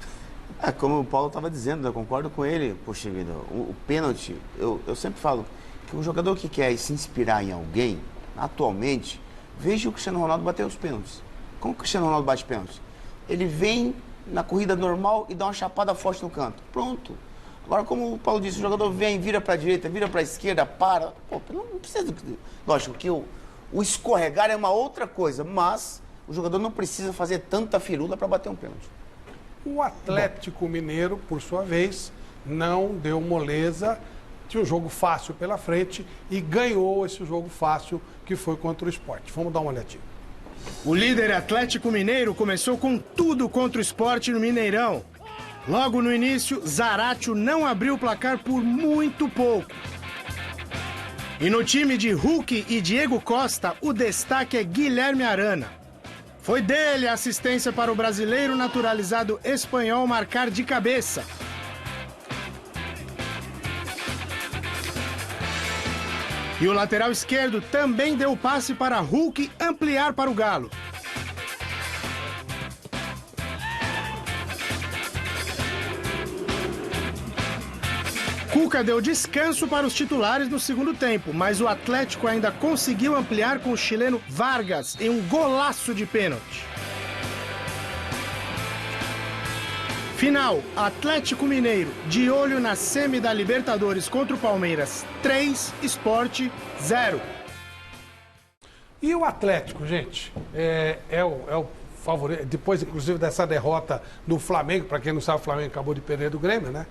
S16: É, como o Paulo estava dizendo, eu concordo com ele, poxa vida, o pênalti, eu sempre falo que um jogador que quer se inspirar em alguém, atualmente, veja o Cristiano Ronaldo bater os pênaltis. Como o Cristiano Ronaldo bate pênaltis? Ele vem na corrida normal e dá uma chapada forte no canto. Pronto. Agora, como o Paulo disse, o jogador vem, vira para a direita, vira para a esquerda, para. Pô, não precisa. Lógico que o O escorregar é uma outra coisa, mas o jogador não precisa fazer tanta firula para bater um pênalti.
S1: O Atlético Mineiro, por sua vez, não deu moleza, tinha um jogo fácil pela frente e ganhou esse jogo fácil que foi contra o Sport. Vamos dar uma olhadinha.
S2: O líder Atlético Mineiro começou com tudo contra o Sport no Mineirão. Logo no início, Zaratio não abriu o placar por muito pouco. E no time de Hulk e Diego Costa, o destaque é Guilherme Arana. Foi dele a assistência para o brasileiro naturalizado espanhol marcar de cabeça. E o lateral esquerdo também deu passe para Hulk ampliar para o Galo. Cuca deu descanso para os titulares no segundo tempo, mas o Atlético ainda conseguiu ampliar com o chileno Vargas em um golaço de pênalti. Final, Atlético Mineiro, de olho na semi da Libertadores contra o Palmeiras, 3, Sport 0.
S1: E o Atlético, gente, é o favorito, depois inclusive dessa derrota do Flamengo, para quem não sabe, o Flamengo acabou de perder do Grêmio, né?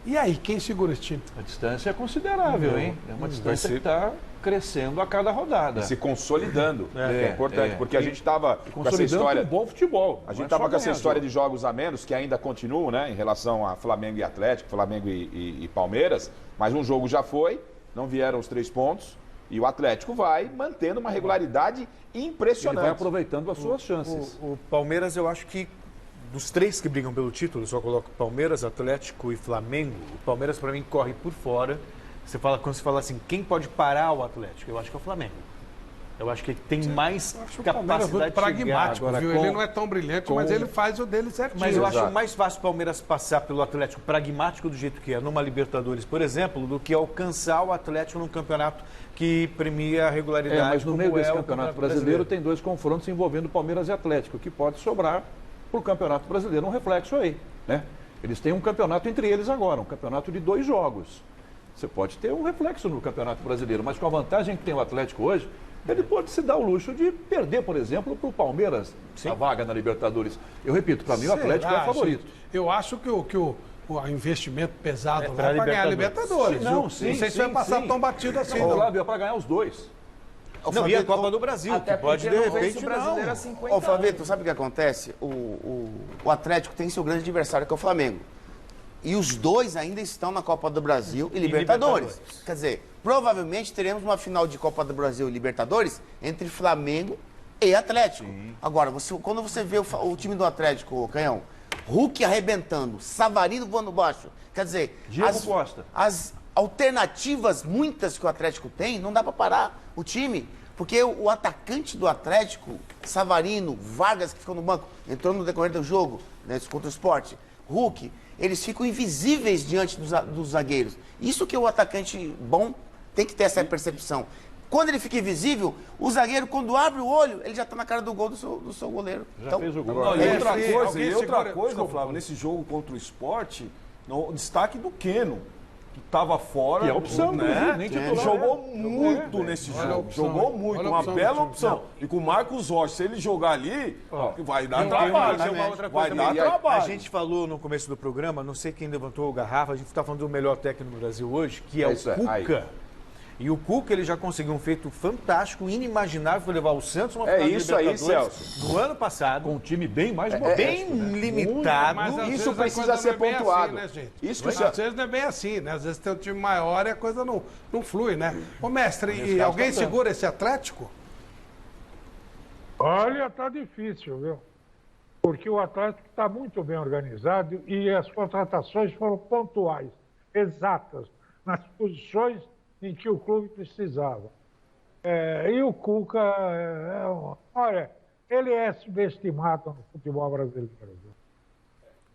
S1: E aí, quem segura esse time?
S8: A distância é considerável, hein? É uma distância que está crescendo a cada rodada.
S18: E se consolidando, é importante, porque a gente estava com essa história...
S8: com bom futebol.
S18: A gente estava com essa história de jogos a menos, que ainda continuam, né? Em relação a Flamengo e Atlético, Flamengo e Palmeiras, mas um jogo já foi, não vieram os 3 pontos, e o Atlético vai mantendo uma regularidade impressionante.
S8: Ele vai aproveitando as suas chances.
S17: O Palmeiras, eu acho que dos 3 que brigam pelo título, eu só coloco Palmeiras, Atlético e Flamengo. O Palmeiras, para mim, corre por fora. Quando você fala assim, quem pode parar o Atlético? Eu acho que é o Flamengo. Eu acho que ele tem mais capacidade de
S1: pragmático,
S17: chegar.
S1: Viu? Ele não é tão brilhante, mas ele faz o dele certinho.
S17: Mas eu acho mais fácil o Palmeiras passar pelo Atlético pragmático do jeito que é, numa Libertadores, por exemplo, do que alcançar o Atlético num campeonato que premia a regularidade.
S8: Mas no meio desse campeonato brasileiro tem 2 confrontos envolvendo Palmeiras e Atlético, que pode sobrar para o Campeonato Brasileiro um reflexo aí, né? Eles têm um campeonato entre eles agora, um campeonato de 2 jogos. Você pode ter um reflexo no Campeonato Brasileiro, mas com a vantagem que tem o Atlético hoje, ele pode se dar o luxo de perder, por exemplo, para o Palmeiras a vaga na Libertadores. Eu repito, para mim o Atlético é o favorito.
S1: Gente, eu acho que o investimento pesado lá é para ganhar a Libertadores. Não sei se vai passar tão batido assim.
S8: Não, Flávio, é para ganhar os 2.
S17: Não, e a Copa do Brasil,
S16: até
S17: que pode de repente
S16: não. Ô, Flavio, sabe o que acontece? O Atlético tem seu grande adversário, que é o Flamengo. E os 2 ainda estão na Copa do Brasil e Libertadores. Quer dizer, provavelmente teremos uma final de Copa do Brasil e Libertadores entre Flamengo e Atlético. Agora, quando você vê o time do Atlético, Canhão, Hulk arrebentando, Savarino voando baixo, quer dizer, as alternativas muitas que o Atlético tem, não dá para parar o time. Porque o atacante do Atlético, Savarino, Vargas, que ficou no banco, entrou no decorrer do jogo, né, contra o Sport, Hulk, eles ficam invisíveis diante dos zagueiros. Isso que o atacante bom tem que ter essa percepção. Quando ele fica invisível, o zagueiro, quando abre o olho, ele já está na cara do gol do seu goleiro.
S8: Já
S16: então,
S8: fez o gol.
S15: Outra coisa, Flávio, nesse jogo contra o Sport, o destaque do Keno, que estava fora.
S8: Que é opção,
S15: né?
S8: Nem titular,
S15: jogou muito nesse jogo. Jogou muito, uma bela opção. E com o Marcos Rocha, se ele jogar ali, vai dar trabalho.
S17: Vai dar trabalho. A gente falou no começo do programa, não sei quem levantou a garrafa, a gente está falando do melhor técnico do Brasil hoje, que é o Cuca. E o Cuca, ele já conseguiu um feito fantástico, inimaginável, foi levar o Santos uma final de Libertadores
S18: do
S17: ano passado.
S8: Com um time bem mais
S17: bem limitado.
S1: Mas
S18: isso precisa ser pontuado.
S1: Assim, né, gente? Isso às vezes não é bem assim, né? Às vezes tem um time maior e a coisa não flui, né? Ô, mestre, e alguém segura esse Atlético?
S19: Olha, tá difícil, viu? Porque o Atlético está muito bem organizado e as contratações foram pontuais, exatas, nas posições em que o clube precisava. E o Cuca, olha, ele é subestimado no futebol brasileiro.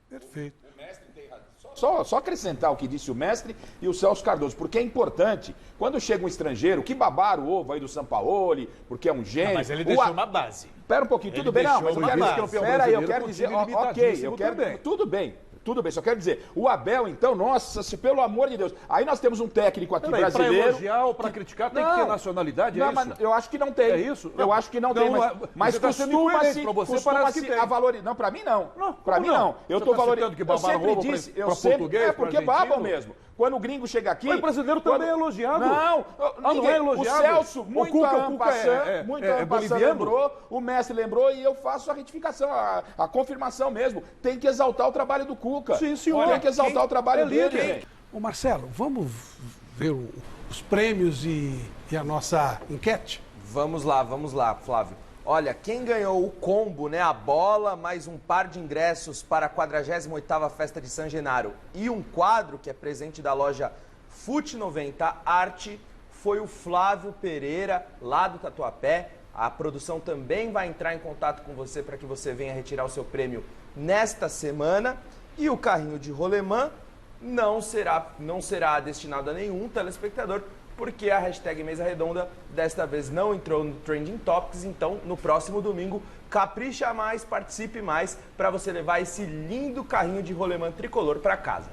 S1: Perfeito.
S18: O mestre tem razão. Só acrescentar o que disse o mestre e o Celso Cardoso, porque é importante, quando chega um estrangeiro, que babaram o ovo aí do Sampaoli, porque é um gênio...
S17: mas ele deixou uma base.
S18: Espera um pouquinho, tudo bem, não, mas eu quero dizer, ok, tudo bem. Tudo bem, só quero dizer, o Abel, então, nossa, pelo amor de Deus. Aí nós temos um técnico aqui brasileiro...
S8: Para elogiar ou para criticar tem que ter nacionalidade,
S18: não,
S8: é isso?
S18: Mas eu acho que não tem.
S8: É isso?
S18: Eu acho que não tem, mas costuma-se a valorizar. Não, para mim não. Para mim não. Eu estou valorizando.
S8: Que babaram ovo para português,
S18: é porque babam mesmo. Quando o gringo chega aqui...
S8: O brasileiro também é elogiado.
S18: Não,
S8: não é elogiado.
S18: O Celso, muito lembrou, o mestre lembrou e eu faço a retificação, a confirmação mesmo. Tem que exaltar o trabalho do Cuca.
S8: Sim, senhor.
S18: Tem que exaltar o trabalho dele, gente.
S1: Ô Marcelo, vamos ver os prêmios e a nossa enquete?
S6: Vamos lá, Flávio. Olha, quem ganhou o combo, né, a bola, mais um par de ingressos para a 48ª Festa de San Genaro e um quadro, que é presente da loja Fute 90 Arte, foi o Flávio Pereira, lá do Tatuapé. A produção também vai entrar em contato com você para que você venha retirar o seu prêmio nesta semana. E o carrinho de rolemã não será destinado a nenhum telespectador, porque a hashtag Mesa Redonda desta vez não entrou no Trending Topics. Então, no próximo domingo, capricha mais, participe mais, para você levar esse lindo carrinho de rolemã tricolor para casa.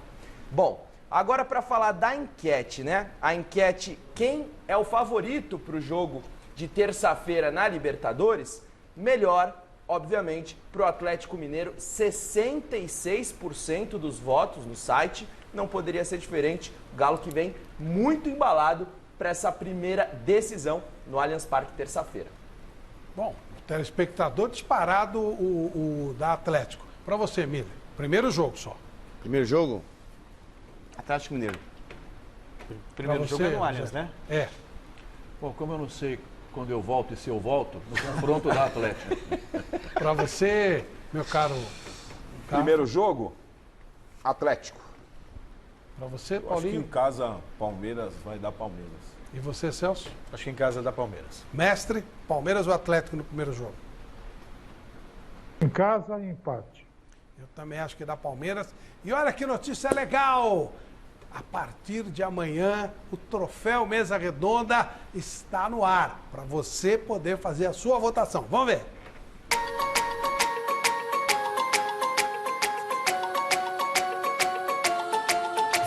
S6: Bom, agora para falar da enquete, né? A enquete, quem é o favorito para o jogo de terça-feira na Libertadores? Melhor, obviamente, para o Atlético Mineiro, 66% dos votos no site. Não poderia ser diferente. O Galo que vem muito embalado para essa primeira decisão no Allianz Parque terça-feira.
S1: Bom, telespectador disparado o da Atlético. Para você, Miller, primeiro jogo só.
S16: Primeiro jogo? Atlético Mineiro.
S8: Primeiro jogo é no Allianz, né?
S1: É.
S8: Bom, como eu não sei quando eu volto e se eu volto, no confronto da Atlético.
S1: Para você, meu caro...
S18: Primeiro jogo, Atlético.
S1: Para você,
S15: Paulinho? Acho que em casa, Palmeiras vai dar Palmeiras.
S1: E você, Celso?
S17: Acho que em casa dá Palmeiras.
S1: Mestre, Palmeiras ou Atlético no primeiro jogo?
S19: Em casa, empate.
S1: Eu também acho que dá Palmeiras. E olha que notícia legal! A partir de amanhã, o Troféu Mesa Redonda está no ar, para você poder fazer a sua votação. Vamos ver!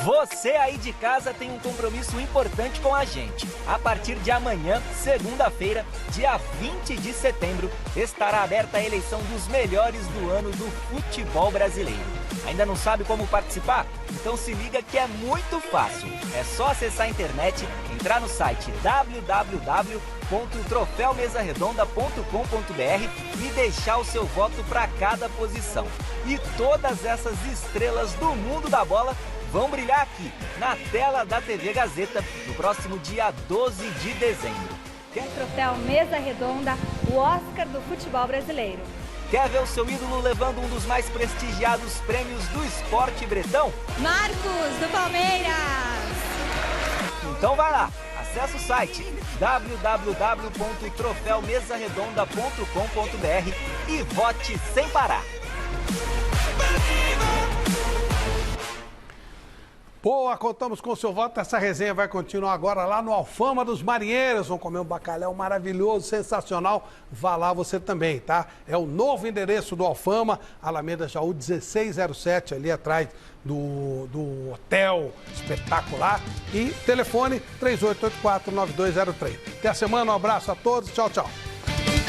S7: Você aí de casa tem um compromisso importante com a gente. A partir de amanhã, segunda-feira, dia 20 de setembro, estará aberta a eleição dos melhores do ano do futebol brasileiro. Ainda não sabe como participar? Então se liga que é muito fácil. É só acessar a internet, entrar no site www.troféumesaredonda.com.br e deixar o seu voto para cada posição. E todas essas estrelas do mundo da bola vão brilhar aqui, na tela da TV Gazeta, no próximo dia 12 de dezembro.
S3: O Troféu Mesa Redonda, o Oscar do futebol brasileiro.
S7: Quer ver o seu ídolo levando um dos mais prestigiados prêmios do esporte bretão?
S3: Marcos, do Palmeiras!
S7: Então vai lá, acesse o site www.troféumesaredonda.com.br e vote sem parar.
S1: Boa, contamos com o seu voto. Essa resenha vai continuar agora lá no Alfama dos Marinheiros. Vão comer um bacalhau maravilhoso, sensacional. Vá lá você também, tá? É o novo endereço do Alfama, Alameda Jaú 1607, ali atrás do hotel espetacular. E telefone 3884-9203. Até a semana, um abraço a todos. Tchau, tchau.